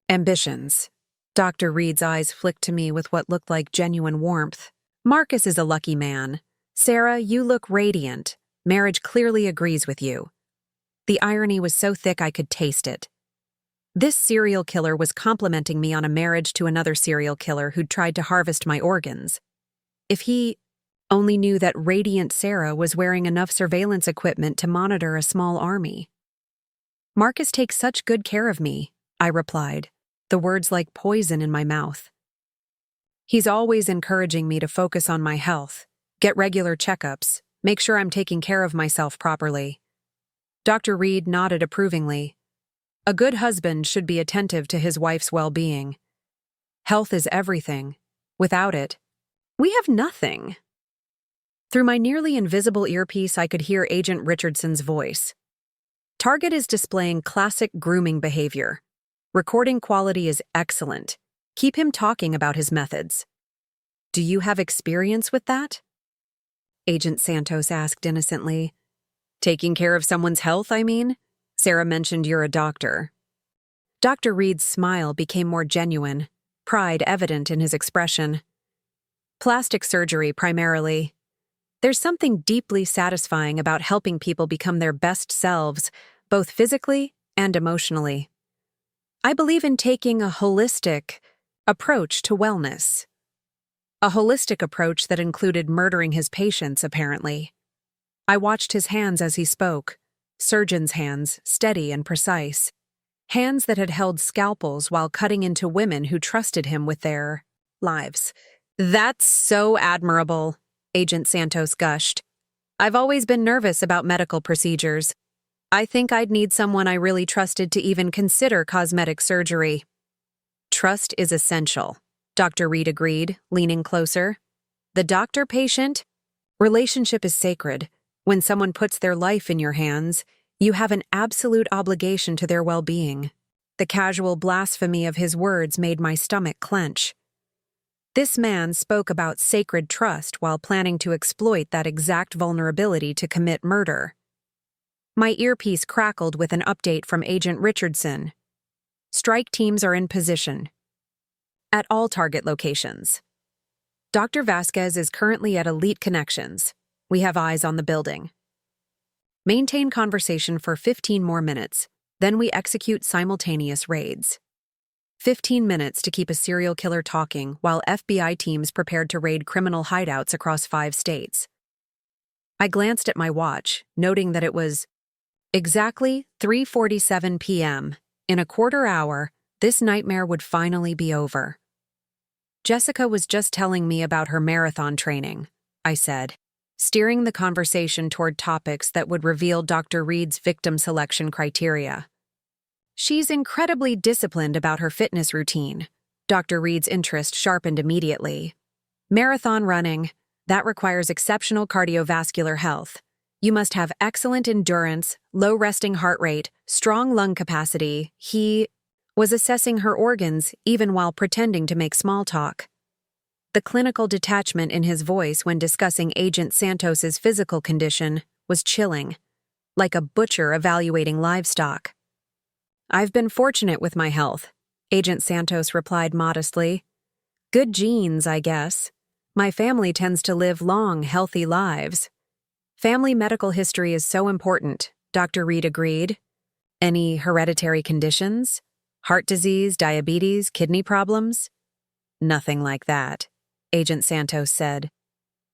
S1: ambitions. Dr. Reed's eyes flicked to me with what looked like genuine warmth. Marcus is a lucky man. Sarah, you look radiant. Marriage clearly agrees with you. The irony was so thick I could taste it. This serial killer was complimenting me on a marriage to another serial killer who'd tried to harvest my organs. If he only knew that Radiant Sarah was wearing enough surveillance equipment to monitor a small army. Marcus takes such good care of me, I replied, the words like poison in my mouth. He's always encouraging me to focus on my health, get regular checkups, make sure I'm taking care of myself properly. Dr. Reed nodded approvingly. A good husband should be attentive to his wife's well-being. Health is everything. Without it, we have nothing. Through my nearly invisible earpiece, I could hear Agent Richardson's voice. Target is displaying classic grooming behavior. Recording quality is excellent. Keep him talking about his methods. Do you have experience with that? Agent Santos asked innocently. Taking care of someone's health, I mean? Sarah mentioned you're a doctor. Dr. Reed's smile became more genuine, pride evident in his expression. Plastic surgery, primarily. There's something deeply satisfying about helping people become their best selves, both physically and emotionally. I believe in taking a holistic approach to wellness. A holistic approach that included murdering his patients, apparently. I watched his hands as he spoke, surgeon's hands, steady and precise. Hands that had held scalpels while cutting into women who trusted him with their lives. That's so admirable, Agent Santos gushed. I've always been nervous about medical procedures. I think I'd need someone I really trusted to even consider cosmetic surgery. Trust is essential, Dr. Reed agreed, leaning closer. The doctor-patient relationship is sacred. When someone puts their life in your hands, you have an absolute obligation to their well-being. The casual blasphemy of his words made my stomach clench. This man spoke about sacred trust while planning to exploit that exact vulnerability to commit murder. My earpiece crackled with an update from Agent Richardson. Strike teams are in position at all target locations. Dr. Vasquez is currently at Elite Connections. We have eyes on the building. Maintain conversation for 15 more minutes, then we execute simultaneous raids. 15 minutes to keep a serial killer talking while FBI teams prepared to raid criminal hideouts across 5 states. I glanced at my watch, noting that it was exactly 3:47 p.m. In a quarter hour, this nightmare would finally be over. Jessica was just telling me about her marathon training, I said, steering the conversation toward topics that would reveal Dr. Reed's victim selection criteria. She's incredibly disciplined about her fitness routine. Dr. Reed's interest sharpened immediately. Marathon running, that requires exceptional cardiovascular health. You must have excellent endurance, low resting heart rate, strong lung capacity. He was assessing her organs even while pretending to make small talk. The clinical detachment in his voice when discussing Agent Santos's physical condition was chilling, like a butcher evaluating livestock. I've been fortunate with my health, Agent Santos replied modestly. Good genes, I guess. My family tends to live long, healthy lives. Family medical history is so important, Dr. Reed agreed. Any hereditary conditions? Heart disease, diabetes, kidney problems? Nothing like that, Agent Santos said.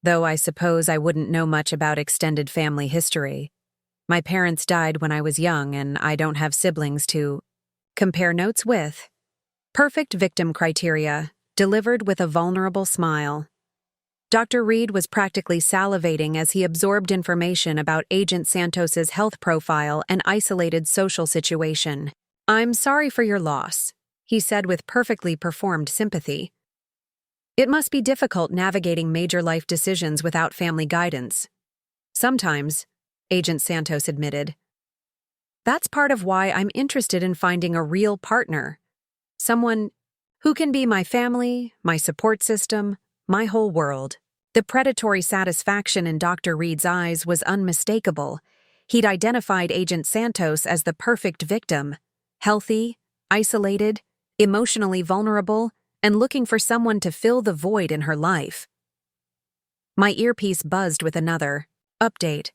S1: Though I suppose I wouldn't know much about extended family history. My parents died when I was young and I don't have siblings to compare notes with. Perfect victim criteria, delivered with a vulnerable smile. Dr. Reed was practically salivating as he absorbed information about Agent Santos's health profile and isolated social situation. I'm sorry for your loss, he said with perfectly performed sympathy. It must be difficult navigating major life decisions without family guidance. Sometimes, Agent Santos admitted. That's part of why I'm interested in finding a real partner. Someone who can be my family, my support system, my whole world. The predatory satisfaction in Dr. Reed's eyes was unmistakable. He'd identified Agent Santos as the perfect victim, healthy, isolated, emotionally vulnerable, and looking for someone to fill the void in her life. My earpiece buzzed with another update.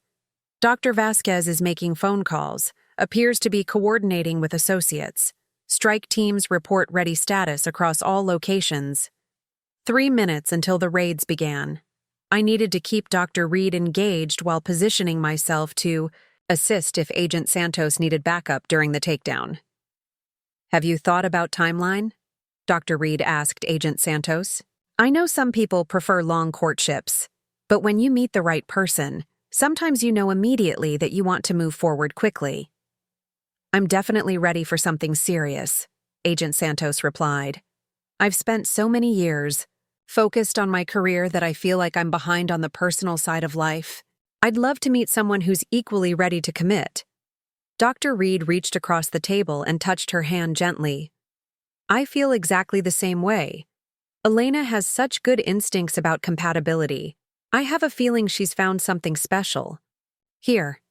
S1: Dr. Vasquez is making phone calls, appears to be coordinating with associates. Strike teams report ready status across all locations. 3 minutes until the raids began. I needed to keep Dr. Reed engaged while positioning myself to assist if Agent Santos needed backup during the takedown. Have you thought about timeline? Dr. Reed asked Agent Santos. I know some people prefer long courtships, but when you meet the right person, sometimes you know immediately that you want to move forward quickly. I'm definitely ready for something serious, Agent Santos replied. I've spent so many years focused on my career that I feel like I'm behind on the personal side of life. I'd love to meet someone who's equally ready to commit. Dr. Reed reached across the table and touched her hand gently. I feel exactly the same way. Elena has such good instincts about compatibility. I have a feeling she's found something special. Here.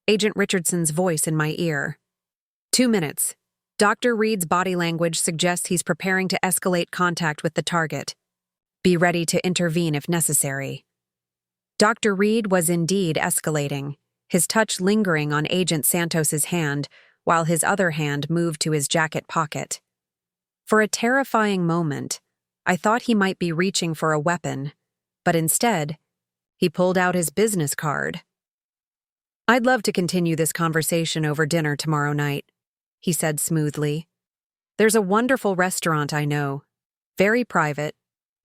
S1: Agent Richardson's voice in my ear. 2 minutes. Dr. Reed's body language suggests he's preparing to escalate contact with the target. Be ready to intervene if necessary. Dr. Reed was indeed escalating, his touch lingering on Agent Santos's hand, while his other hand moved to his jacket pocket. For a terrifying moment, I thought he might be reaching for a weapon, but instead, he pulled out his business card. I'd love to continue this conversation over dinner tomorrow night, he said smoothly. There's a wonderful restaurant I know, very private,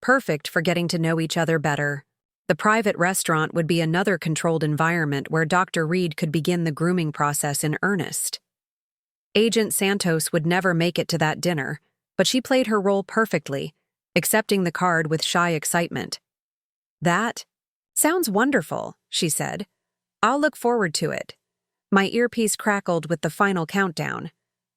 S1: perfect for getting to know each other better. The private restaurant would be another controlled environment where Dr. Reed could begin the grooming process in earnest. Agent Santos would never make it to that dinner, but she played her role perfectly, accepting the card with shy excitement. That sounds wonderful, she said. I'll look forward to it. My earpiece crackled with the final countdown.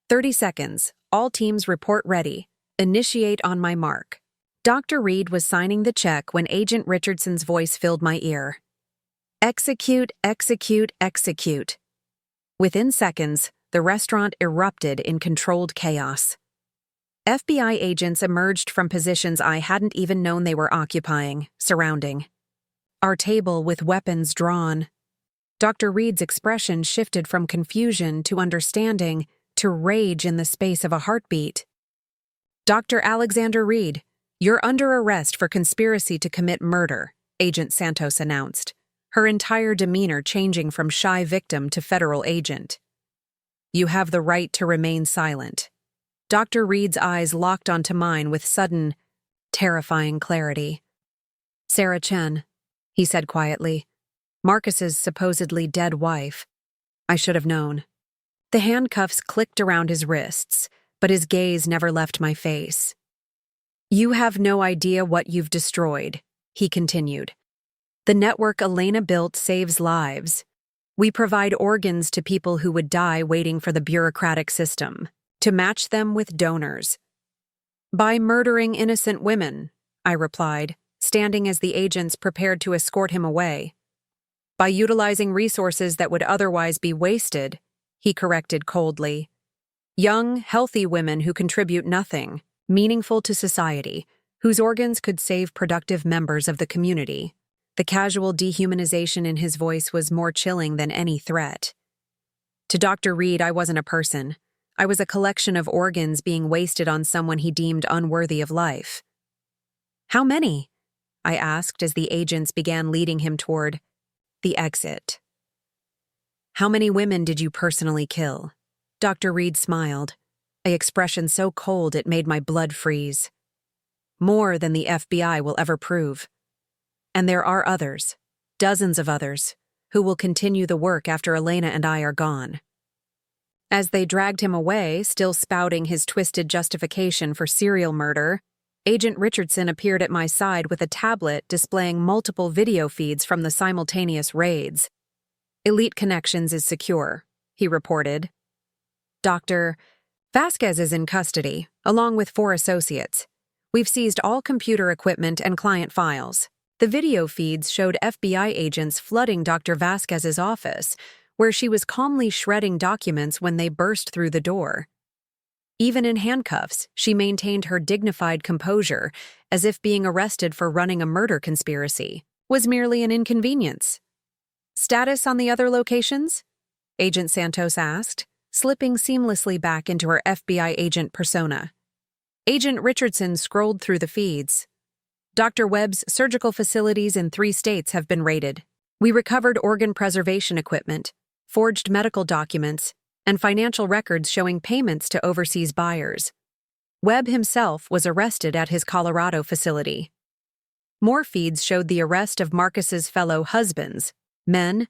S1: 30 seconds. All teams report ready. Initiate on my mark. Dr. Reed was signing the check when Agent Richardson's voice filled my ear. Execute, execute, execute. Within seconds, the restaurant erupted in controlled chaos. FBI agents emerged from positions I hadn't even known they were occupying, surrounding our table with weapons drawn. Dr. Reed's expression shifted from confusion to understanding to rage in the space of a heartbeat. "Dr. Alexander Reed, you're under arrest for conspiracy to commit murder," Agent Santos announced, her entire demeanor changing from shy victim to federal agent. "You have the right to remain silent." Dr. Reed's eyes locked onto mine with sudden, terrifying clarity. "Sarah Chen," he said quietly, "Marcus's supposedly dead wife. I should have known." The handcuffs clicked around his wrists, but his gaze never left my face. "You have no idea what you've destroyed," he continued. "The network Elena built saves lives. We provide organs to people who would die waiting for the bureaucratic system, to match them with donors." "By murdering innocent women," I replied, standing as the agents prepared to escort him away. "By utilizing resources that would otherwise be wasted," he corrected coldly. "Young, healthy women who contribute nothing meaningful to society, whose organs could save productive members of the community." The casual dehumanization in his voice was more chilling than any threat. To Dr. Reed, I wasn't a person. I was a collection of organs being wasted on someone he deemed unworthy of life. "How many?" I asked as the agents began leading him toward the exit. "How many women did you personally kill?" Dr. Reed smiled, an expression so cold it made my blood freeze. "More than the FBI will ever prove. And there are others, dozens of others, who will continue the work after Elena and I are gone." As they dragged him away, still spouting his twisted justification for serial murder, Agent Richardson appeared at my side with a tablet displaying multiple video feeds from the simultaneous raids. "Elite Connections is secure," he reported. "Dr. Vasquez is in custody, along with 4 associates. We've seized all computer equipment and client files." The video feeds showed FBI agents flooding Dr. Vasquez's office, where she was calmly shredding documents when they burst through the door. Even in handcuffs, she maintained her dignified composure, as if being arrested for running a murder conspiracy was merely an inconvenience. "Status on the other locations?" Agent Santos asked, slipping seamlessly back into her FBI agent persona. Agent Richardson scrolled through the feeds. "Dr. Webb's surgical facilities in 3 states have been raided. We recovered organ preservation equipment, forged medical documents, and financial records showing payments to overseas buyers. Webb himself was arrested at his Colorado facility." More feeds showed the arrest of Marcus's fellow husbands, men,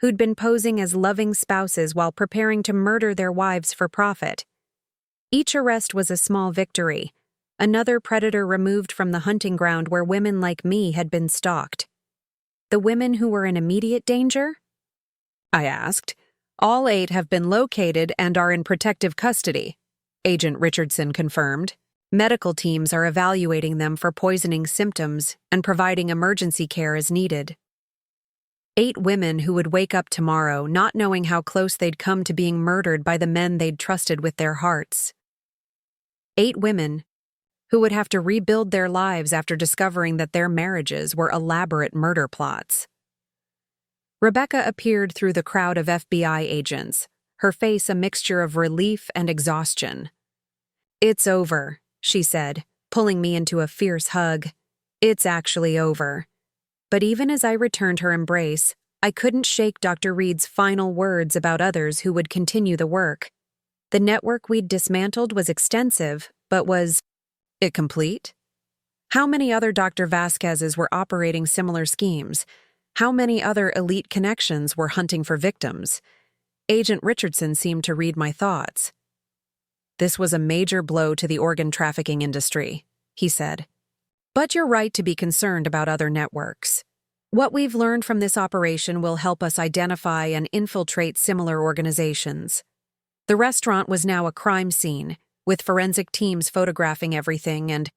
S1: who'd been posing as loving spouses while preparing to murder their wives for profit. Each arrest was a small victory, another predator removed from the hunting ground where women like me had been stalked. "The women who were in immediate danger?" I asked. "All 8 have been located and are in protective custody," Agent Richardson confirmed. "Medical teams are evaluating them for poisoning symptoms and providing emergency care as needed." 8 women who would wake up tomorrow not knowing how close they'd come to being murdered by the men they'd trusted with their hearts. 8 women who would have to rebuild their lives after discovering that their marriages were elaborate murder plots. Rebecca appeared through the crowd of FBI agents, her face a mixture of relief and exhaustion. "It's over," she said, pulling me into a fierce hug. "It's actually over." But even as I returned her embrace, I couldn't shake Dr. Reed's final words about others who would continue the work. The network we'd dismantled was extensive, but was it complete? How many other Dr. Vasquez's were operating similar schemes? How many other elite connections were hunting for victims? Agent Richardson seemed to read my thoughts. "This was a major blow to the organ trafficking industry," he said. "But you're right to be concerned about other networks. What we've learned from this operation will help us identify and infiltrate similar organizations." The restaurant was now a crime scene, with forensic teams photographing everything and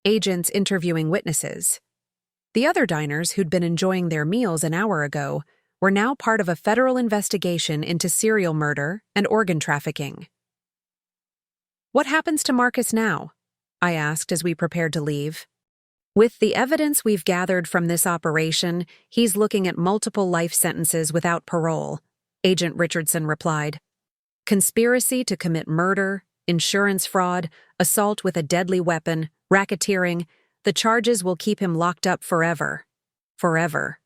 S1: agents interviewing witnesses. The other diners who'd been enjoying their meals an hour ago were now part of a federal investigation into serial murder and organ trafficking. "What happens to Marcus now?" I asked as we prepared to leave. "With the evidence we've gathered from this operation, he's looking at multiple life sentences without parole," Agent Richardson replied. "Conspiracy to commit murder, insurance fraud, assault with a deadly weapon, racketeering, the charges will keep him locked up forever. Forever.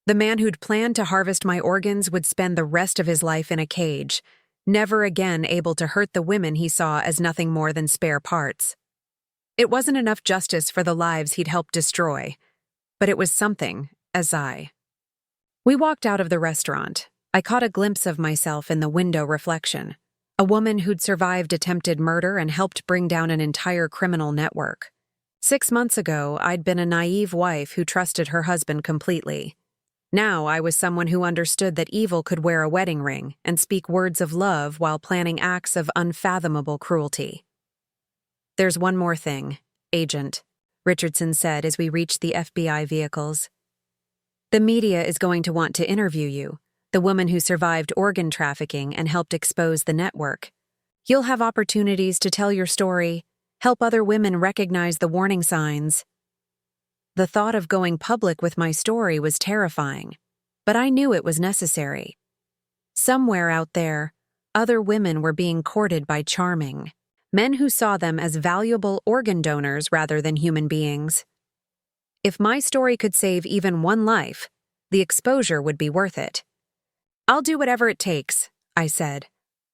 S1: The man who'd planned to harvest my organs would spend the rest of his life in a cage, never again able to hurt the women he saw as nothing more than spare parts. It wasn't enough justice for the lives he'd helped destroy, but it was something, We walked out of the restaurant. I caught a glimpse of myself in the window reflection, a woman who'd survived attempted murder and helped bring down an entire criminal network. 6 months ago, I'd been a naive wife who trusted her husband completely. Now I was someone who understood that evil could wear a wedding ring and speak words of love while planning acts of unfathomable cruelty. "There's one more thing, Agent," Richardson said as we reached the FBI vehicles. "The media is going to want to interview you, the woman who survived organ trafficking and helped expose the network. You'll have opportunities to tell your story, help other women recognize the warning signs." The thought of going public with my story was terrifying, but I knew it was necessary. Somewhere out there, other women were being courted by charming men who saw them as valuable organ donors rather than human beings. If my story could save even one life, the exposure would be worth it. "I'll do whatever it takes," I said.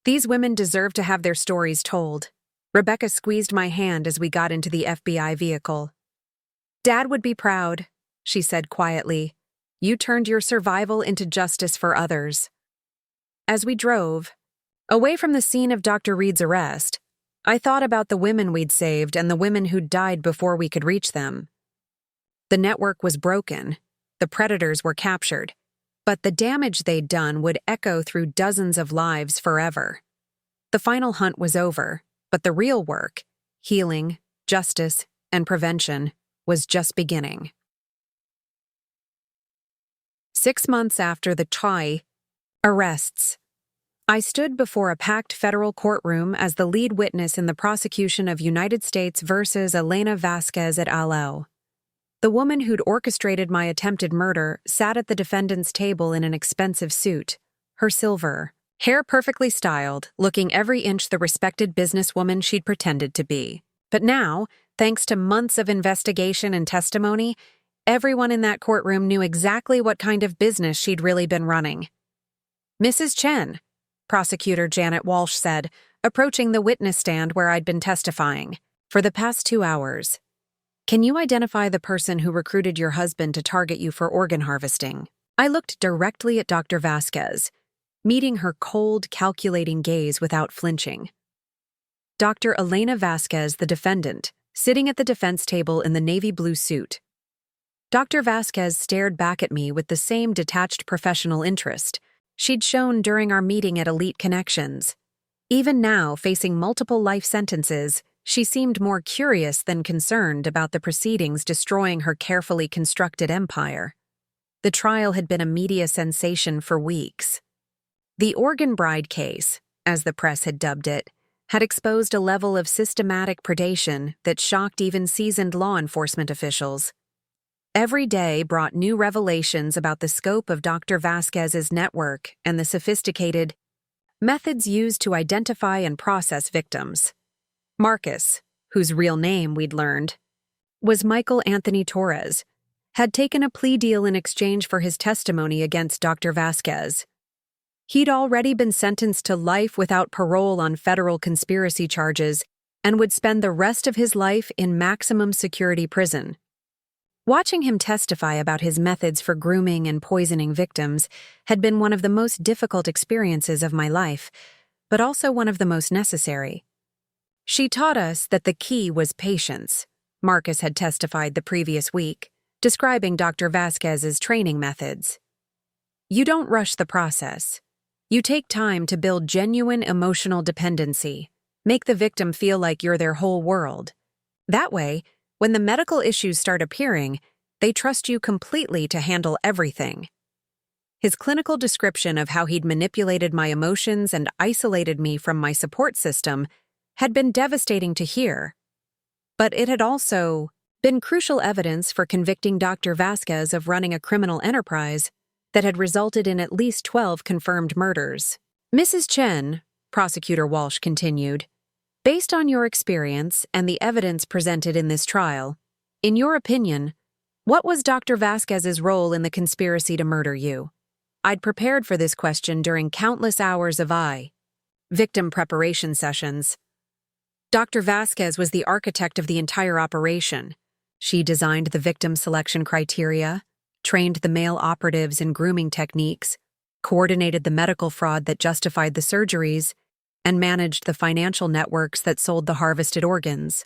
S1: "These women deserve to have their stories told." Rebecca squeezed my hand as we got into the FBI vehicle. "Dad would be proud," she said quietly. "You turned your survival into justice for others." As we drove, away from the scene of Dr. Reed's arrest, I thought about the women we'd saved and the women who'd died before we could reach them. The network was broken, the predators were captured, but the damage they'd done would echo through dozens of lives forever. The final hunt was over, but the real work, healing, justice, and prevention, was just beginning. 6 months after the Chai arrests, I stood before a packed federal courtroom as the lead witness in the prosecution of United States versus Elena Vasquez et al. The woman who'd orchestrated my attempted murder sat at the defendant's table in an expensive suit, her silver hair perfectly styled, looking every inch the respected businesswoman she'd pretended to be. But now, thanks to months of investigation and testimony, everyone in that courtroom knew exactly what kind of business she'd really been running. "Mrs. Chen," Prosecutor Janet Walsh said, approaching the witness stand where I'd been testifying, "for the past 2 hours. Can you identify the person who recruited your husband to target you for organ harvesting?" I looked directly at Dr. Vasquez, meeting her cold, calculating gaze without flinching. Dr. Elena Vasquez, the defendant, sitting at the defense table in the navy blue suit. Dr. Vasquez stared back at me with the same detached professional interest she'd shown during our meeting at Elite Connections. Even now, facing multiple life sentences, she seemed more curious than concerned about the proceedings destroying her carefully constructed empire. The trial had been a media sensation for weeks. The Organ Bride case, as the press had dubbed it, had exposed a level of systematic predation that shocked even seasoned law enforcement officials. Every day brought new revelations about the scope of Dr. Vasquez's network and the sophisticated methods used to identify and process victims. Marcus, whose real name we'd learned was Michael Anthony Torres, had taken a plea deal in exchange for his testimony against Dr. Vasquez. He'd already been sentenced to life without parole on federal conspiracy charges and would spend the rest of his life in maximum security prison. Watching him testify about his methods for grooming and poisoning victims had been one of the most difficult experiences of my life, but also one of the most necessary. She taught us that the key was patience, Marcus had testified the previous week, describing Dr. Vasquez's training methods. You don't rush the process. You take time to build genuine emotional dependency, make the victim feel like you're their whole world. That way, when the medical issues start appearing, they trust you completely to handle everything. His clinical description of how he'd manipulated my emotions and isolated me from my support system had been devastating to hear. But it had also been crucial evidence for convicting Dr. Vasquez of running a criminal enterprise that had resulted in at least 12 confirmed murders. Mrs. Chen, Prosecutor Walsh continued, based on your experience and the evidence presented in this trial, in your opinion, what was Dr. Vasquez's role in the conspiracy to murder you? I'd prepared for this question during countless hours of victim preparation sessions. Dr. Vasquez was the architect of the entire operation. She designed the victim selection criteria, trained the male operatives in grooming techniques, coordinated the medical fraud that justified the surgeries, and managed the financial networks that sold the harvested organs.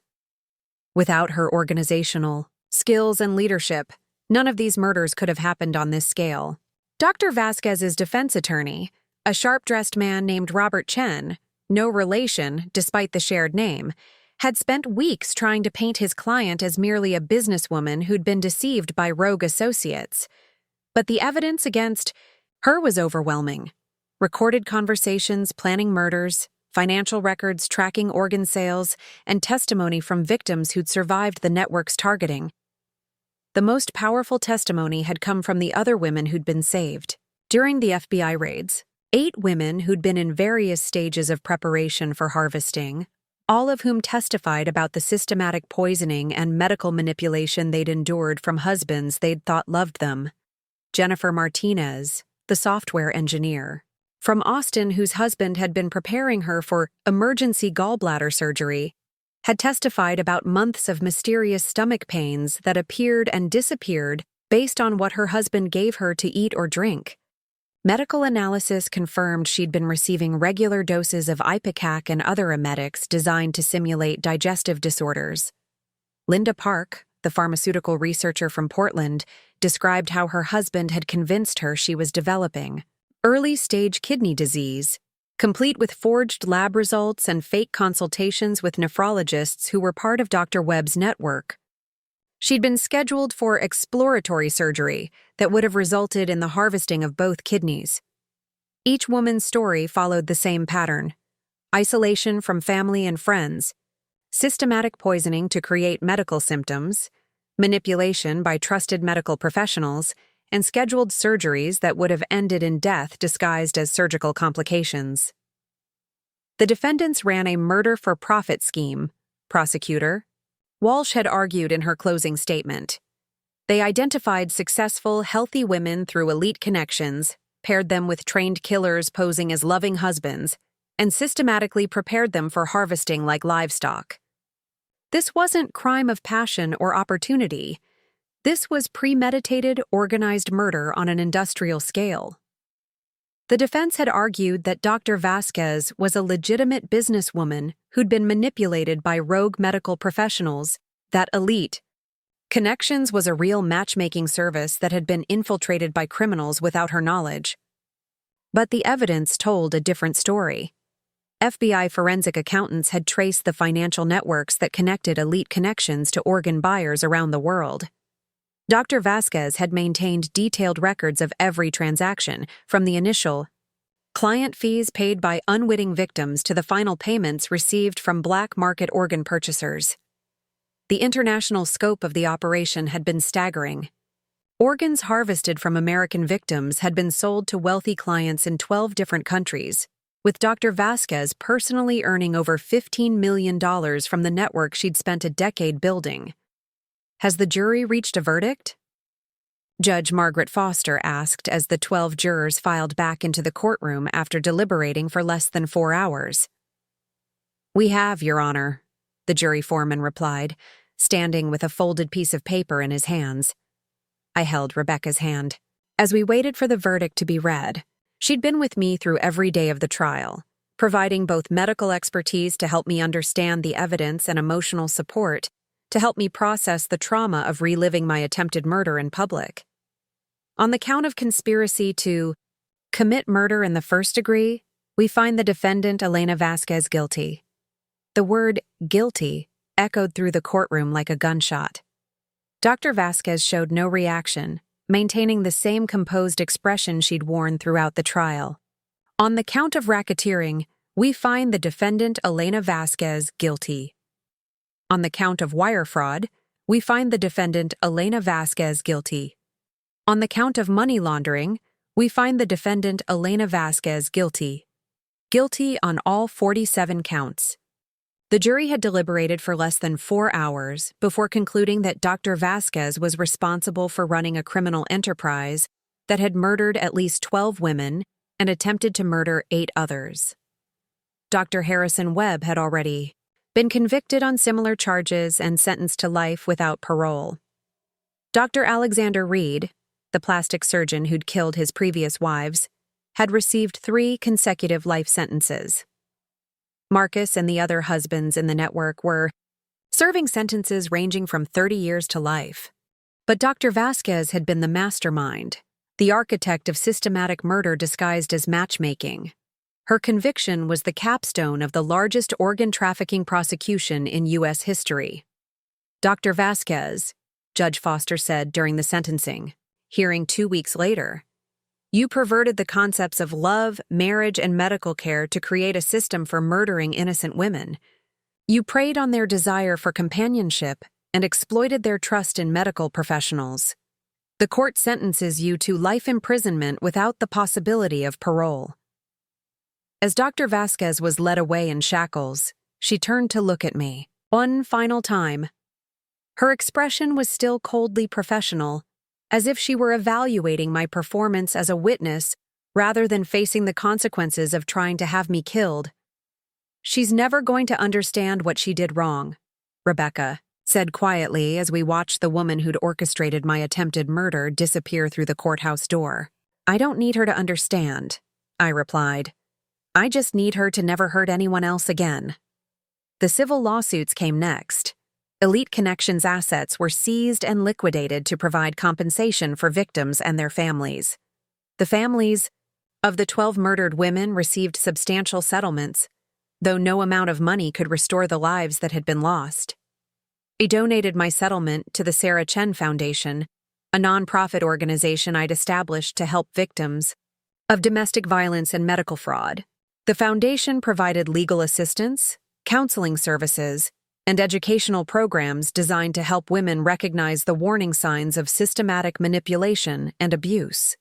S1: Without her organizational skills and leadership, none of these murders could have happened on this scale. Dr. Vasquez's defense attorney, a sharp-dressed man named Robert Chen, no relation despite the shared name, had spent weeks trying to paint his client as merely a businesswoman who'd been deceived by rogue associates. But the evidence against her was overwhelming. Recorded conversations planning murders, financial records tracking organ sales, and testimony from victims who'd survived the network's targeting. The most powerful testimony had come from the other women who'd been saved. During the FBI raids, 8 women who'd been in various stages of preparation for harvesting, all of whom testified about the systematic poisoning and medical manipulation they'd endured from husbands they'd thought loved them. Jennifer Martinez, the software engineer, from Austin, whose husband had been preparing her for emergency gallbladder surgery, had testified about months of mysterious stomach pains that appeared and disappeared based on what her husband gave her to eat or drink. Medical analysis confirmed she'd been receiving regular doses of ipecac and other emetics designed to simulate digestive disorders. Linda Park, the pharmaceutical researcher from Portland, described how her husband had convinced her she was developing early-stage kidney disease, complete with forged lab results and fake consultations with nephrologists who were part of Dr. Webb's network. She'd been scheduled for exploratory surgery that would have resulted in the harvesting of both kidneys. Each woman's story followed the same pattern: isolation from family and friends, systematic poisoning to create medical symptoms, manipulation by trusted medical professionals, and scheduled surgeries that would have ended in death disguised as surgical complications. The defendants ran a murder-for-profit scheme, prosecutor Walsh had argued in her closing statement. They identified successful, healthy women through elite connections, paired them with trained killers posing as loving husbands, and systematically prepared them for harvesting like livestock. This wasn't crime of passion or opportunity. This was premeditated, organized murder on an industrial scale. The defense had argued that Dr. Vasquez was a legitimate businesswoman who'd been manipulated by rogue medical professionals, that elite Connections was a real matchmaking service that had been infiltrated by criminals without her knowledge. But the evidence told a different story. FBI forensic accountants had traced the financial networks that connected elite connections to organ buyers around the world. Dr. Vasquez had maintained detailed records of every transaction, from the initial client fees paid by unwitting victims to the final payments received from black market organ purchasers. The international scope of the operation had been staggering. Organs harvested from American victims had been sold to wealthy clients in 12 different countries, with Dr. Vasquez personally earning over $15 million from the network she'd spent a decade building. Has the jury reached a verdict? Judge Margaret Foster asked as the 12 jurors filed back into the courtroom after deliberating for less than 4 hours. "We have, Your Honor," the jury foreman replied, standing with a folded piece of paper in his hands. I held Rebecca's hand. As we waited for the verdict to be read, she'd been with me through every day of the trial, providing both medical expertise to help me understand the evidence and emotional support to help me process the trauma of reliving my attempted murder in public. On the count of conspiracy to commit murder in the first degree, we find the defendant Elena Vasquez guilty. The word guilty echoed through the courtroom like a gunshot. Dr. Vasquez showed no reaction, maintaining the same composed expression she'd worn throughout the trial. On the count of racketeering, we find the defendant Elena Vasquez guilty. On the count of wire fraud, we find the defendant Elena Vasquez guilty. On the count of money laundering, we find the defendant Elena Vasquez guilty. Guilty on all 47 counts. The jury had deliberated for less than 4 hours before concluding that Dr. Vasquez was responsible for running a criminal enterprise that had murdered at least 12 women and attempted to murder 8 others. Dr. Harrison Webb had already been convicted on similar charges and sentenced to life without parole. Dr. Alexander Reed, the plastic surgeon who'd killed his previous wives, had received 3 consecutive life sentences. Marcus and the other husbands in the network were serving sentences ranging from 30 years to life. But Dr. Vasquez had been the mastermind, the architect of systematic murder disguised as matchmaking. Her conviction was the capstone of the largest organ trafficking prosecution in U.S. history. Dr. Vasquez, Judge Foster said during the sentencing hearing 2 weeks later, "You perverted the concepts of love, marriage, and medical care to create a system for murdering innocent women. You preyed on their desire for companionship and exploited their trust in medical professionals. The court sentences you to life imprisonment without the possibility of parole." As Dr. Vasquez was led away in shackles, she turned to look at me one final time. Her expression was still coldly professional, as if she were evaluating my performance as a witness rather than facing the consequences of trying to have me killed. "She's never going to understand what she did wrong," Rebecca said quietly as we watched the woman who'd orchestrated my attempted murder disappear through the courthouse door. "I don't need her to understand," I replied. "I just need her to never hurt anyone else again." The civil lawsuits came next. Reconnection assets were seized and liquidated to provide compensation for victims and their families. The families of the 12 murdered women received substantial settlements, though no amount of money could restore the lives that had been lost. I donated my settlement to the Sarah Chen Foundation, a nonprofit organization I'd established to help victims of domestic violence and medical fraud. The foundation provided legal assistance, counseling services, and educational programs designed to help women recognize the warning signs of systematic manipulation and abuse.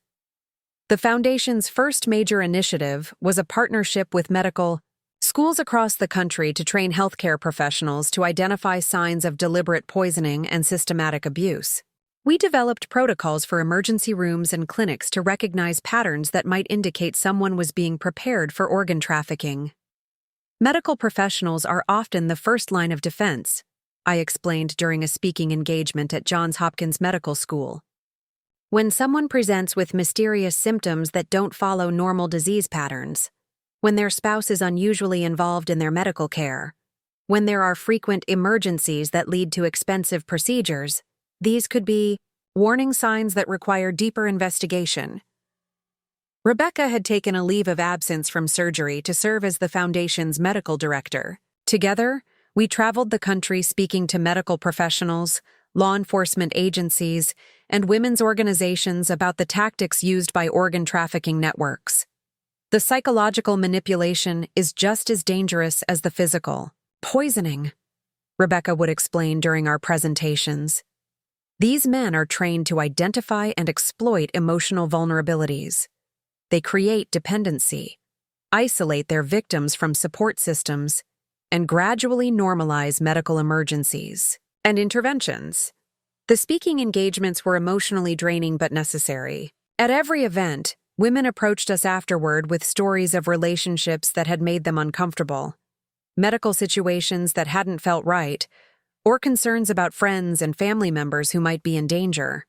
S1: The Foundation's first major initiative was a partnership with medical schools across the country to train healthcare professionals to identify signs of deliberate poisoning and systematic abuse. We developed protocols for emergency rooms and clinics to recognize patterns that might indicate someone was being prepared for organ trafficking. Medical professionals are often the first line of defense, I explained during a speaking engagement at Johns Hopkins Medical School. When someone presents with mysterious symptoms that don't follow normal disease patterns, when their spouse is unusually involved in their medical care, when there are frequent emergencies that lead to expensive procedures, these could be warning signs that require deeper investigation. Rebecca had taken a leave of absence from surgery to serve as the Foundation's medical director. Together, we traveled the country speaking to medical professionals, law enforcement agencies, and women's organizations about the tactics used by organ trafficking networks. The psychological manipulation is just as dangerous as the physical. Poisoning, Rebecca would explain during our presentations. These men are trained to identify and exploit emotional vulnerabilities. They create dependency, isolate their victims from support systems, and gradually normalize medical emergencies and interventions. The speaking engagements were emotionally draining but necessary. At every event, women approached us afterward with stories of relationships that had made them uncomfortable, medical situations that hadn't felt right, or concerns about friends and family members who might be in danger.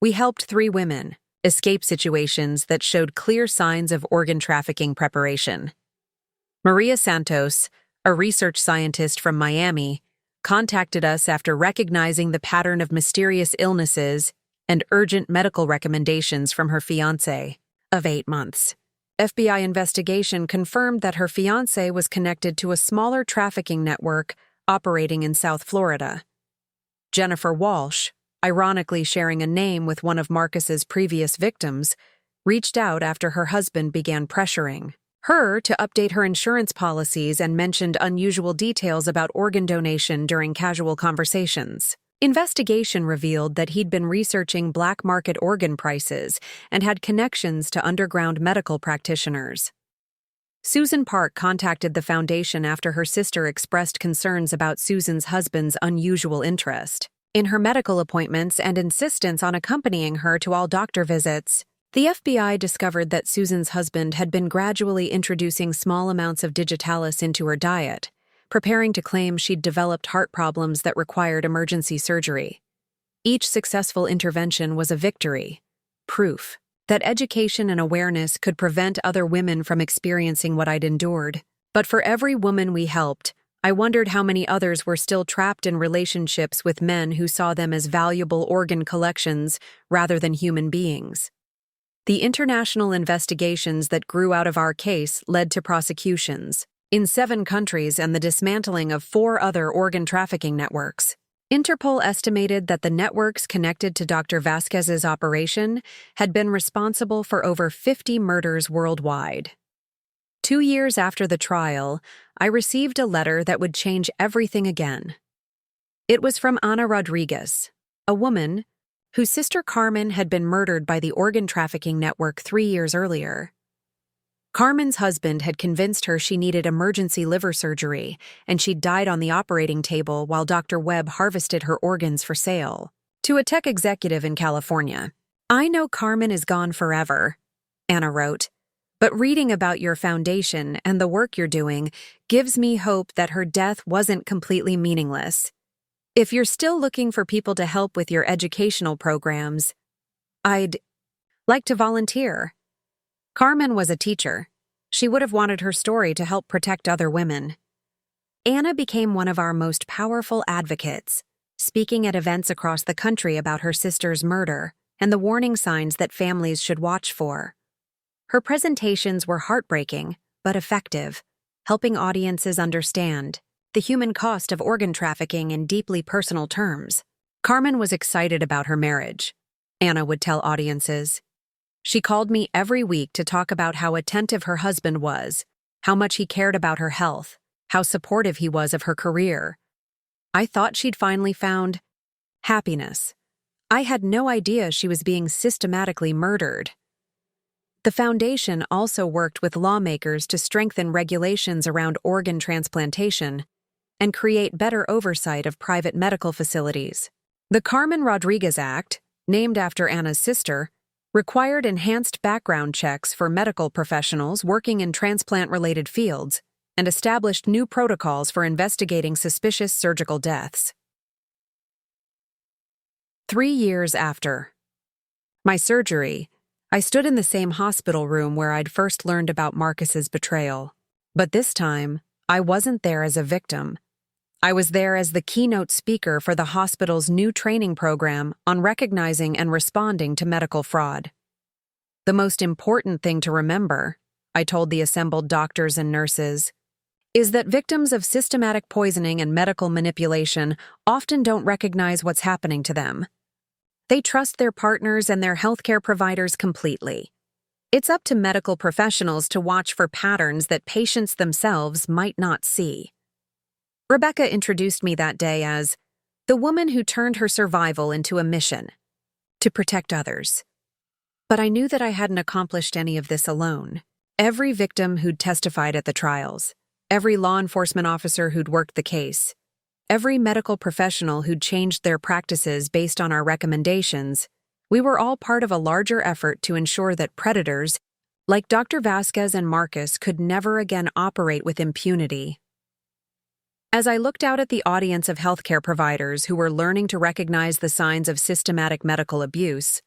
S1: We helped 3 women escape situations that showed clear signs of organ trafficking preparation. Maria Santos, a research scientist from Miami, contacted us after recognizing the pattern of mysterious illnesses and urgent medical recommendations from her fiancé, of 8 months. FBI investigation confirmed that her fiancé was connected to a smaller trafficking network operating in South Florida. Jennifer Walsh, ironically sharing a name with one of Marcus's previous victims, reached out after her husband began pressuring her to update her insurance policies and mentioned unusual details about organ donation during casual conversations. Investigation revealed that he'd been researching black market organ prices and had connections to underground medical practitioners. Susan Park contacted the foundation after her sister expressed concerns about Susan's husband's unusual interest in her medical appointments and insistence on accompanying her to all doctor visits. The FBI discovered that Susan's husband had been gradually introducing small amounts of digitalis into her diet, preparing to claim she'd developed heart problems that required emergency surgery. Each successful intervention was a victory, proof that education and awareness could prevent other women from experiencing what I'd endured. But for every woman we helped, I wondered how many others were still trapped in relationships with men who saw them as valuable organ collections rather than human beings. The international investigations that grew out of our case led to prosecutions in 7 countries and the dismantling of 4 other organ trafficking networks. Interpol estimated that the networks connected to Dr. Vasquez's operation had been responsible for over 50 murders worldwide. 2 years after the trial, I received a letter that would change everything again. It was from Ana Rodriguez, a woman whose sister Carmen had been murdered by the organ trafficking network 3 years earlier. Carmen's husband had convinced her she needed emergency liver surgery, and she'd died on the operating table while Dr. Webb harvested her organs for sale. To a tech executive in California, "I know Carmen is gone forever," Anna wrote, "but reading about your foundation and the work you're doing gives me hope that her death wasn't completely meaningless. If you're still looking for people to help with your educational programs, I'd like to volunteer." Carmen was a teacher. She would have wanted her story to help protect other women. Anna became one of our most powerful advocates, speaking at events across the country about her sister's murder and the warning signs that families should watch for. Her presentations were heartbreaking, but effective, helping audiences understand the human cost of organ trafficking in deeply personal terms. Carmen was excited about her marriage, Anna would tell audiences. She called me every week to talk about how attentive her husband was, how much he cared about her health, how supportive he was of her career. I thought she'd finally found happiness. I had no idea she was being systematically murdered. The foundation also worked with lawmakers to strengthen regulations around organ transplantation and create better oversight of private medical facilities. The Carmen Rodriguez Act, named after Anna's sister, required enhanced background checks for medical professionals working in transplant-related fields and established new protocols for investigating suspicious surgical deaths. 3 years after my surgery, I stood in the same hospital room where I'd first learned about Marcus's betrayal. But this time, I wasn't there as a victim. I was there as the keynote speaker for the hospital's new training program on recognizing and responding to medical fraud. The most important thing to remember, I told the assembled doctors and nurses, is that victims of systematic poisoning and medical manipulation often don't recognize what's happening to them. They trust their partners and their healthcare providers completely. It's up to medical professionals to watch for patterns that patients themselves might not see. Rebecca introduced me that day as the woman who turned her survival into a mission, to protect others. But I knew that I hadn't accomplished any of this alone. Every victim who'd testified at the trials, every law enforcement officer who'd worked the case, every medical professional who'd changed their practices based on our recommendations, we were all part of a larger effort to ensure that predators, like Dr. Vasquez and Marcus, could never again operate with impunity. As I looked out at the audience of healthcare providers who were learning to recognize the signs of systematic medical abuse,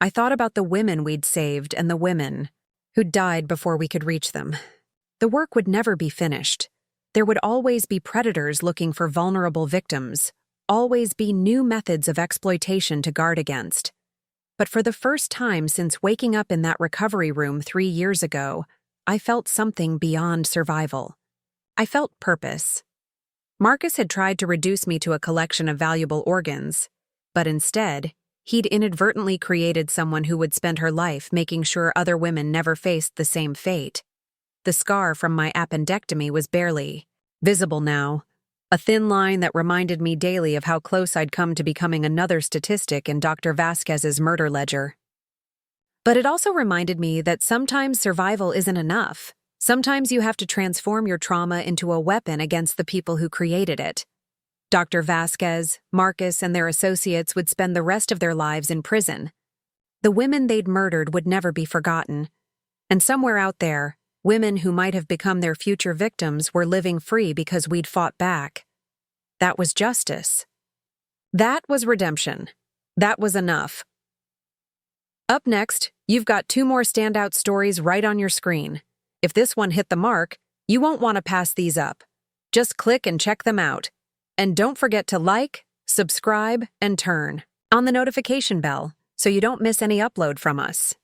S1: I thought about the women we'd saved and the women who'd died before we could reach them. The work would never be finished. There would always be predators looking for vulnerable victims, always be new methods of exploitation to guard against. But for the first time since waking up in that recovery room 3 years ago, I felt something beyond survival. I felt purpose. Marcus had tried to reduce me to a collection of valuable organs. But instead, he'd inadvertently created someone who would spend her life making sure other women never faced the same fate. The scar from my appendectomy was barely visible now, a thin line that reminded me daily of how close I'd come to becoming another statistic in Dr. Vasquez's murder ledger. But it also reminded me that sometimes survival isn't enough. Sometimes you have to transform your trauma into a weapon against the people who created it. Dr. Vasquez, Marcus, and their associates would spend the rest of their lives in prison. The women they'd murdered would never be forgotten. And somewhere out there, women who might have become their future victims were living free because we'd fought back. That was justice. That was redemption. That was enough. Up next, you've got 2 more standout stories right on your screen. If this one hit the mark, you won't want to pass these up. Just click and check them out. And don't forget to like, subscribe, and turn on the notification bell so you don't miss any upload from us.